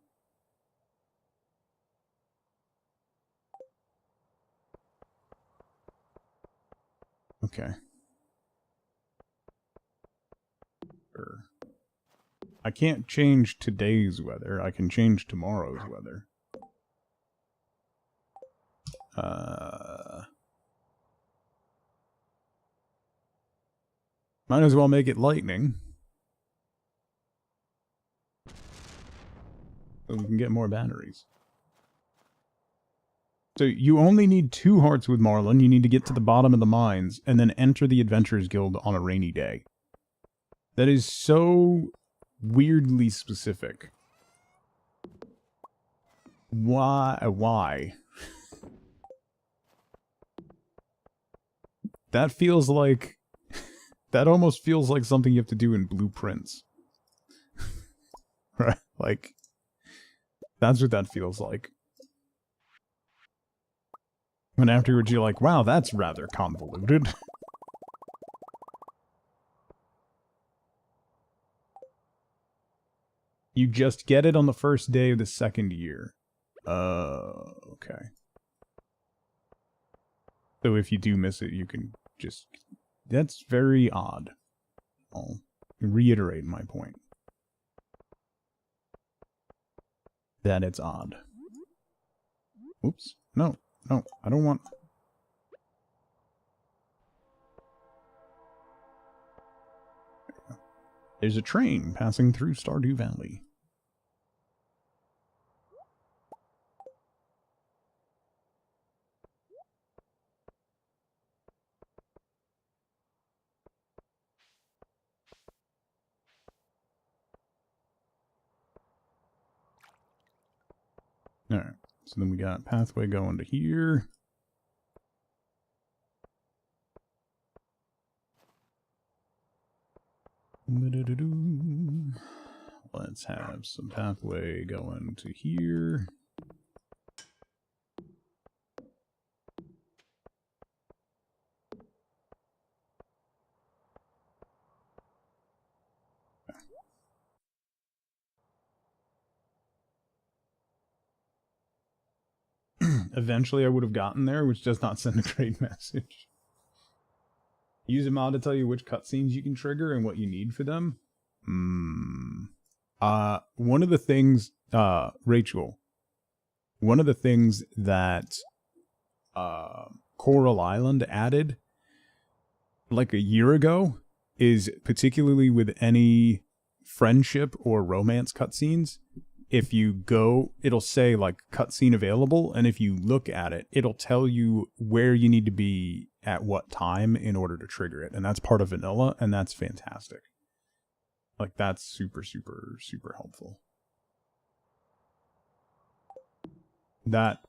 Okay. Sure. I can't change today's weather. I can change tomorrow's weather. Might as well make it lightning. So we can get more batteries. So you only need 2 hearts with Marlon. You need to get to the bottom of the mines and then enter the Adventurers Guild on a rainy day. That is so weirdly specific. Why? That feels like... That almost feels like something you have to do in blueprints. Right? Like, that's what that feels like. And afterwards you're like, wow, that's rather convoluted. You just get it on the first day of the second year. Okay. So if you do miss it, you can just... That's very odd. I'll reiterate my point. That it's odd. Oops. No, I don't want... There's a train passing through Stardew Valley. Alright, so then we got pathway going to here. Let's have some pathway going to here. Eventually I would have gotten there, which does not send a great message. Use a mod to tell you which cutscenes you can trigger and what you need for them. One of the things, Rachel, one of the things that Coral Island added like a year ago is, particularly with any friendship or romance cutscenes, if you go, it'll say like cutscene available, and if you look at it, it'll tell you where you need to be at what time in order to trigger it. And that's part of vanilla, and that's fantastic. Like, that's super, super, super helpful. That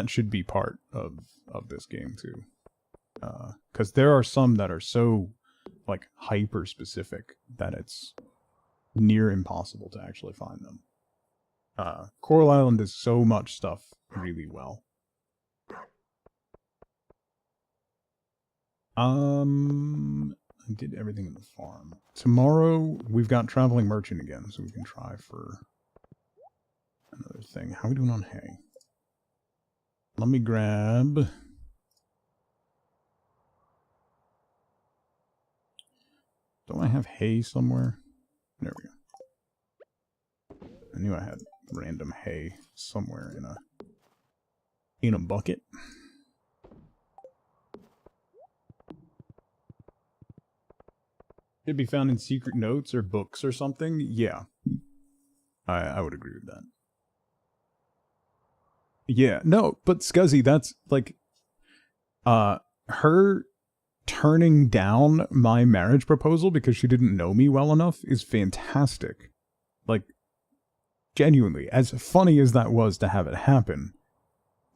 should be part of this game too. Because there are some that are so like hyper specific that it's near impossible to actually find them. Coral Island does so much stuff really well. I did everything in the farm. Tomorrow we've got Traveling Merchant again, so we can try for another thing. How are we doing on hay? Let me grab... Don't I have hay somewhere? There we go. I knew I had random hay somewhere in a bucket. It'd be found in secret notes or books or something. Yeah, I would agree with that. Yeah, no, but Scuzzy, that's like, her turning down my marriage proposal because she didn't know me well enough is fantastic. Like, genuinely, as funny as that was to have it happen,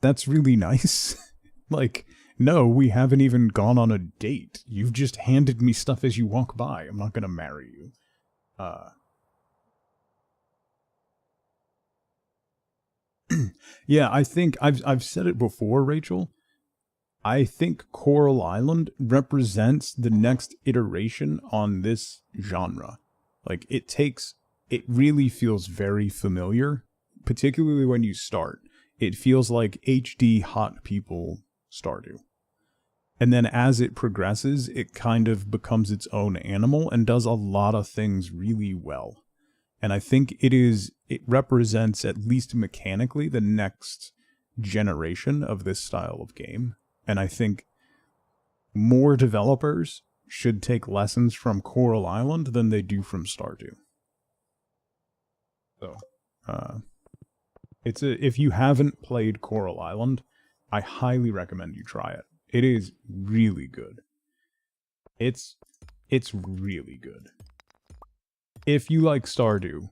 that's really nice. Like, no, we haven't even gone on a date. You've just handed me stuff as you walk by. I'm not gonna marry you. Yeah, I think I've said it before, Rachel. I think Coral Island represents the next iteration on this genre. Like, it really feels very familiar, particularly when you start. It feels like HD hot people Stardew. And then as it progresses, it kind of becomes its own animal and does a lot of things really well. And I think it represents, at least mechanically, the next generation of this style of game. And I think more developers should take lessons from Coral Island than they do from Stardew. So, if you haven't played Coral Island, I highly recommend you try it. It is really good. It's really good. if you like Stardew,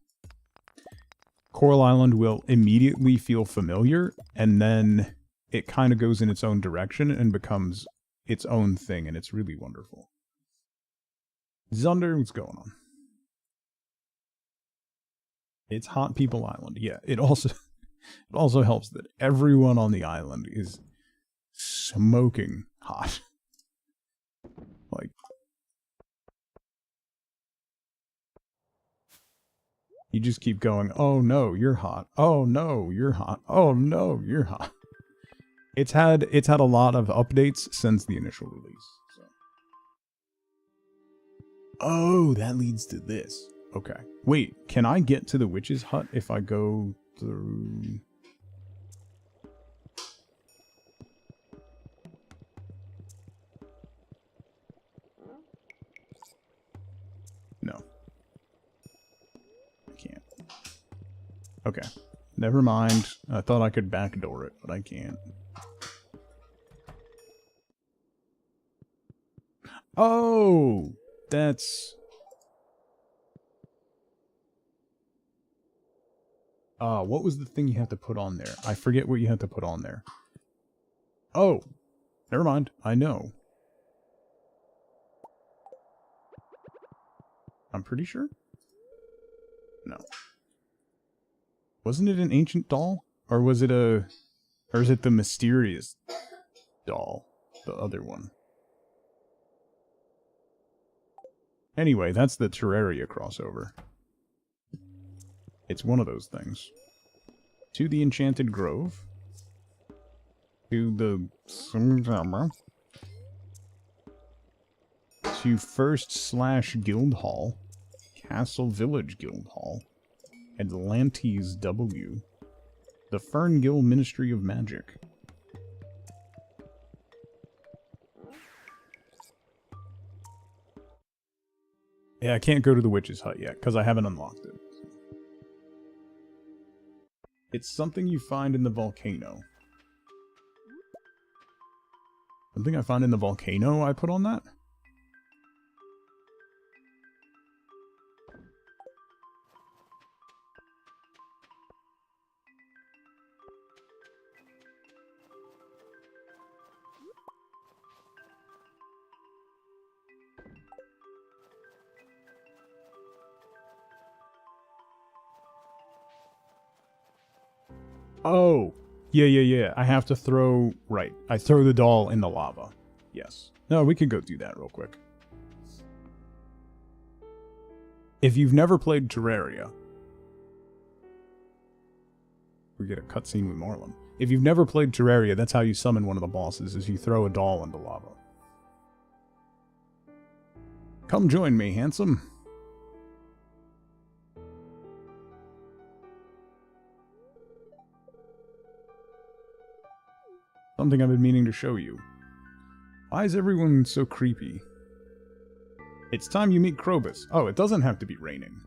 Coral Island will immediately feel familiar, and then it kind of goes in its own direction and becomes its own thing, and it's really wonderful. Zunder, what's going on? It's Hot People Island. Yeah, it also helps that everyone on the island is smoking hot. Like, you just keep going, oh no, you're hot. Oh no, you're hot. Oh no, you're hot. It's had a lot of updates since the initial release. So. Oh, that leads to this. Okay. Wait, can I get to the witch's hut if I go through... No. I can't. Okay. Never mind. I thought I could backdoor it, but I can't. Oh! That's... what was the thing you had to put on there? I forget what you had to put on there. Oh! Never mind. I know. I'm pretty sure? No. Wasn't it an ancient doll? Or was it a... Or is it the mysterious doll? The other one. Anyway, that's the Terraria crossover. It's one of those things. To the Enchanted Grove. To the... To First / Guild Hall. Castle Village Guild Hall. Atlantes W. The Ferngill Ministry of Magic. Yeah, I can't go to the witch's hut yet, because I haven't unlocked it. It's something you find in the volcano. Something I find in the volcano I put on that? Oh, yeah. I have to throw... Right. I throw the doll in the lava. Yes. No, we could go do that real quick. If you've never played Terraria... We get a cutscene with Marlon. If you've never played Terraria, that's how you summon one of the bosses, is you throw a doll into lava. Come join me, handsome. Something I've been meaning to show you. Why is everyone so creepy? It's time you meet Krobus. Oh, it doesn't have to be raining.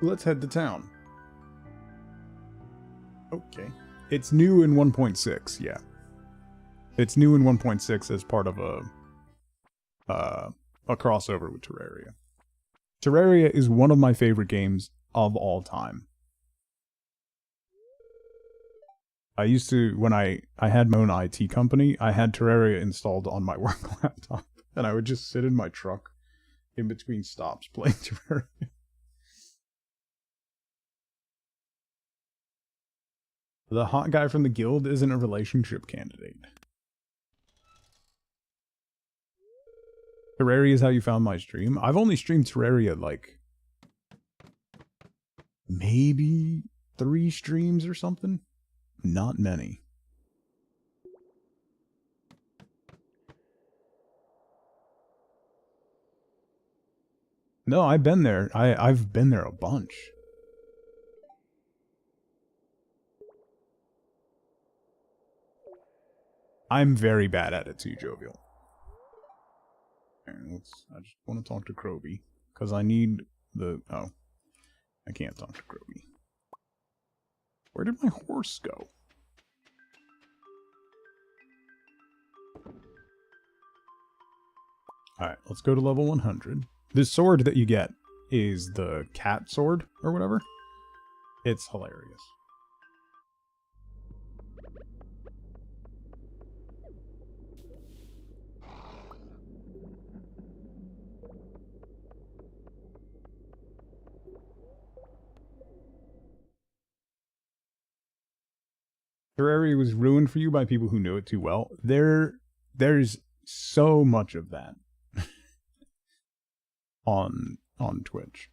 Let's head to town. Okay. It's new in 1.6, yeah. It's new in 1.6 as part of a crossover with Terraria. Terraria is one of my favorite games of all time. I used to, when I had my own IT company, I had Terraria installed on my work laptop. And I would just sit in my truck in between stops playing Terraria. The hot guy from the guild isn't a relationship candidate. Terraria is how you found my stream. I've only streamed Terraria like... maybe 3 streams or something? Not many. No, I've been there. I've been there a bunch. I'm very bad at it too, Jovial. I just want to talk to Kroby. Because I need the... Oh. I can't talk to Kroby. Where did my horse go? Alright, let's go to level 100. The sword that you get is the cat sword, or whatever. It's hilarious. Terraria was ruined for you by people who knew it too well. There's so much of that on Twitch.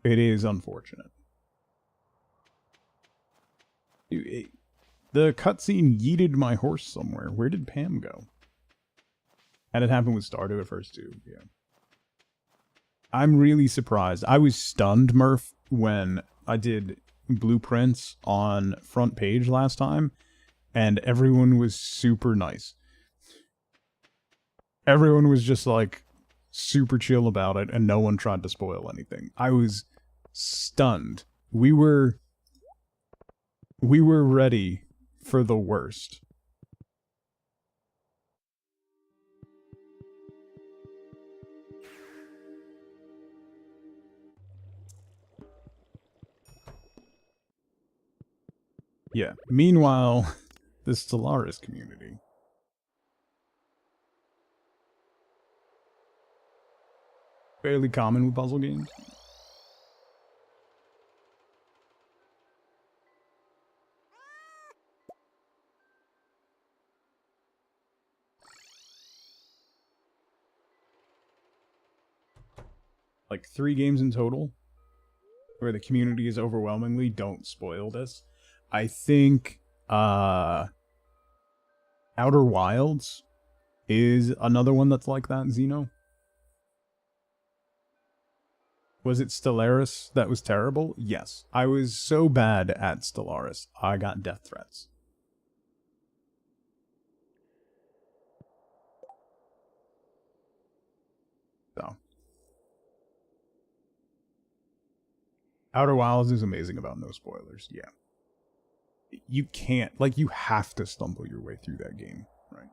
It is unfortunate. The cutscene yeeted my horse somewhere. Where did Pam go? And it happened with Stardew at first too. Yeah. I'm really surprised. I was stunned, Murph, when I did blueprints on front page last time, and everyone was super nice. Everyone was just like super chill about it, and no one tried to spoil anything. I was stunned. We were ready for the worst. Yeah. Meanwhile, the Stellaris community. Fairly common with puzzle games. Like 3 games in total, where the community is overwhelmingly, don't spoil this. I think Outer Wilds is another one that's like that, Xeno. Was it Stellaris that was terrible? Yes. I was so bad at Stellaris, I got death threats. So. Outer Wilds is amazing about no spoilers, yeah. You can't, like, you have to stumble your way through that game, right?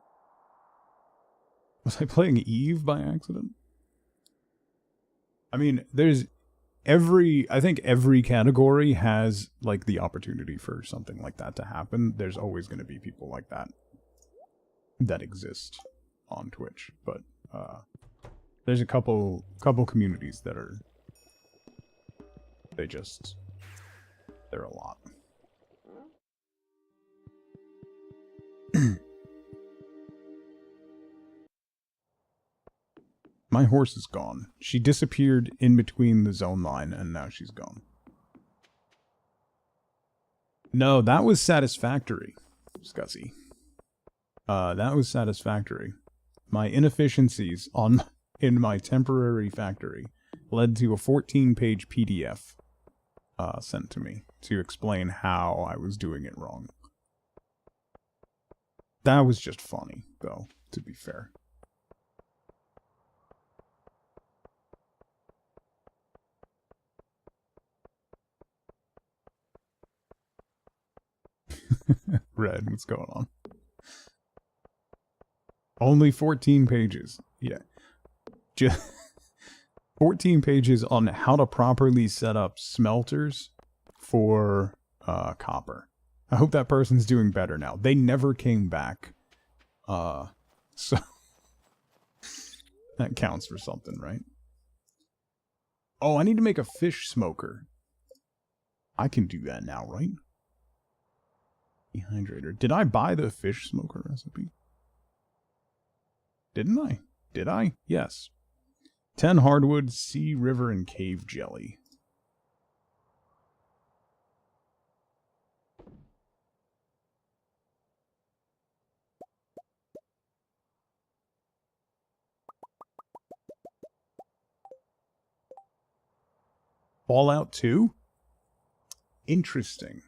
Was I playing Eve by accident? I mean, there's I think every category has, like, the opportunity for something like that to happen. There's always going to be people like that exist on Twitch, but there's a couple communities that are, they're a lot. My horse is gone. She disappeared in between the zone line, and now she's gone. No, that was satisfactory, Scuzzy. That was satisfactory. My inefficiencies in my temporary factory led to a 14-page PDF sent to me to explain how I was doing it wrong. That was just funny, though, to be fair. Red, what's going on? Only 14 pages. Yeah. Just 14 pages on how to properly set up smelters for copper. I hope that person's doing better now. They never came back. So that counts for something, right? Oh, I need to make a fish smoker. I can do that now, right? Dehydrator. Did I buy the fish smoker recipe? Didn't I? Did I? Yes. 10 hardwood, sea, river, and cave jelly. Fallout 2? Interesting.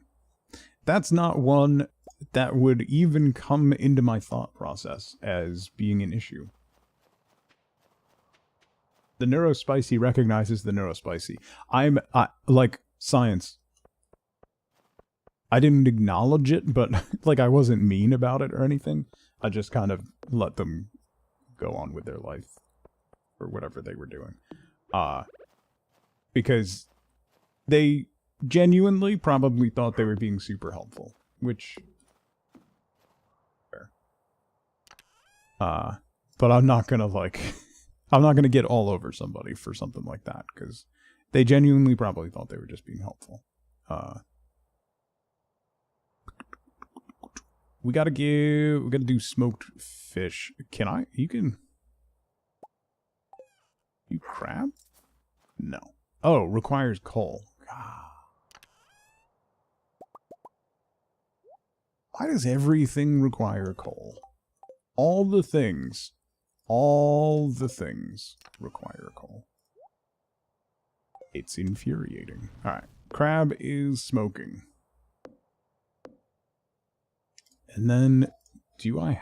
That's not one that would even come into my thought process as being an issue. The neurospicy recognizes the neurospicy. I'm like science. I didn't acknowledge it, but like I wasn't mean about it or anything. I just kind of let them go on with their life or whatever they were doing. Because they genuinely probably thought they were being super helpful, which but I'm not gonna like I'm not gonna get all over somebody for something like that, because they genuinely probably thought they were just being helpful. We gotta do smoked fish. You crab? No. Oh, requires coal. Why does everything require coal? All the things require coal. It's infuriating. Alright, crab is smoking. And then, I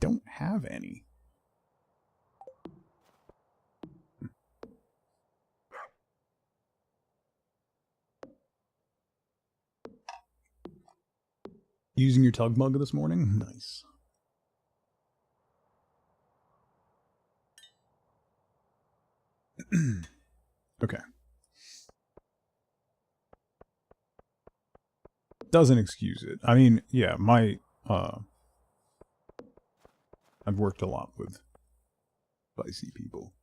don't have any. Using your tug mug this morning? Nice. Okay. Doesn't excuse it. I mean, yeah, I've worked a lot with spicy people.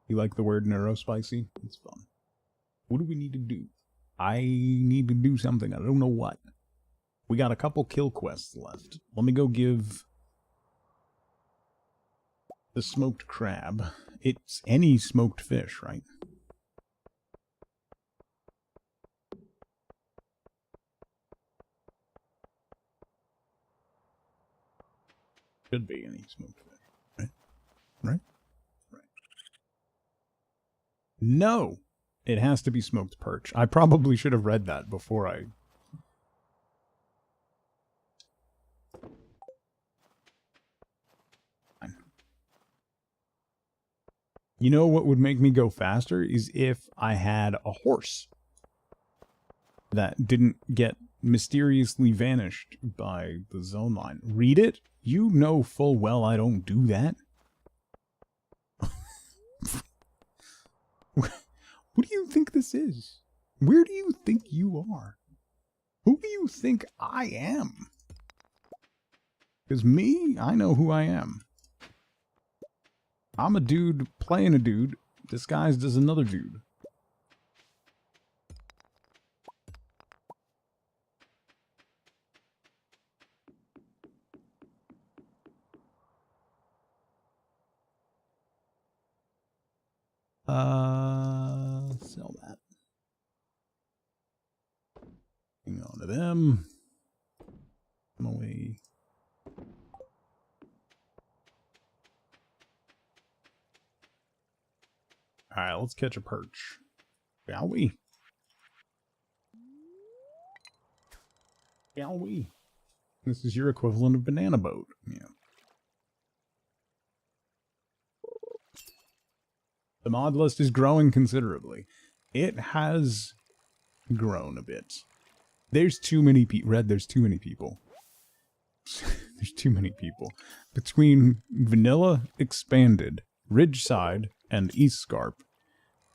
You like the word neurospicy? It's fun. What do we need to do? I need to do something. I don't know what. We got a couple kill quests left. Let me go give the smoked crab. It's any smoked fish, right? Should be any smoked fish. Right? No! It has to be smoked perch. I probably should have read that before I... You know what would make me go faster is if I had a horse that didn't get mysteriously vanished by the zone line. Read it? You know full well I don't do that. What do you think this is? Where do you think you are? Who do you think I am? Because me, I know who I am. I'm a dude playing a dude disguised as another dude. Sell that. Hang on to them. Come away. Alright, let's catch a perch. Shall we? Shall we? This is your equivalent of banana boat. Yeah. The mod list is growing considerably. It has grown a bit. There's too many people. Red, there's too many people. There's too many people. Between Vanilla Expanded, Ridgeside, and East Scarp,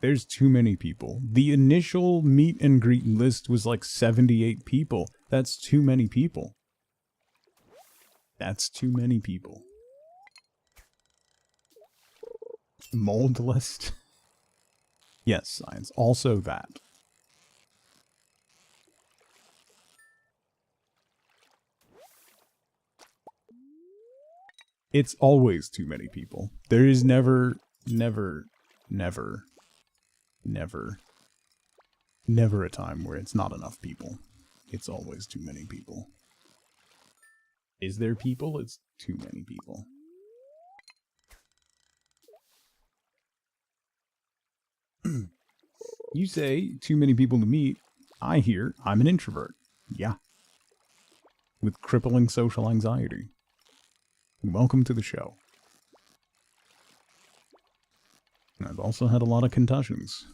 there's too many people. The initial meet and greet list was like 78 people. That's too many people. That's too many people. Mold list? Yes, science. Also that. It's always too many people. There is never a time where it's not enough people. It's always too many people. Is there people? It's too many people. You say too many people to meet. I hear I'm an introvert. Yeah. With crippling social anxiety. Welcome to the show. I've also had a lot of concussions.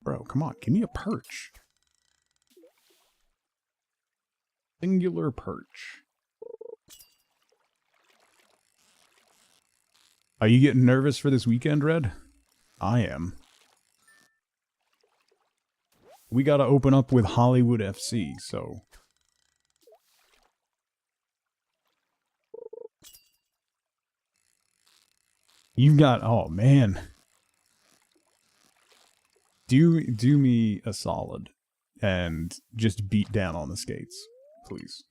Bro, come on, give me a perch. Singular perch. Are you getting nervous for this weekend, Red? I am. We gotta open up with Hollywood FC, so... You've got... Oh, man. Do me a solid and just beat down on the skates, please.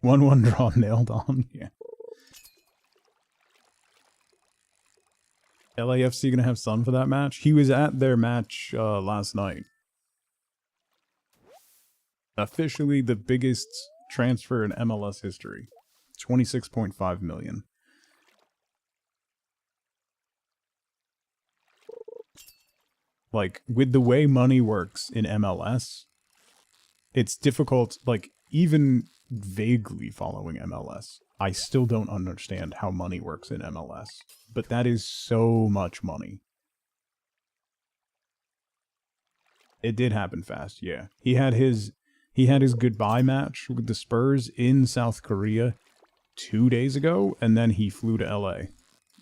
One draw nailed on, yeah. LAFC gonna have Sun for that match? He was at their match last night. Officially the biggest transfer in MLS history. 26.5 million. Like, with the way money works in MLS, it's difficult, like, even vaguely following MLS. I still don't understand how money works in MLS. But that is so much money. It did happen fast, yeah. He had his goodbye match with the Spurs in South Korea 2 days ago, and then he flew to LA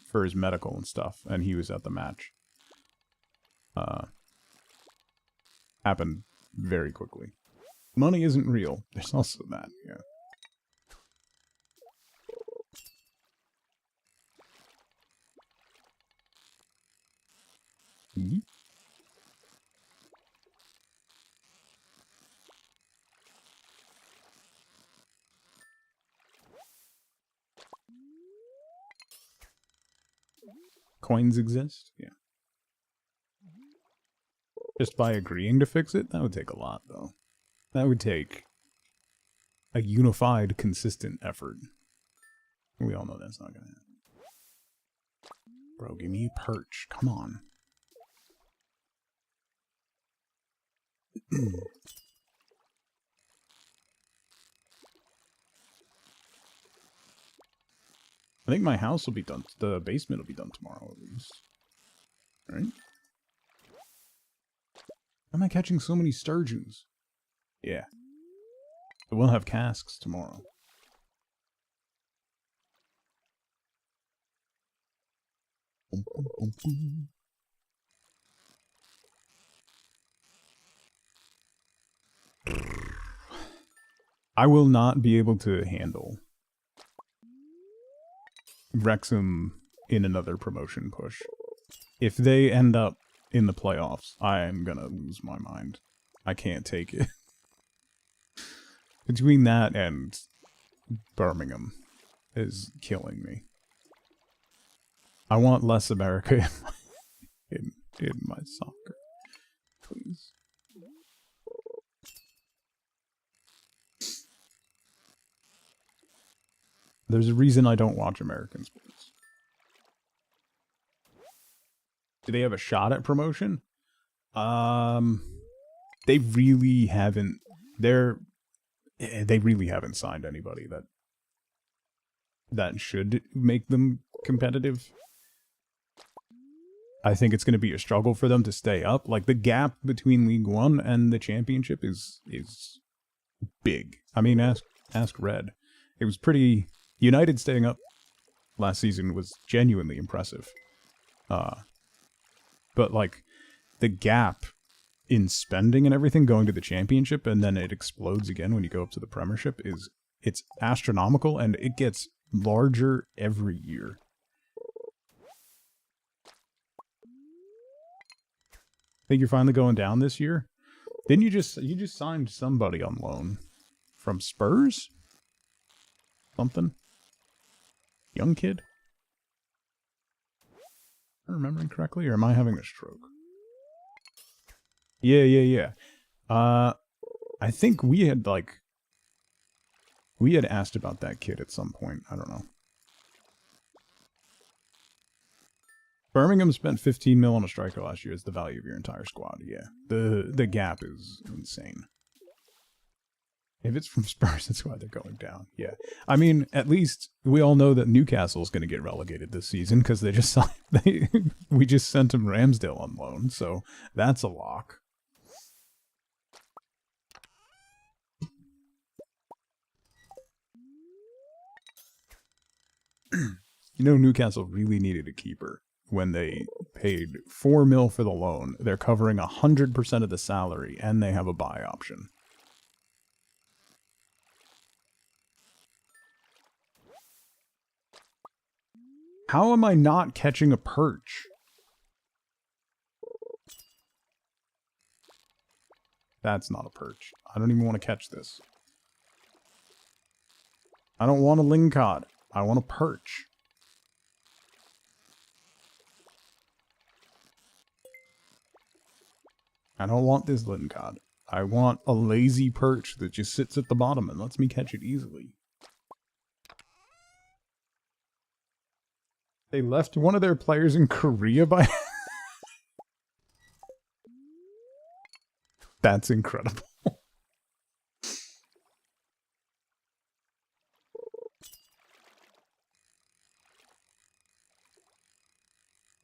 for his medical and stuff, and he was at the match. Happened very quickly. Money isn't real. There's also that, yeah. Mm-hmm. Coins exist? Yeah. Just by agreeing to fix it? That would take a lot, though. That would take a unified, consistent effort. We all know that's not gonna happen. Bro, give me a perch. Come on. I think my house will be done. The basement will be done tomorrow, at least. Right? Why am I catching so many sturgeons? Yeah. But we'll have casks tomorrow. I will not be able to handle Wrexham in another promotion push. If they end up in the playoffs, I am gonna lose my mind. I can't take it. Between that and Birmingham is killing me. I want less America in my soccer. Please. There's a reason I don't watch American sports. Do they have a shot at promotion? They really haven't. They really haven't signed anybody that should make them competitive. I think it's going to be a struggle for them to stay up. Like, the gap between League One and the Championship is big. I mean, ask Red. It was pretty... United staying up last season was genuinely impressive. But, like, the gap in spending and everything going to the Championship, and then it explodes again when you go up to the Premiership, it's astronomical, and it gets larger every year. Think you're finally going down this year? Didn't you just signed somebody on loan from Spurs? Something? Young kid? Am I remembering correctly, or am I having a stroke? Yeah. I think we had asked about that kid at some point. I don't know. Birmingham spent 15 mil on a striker last year. It's the value of your entire squad. Yeah, the gap is insane. If it's from Spurs, that's why they're going down. Yeah, I mean, at least we all know that Newcastle's going to get relegated this season because they just we just sent them Ramsdale on loan, so that's a lock. You know, Newcastle really needed a keeper when they paid 4 mil for the loan. They're covering 100% of the salary, and they have a buy option. How am I not catching a perch? That's not a perch. I don't even want to catch this. I don't want a lingcod. I want a perch. I don't want this lingcod. I want a lazy perch that just sits at the bottom and lets me catch it easily. They left one of their players in Korea by... That's incredible.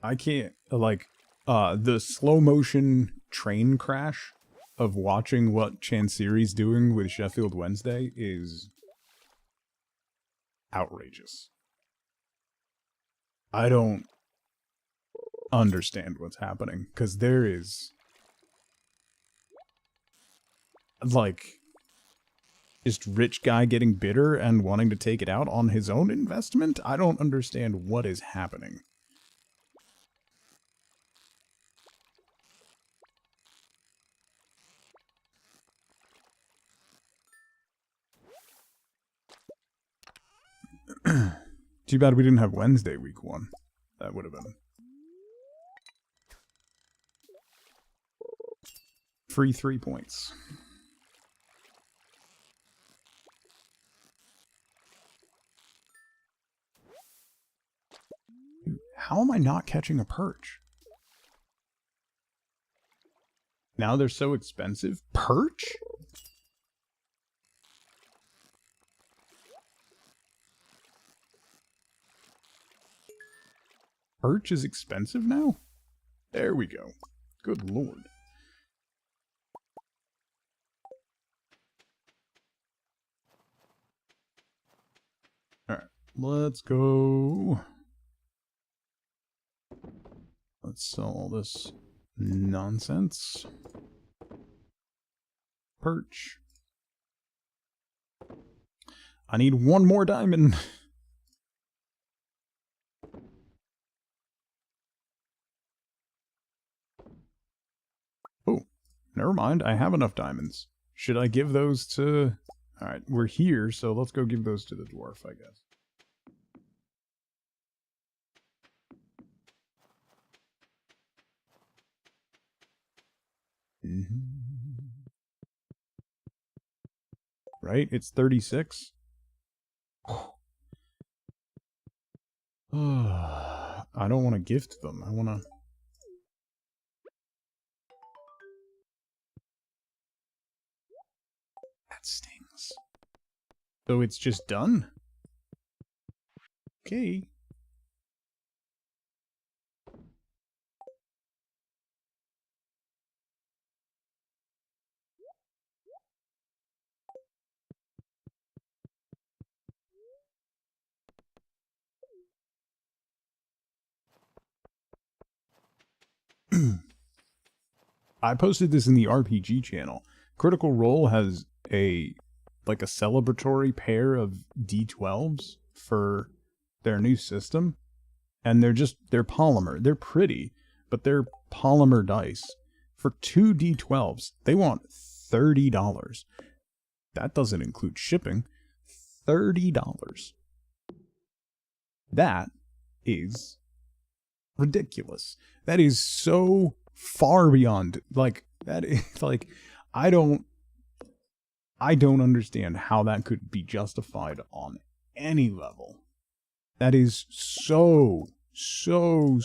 I can't, like, the slow motion train crash of watching what Chansiri's doing with Sheffield Wednesday is outrageous. I don't understand what's happening, because there is, like, just rich guy getting bitter and wanting to take it out on his own investment. I don't understand what is happening. Too bad we didn't have Wednesday week 1. That would have been free 3 points. How am I not catching a perch? Now they're so expensive. Perch? Perch is expensive now? There we go. Good lord. Alright, let's go. Let's sell all this nonsense. Perch. I need one more diamond. Oh, never mind. I have enough diamonds. Should I give those to... Alright, we're here, so let's go give those to the dwarf, I guess. Right? It's 36. I don't want to gift them. I want to... That stings. So it's just done? Okay. I posted this in the RPG channel. Critical Role has a celebratory pair of D12s for their new system, and they're polymer. They're pretty, but they're polymer dice. For 2 D12s, they want $30. That doesn't include shipping. $30. That is ridiculous. That is so far beyond, like, that is, like, I don't understand how that could be justified on any level. That is so So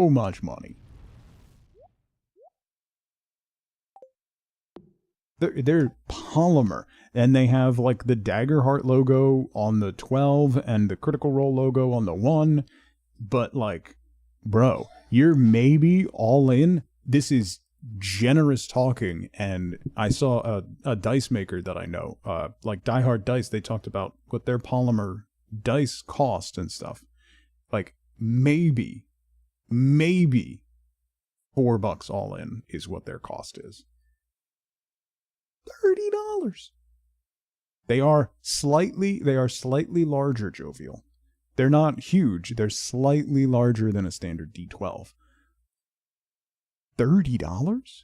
much money. They're polymer, and they have like the Daggerheart logo on the 12 and the Critical Role logo on the 1. But like, bro, you're maybe all in. This is generous talking, and I saw a dice maker that I know, like Die Hard Dice. They talked about what their polymer dice cost and stuff. Like maybe $4 all in is what their cost is. $30. They are slightly larger, Jovial. They're not huge. They're slightly larger than a standard D12. $30?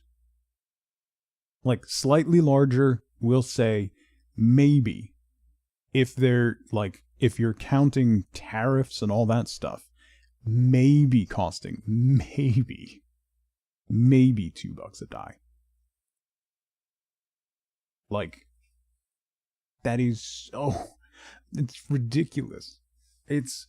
Like slightly larger, we'll say maybe. If they're like, if you're counting tariffs and all that stuff, maybe costing maybe $2 a die. Like, that is so, it's ridiculous. It's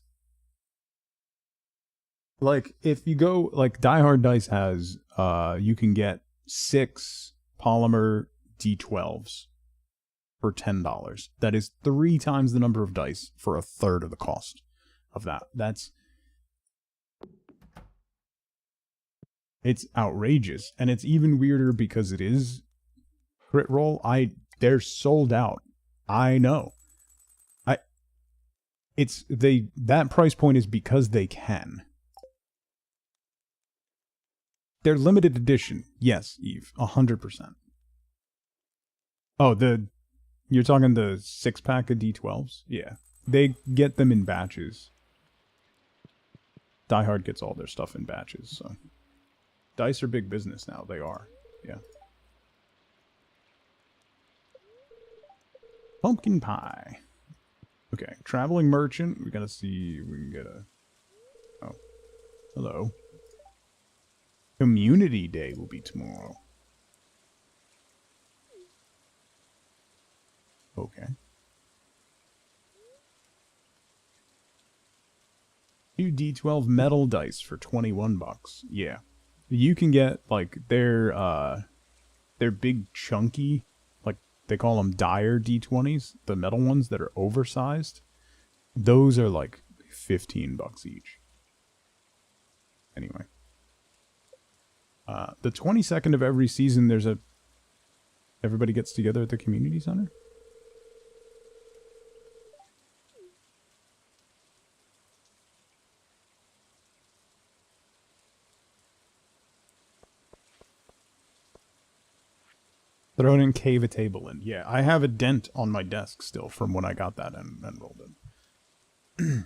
like, if you go, like, Die Hard Dice has, you can get 6 polymer D12s for $10. That is 3 times the number of dice for a third of the cost of that. It's outrageous. And it's even weirder because it is crit roll. They're sold out. I know. That price point is because they can. They're limited edition. Yes, Eve, 100%. Oh, you're talking the 6-pack of D12s? Yeah. They get them in batches. Die Hard gets all their stuff in batches, so. Dice are big business now. They are. Yeah. Pumpkin pie. Okay, traveling merchant. We gotta see if we can get a... Oh. Hello. Community Day will be tomorrow. Okay. 2 D12 metal dice for $21. Yeah. You can get, like, they're big chunky, like, they call them dire D20s, the metal ones that are oversized. Those are, like, $15 each. Anyway. The 22nd of every season, everybody gets together at the community center. Thrown in, cave a table in. Yeah, I have a dent on my desk still from when I got that and rolled it.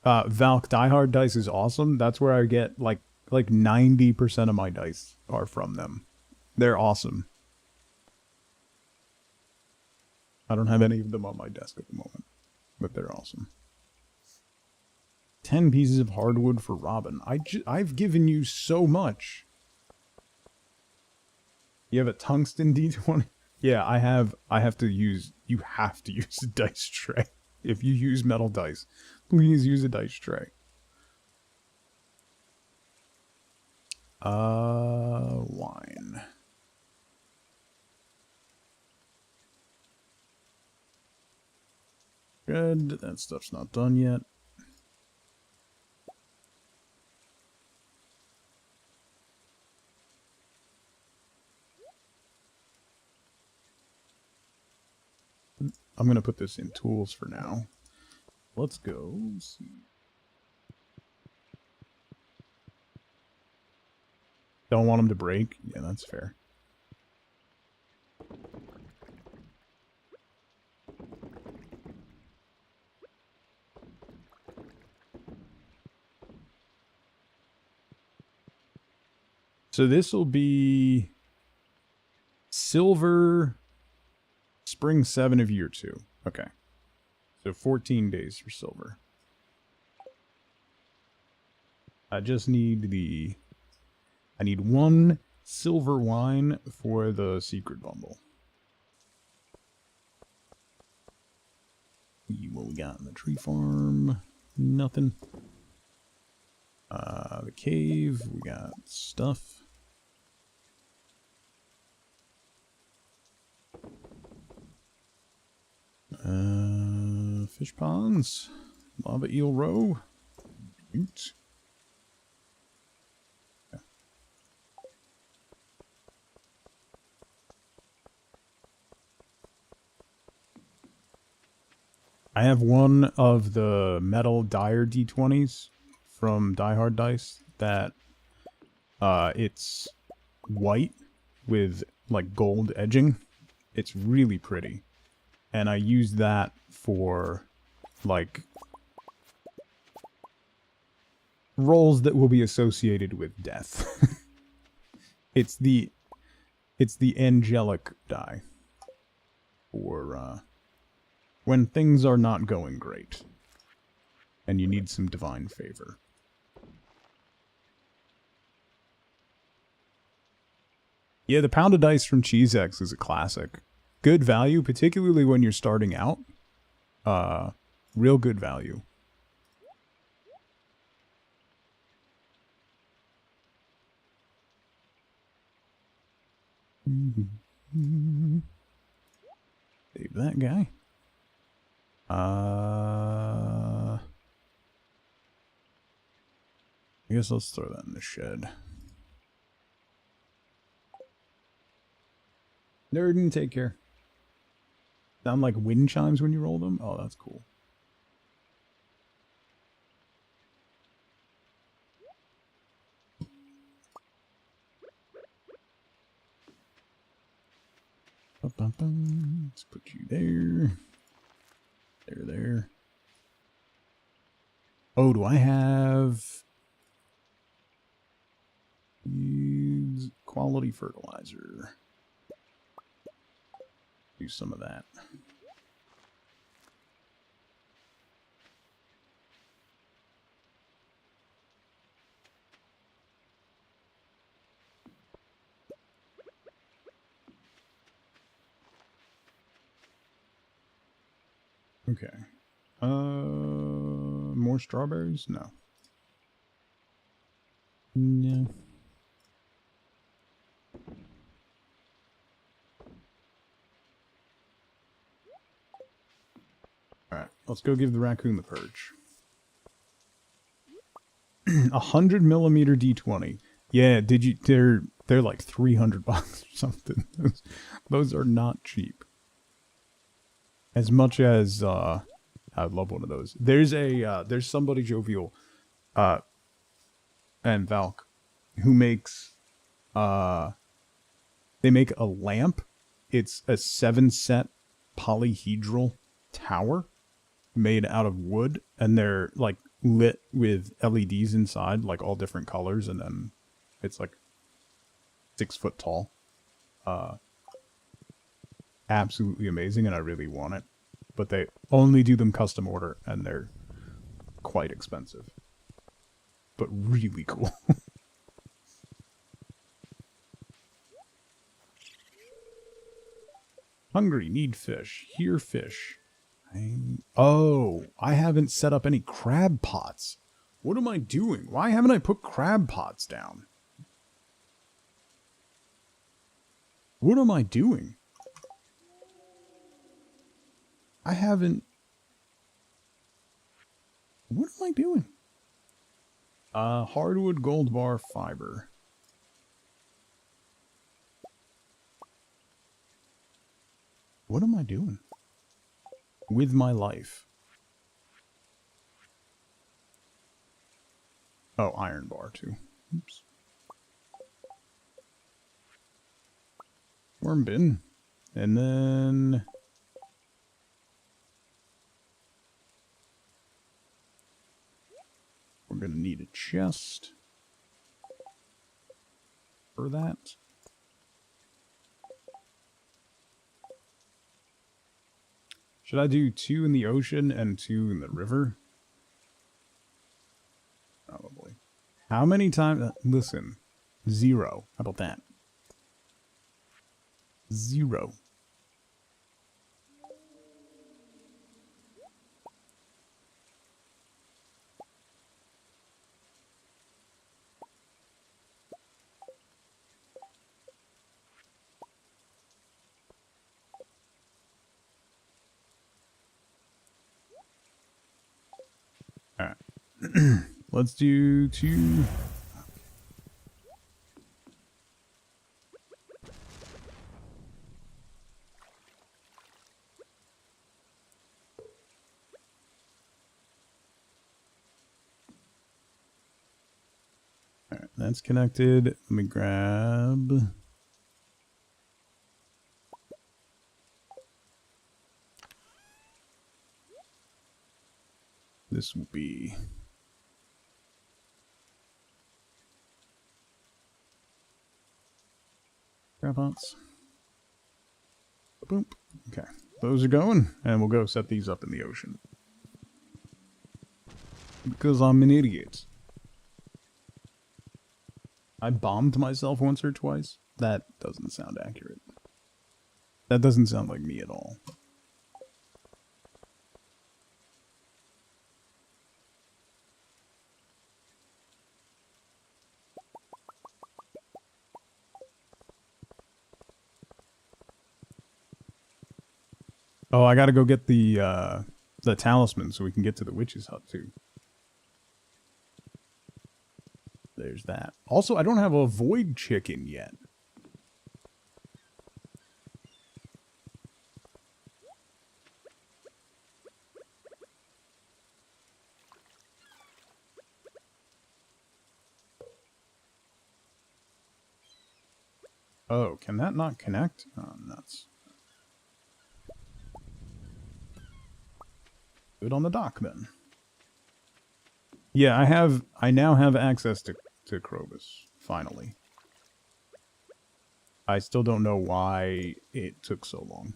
Valk Die Hard Dice is awesome. That's where I get like 90% of my dice are from them. They're awesome. I don't have any of them on my desk at the moment, but they're awesome. 10 pieces of hardwood for Robin. I've given you so much. You have a tungsten D20? Yeah, I have to use... You have to use a dice tray. If you use metal dice, please use a dice tray. Wine. Good. That stuff's not done yet. I'm going to put this in tools for now. Let's go see. Don't want them to break? Yeah, that's fair. So this will be silver... Spring 7 of year 2. Okay. So 14 days for silver. I just need I need 1 silver wine for the secret bundle. What we got in the tree farm? Nothing. The cave, we got stuff. Fish ponds. Lava eel row. Oops. Okay. I have one of the metal Dire D20s from Die Hard Dice that it's white with like gold edging. It's really pretty. And I use that for like roles that will be associated with death. it's the angelic die for when things are not going great and you need some divine favor. Yeah, the pound of dice from CheeseX is a classic. Good value, particularly when you're starting out. Real good value. Save that guy. I guess let's throw that in the shed. Nerd, take care. Sound like wind chimes when you roll them? Oh, that's cool. Let's put you there. There. Oh, do I have... Use quality fertilizer. Do some of that. Okay. More strawberries? No. No. Alright, let's go give the raccoon the purge. 100 millimeter D20. Yeah, did you? They're like $300 or something. Those are not cheap. As much as I'd love one of those. There's somebody jovial, and Valk, who makes they make a lamp. It's a 7-set polyhedral tower made out of wood, and they're like lit with LEDs inside, like all different colors, and then it's like 6 foot tall. Absolutely amazing, and I really want it. But they only do them custom order, and they're quite expensive. But really cool. Hungry, need fish. Here, fish. Oh, I haven't set up any crab pots. What am I doing? Why haven't I put crab pots down? What am I doing? I haven't... What am I doing? Hardwood gold bar fiber. What am I doing with my life? Oh, iron bar too. Oops. Worm bin. And then... we're going to need a chest for that. Should I do 2 in the ocean and 2 in the river? Probably. How many times? Listen. 0. How about that? 0. Let's do 2. Alright, that's connected. Let me grab... This will be... Grab pots. Boom. Okay. Those are going, and we'll go set these up in the ocean. Because I'm an idiot. I bombed myself once or twice. That doesn't sound accurate. That doesn't sound like me at all. Oh, I gotta go get the talisman so we can get to the witch's hut too. There's that. Also, I don't have a void chicken yet. Oh, can that not connect? Oh, nuts. Do it on the dock then. Yeah, I now have access to Krobus, finally. I still don't know why it took so long.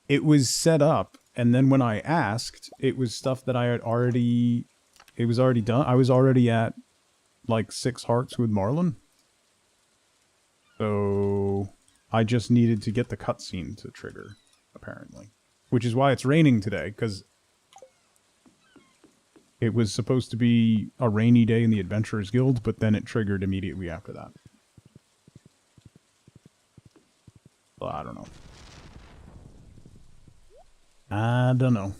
It was set up, and then when I asked, it was stuff that I had already... It was already done. I was already at, like, 6 hearts with Marlin. So... I just needed to get the cutscene to trigger, apparently. Which is why it's raining today, because... It was supposed to be a rainy day in the Adventurers Guild, but then it triggered immediately after that. Well, I don't know. I don't know.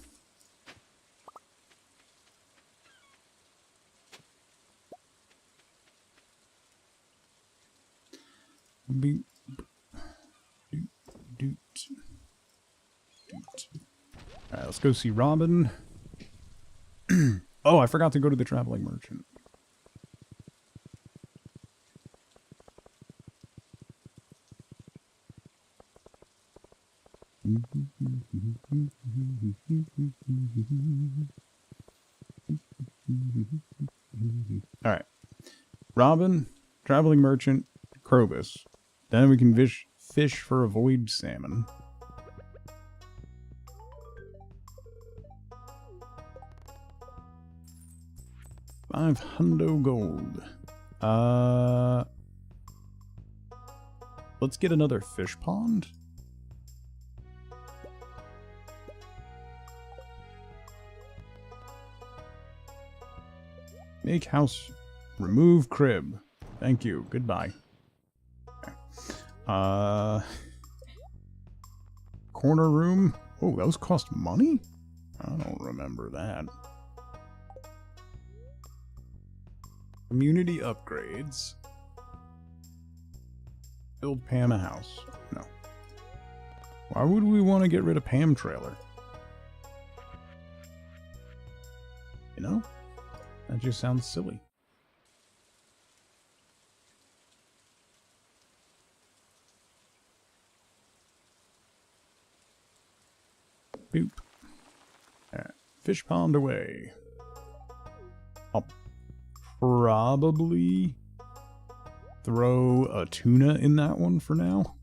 Beep. Doot, doot. Doot. Alright, let's go see Robin. Oh, I forgot to go to the traveling merchant. Alright. Robin, traveling merchant, Krobus. Then we can fish for a void salmon. $500 gold. Let's get another fish pond. Make house. Remove crib. Thank you. Goodbye. Okay. Corner room. Oh, those cost money? I don't remember that. Community upgrades. Build Pam a house. No. Why would we want to get rid of Pam trailer? You know? That just sounds silly. Boop. Alright. Fish pond away. I'll probably throw a tuna in that one for now.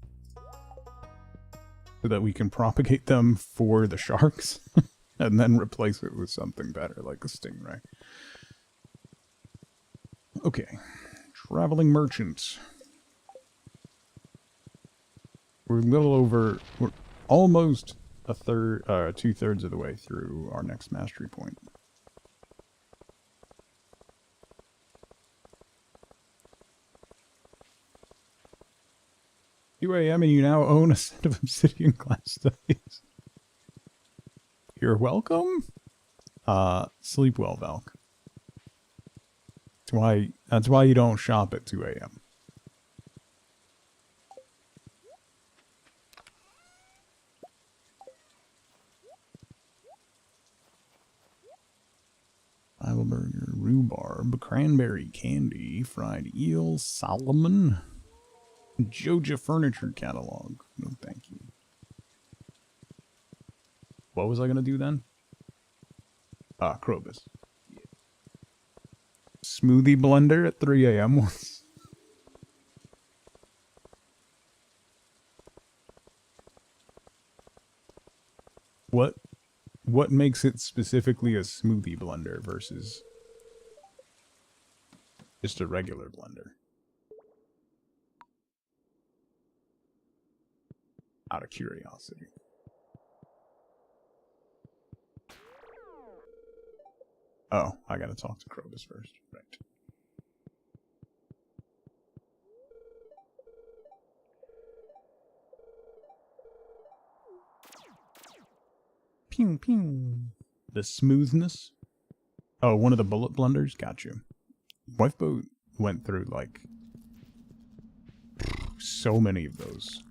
So that we can propagate them for the sharks. And then replace it with something better, like a stingray. Okay. Traveling merchants. We're a little over... We're almost a third... 2/3 of the way through our next mastery point. 2 a.m. and you now own a set of obsidian glass studies. You're welcome. Sleep well, Valk. That's why you don't shop at 2 a.m. Bible burger, rhubarb, cranberry candy, fried eel, Solomon, Joja furniture catalog. No, thank you. What was I gonna do then? Krobus. Yeah. Smoothie blender at 3 a.m. once. What makes it specifically a smoothie blender versus just a regular blender? Out of curiosity. Oh, I gotta talk to Krobus first. Right. Pew, pew. The smoothness. Oh, one of the bullet blenders? Got you. Wifeboat went through, like, so many of those.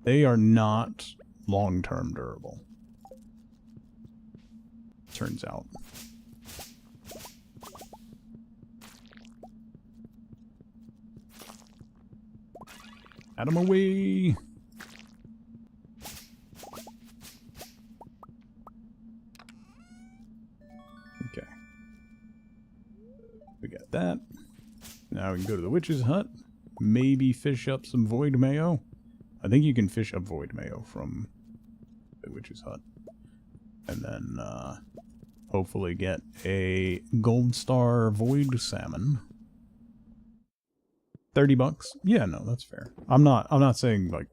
They are not long-term durable. Turns out. Out of my way! Okay. We got that. Now we can go to the witch's hut. Maybe fish up some void mayo. I think you can fish up void mayo from the witch's hut. And then, hopefully get a gold star void salmon. 30 bucks? Yeah, no, that's fair. I'm not saying, like,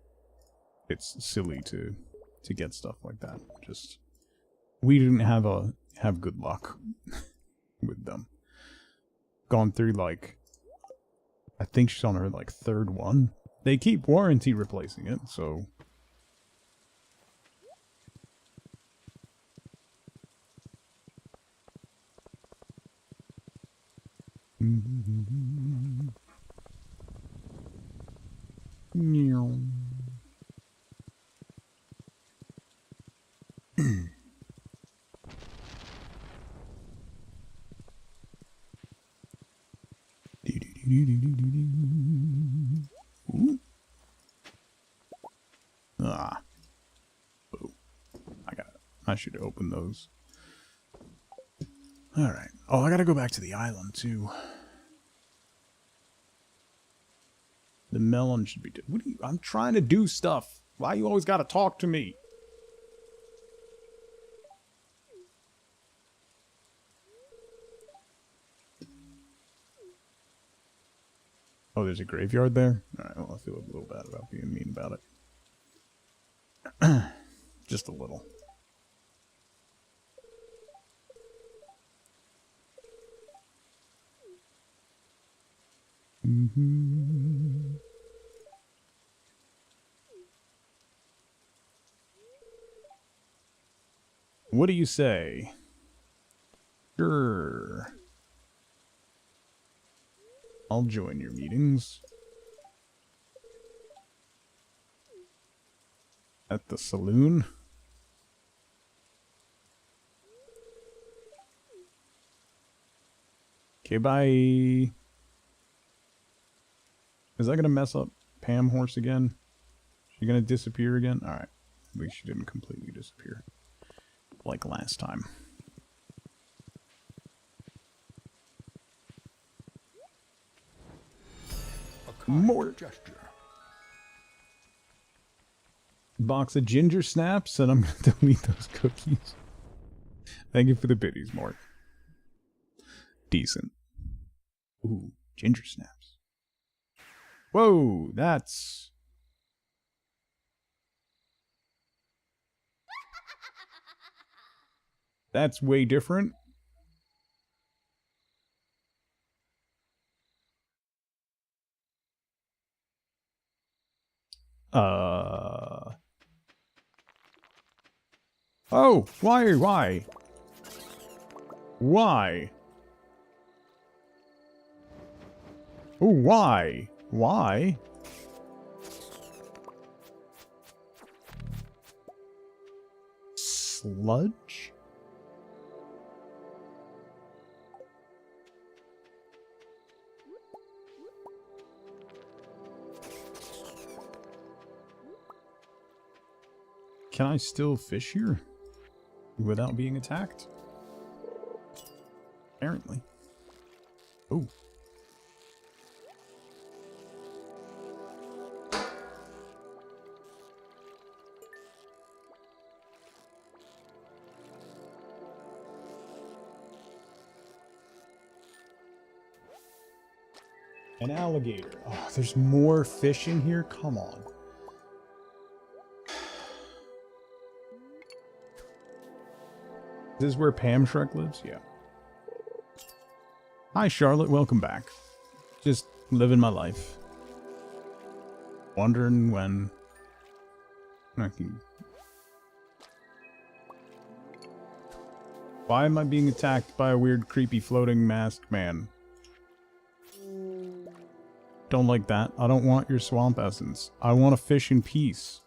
it's silly to get stuff like that. Just, we didn't have good luck with them. Gone through, like, I think she's on her, like, third one. They keep warranty replacing it, so... Meow. Ooh. Ah. Boo. I should open those. Alright. Oh, I gotta go back to the island, too. The melon should be... What are you... I'm trying to do stuff. Why you always gotta talk to me? Oh, there's a graveyard there? Alright, well, I feel a little bad about being mean about it. Just a little. What do you say? Sure. I'll join your meetings. At the saloon? Okay, bye. Is that gonna mess up Pam Horse again? She gonna disappear again? Alright. At least she didn't completely disappear. Like last time. More gesture. Box of ginger snaps, and I'm gonna delete those cookies. Thank you for the biddies, Mort. Decent. Ooh, ginger snaps. Whoa, that's... That's way different. Oh, why? Why? Oh, why? Why? Sludge? Can I still fish here without being attacked? Apparently. Oh. An alligator. Oh, there's more fish in here? Come on. This is where Pam Shrek lives? Yeah. Hi, Charlotte. Welcome back. Just living my life. Wondering when I can... Why am I being attacked by a weird, creepy, floating masked man? Don't like that. I don't want your swamp essence. I want to fish in peace.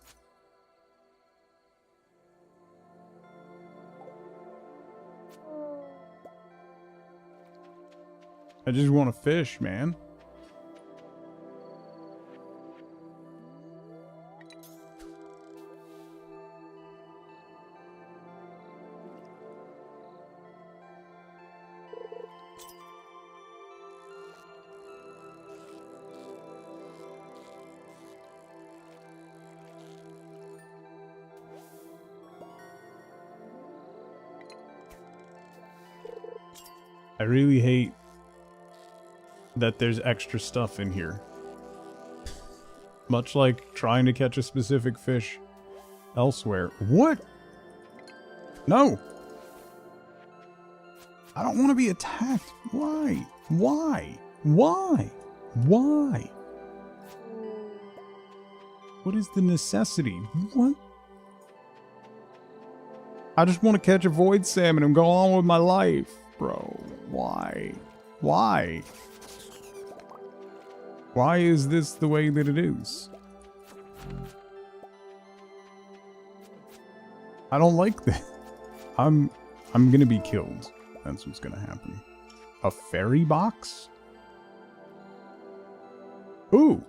I just want to fish, man. I really hate that there's extra stuff in here. Much like trying to catch a specific fish elsewhere. What? No! I don't want to be attacked. Why? Why? Why? Why? What is the necessity? What? I just want to catch a void salmon and go on with my life, bro. Why? Why? Why is this the way that it is? I don't like this. I'm gonna be killed. That's what's gonna happen. A fairy box? Ooh!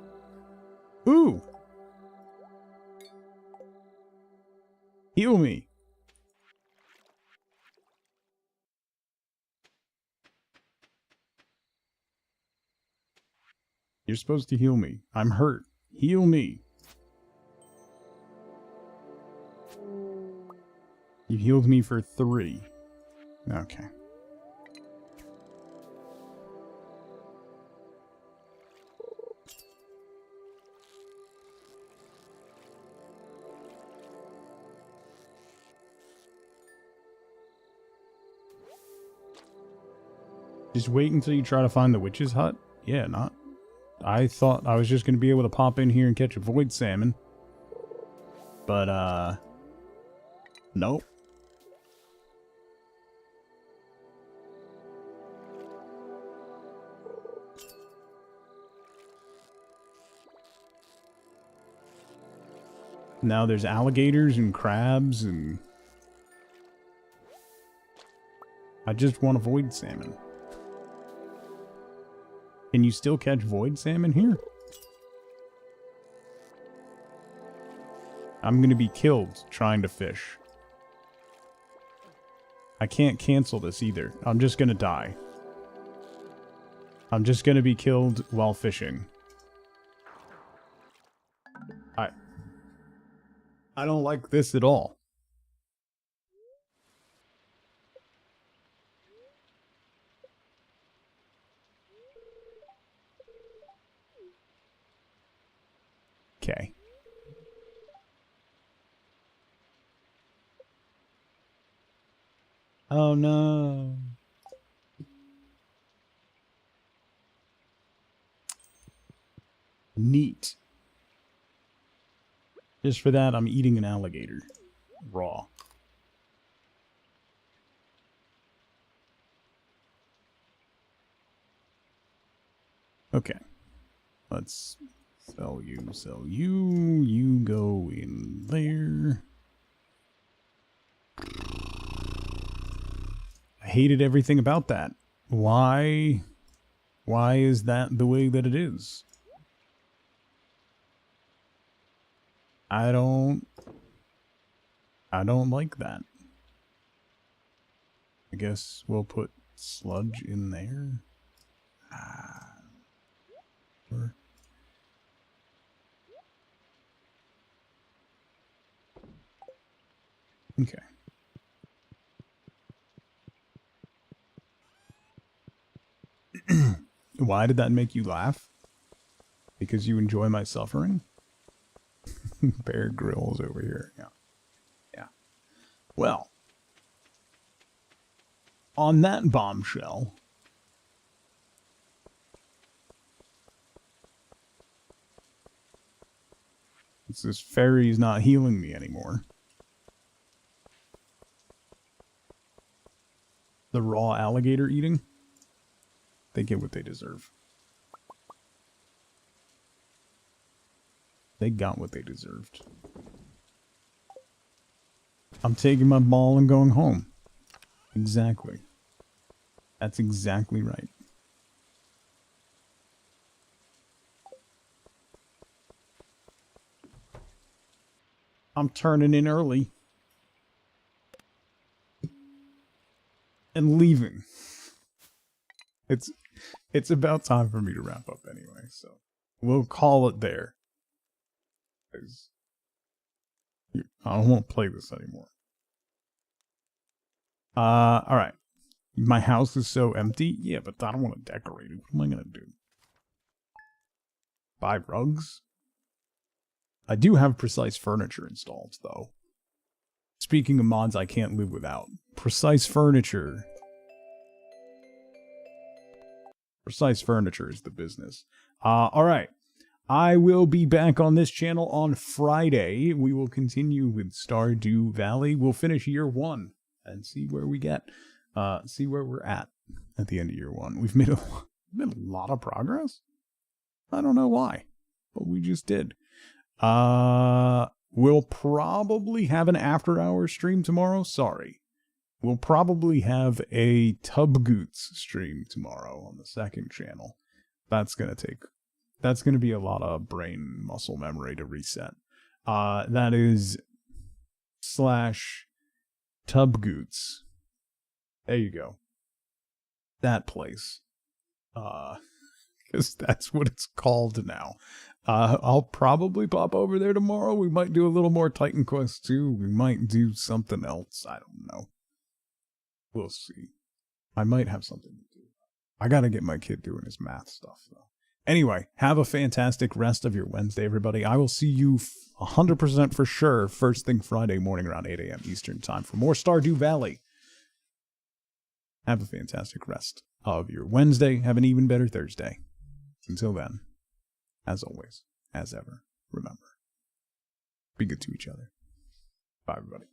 Ooh! Heal me! You're supposed to heal me. I'm hurt. Heal me. You healed me for 3. Okay. Just wait until you try to find the witch's hut? Yeah, not. I thought I was just going to be able to pop in here and catch a void salmon. But, nope. Now there's alligators and crabs and... I just want a void salmon. Can you still catch void salmon here? I'm gonna be killed trying to fish. I can't cancel this either. I'm just gonna die. I'm just gonna be killed while fishing. I don't like this at all. Okay. Oh no. Neat. Just for that, I'm eating an alligator. Raw. Okay. Let's sell you, sell you. You go in there. I hated everything about that. Why is that the way that it is? I don't like that. I guess we'll put sludge in there. Sure. Okay. Why did that make you laugh? Because you enjoy my suffering? Bear Grylls over here. Yeah. Yeah. Well, on that bombshell, this fairy's not healing me anymore. The raw alligator eating? They get what they deserve. They got what they deserved. I'm taking my ball and going home. Exactly. That's exactly right. I'm turning in early. And leaving. It's about time for me to wrap up anyway, so we'll call it there. I don't want to play this anymore. Alright. My house is so empty. Yeah, but I don't want to decorate it. What am I going to do? Buy rugs? I do have Precise Furniture installed, though. Speaking of mods I can't live without. Precise Furniture. Precise Furniture is the business. Alright. I will be back on this channel on Friday. We will continue with Stardew Valley. We'll finish year 1 and see where we get. See where we're at the end of year 1. We've made a lot of progress. I don't know why, but we just did. We'll probably have an after-hours stream tomorrow. Sorry. We'll probably have a Tubgoots stream tomorrow on the second channel. That's going to be a lot of brain muscle memory to reset. That is /Tubgoots. There you go. That place. Because that's what it's called now. I'll probably pop over there tomorrow. We might do a little more Titan Quest 2. We might do something else. I don't know. We'll see. I might have something to do. I gotta get my kid doing his math stuff, though. Anyway, have a fantastic rest of your Wednesday, everybody. I will see you 100% for sure first thing Friday morning around 8 a.m. Eastern Time for more Stardew Valley. Have a fantastic rest of your Wednesday. Have an even better Thursday. Until then, as always, as ever, remember, be good to each other. Bye, everybody.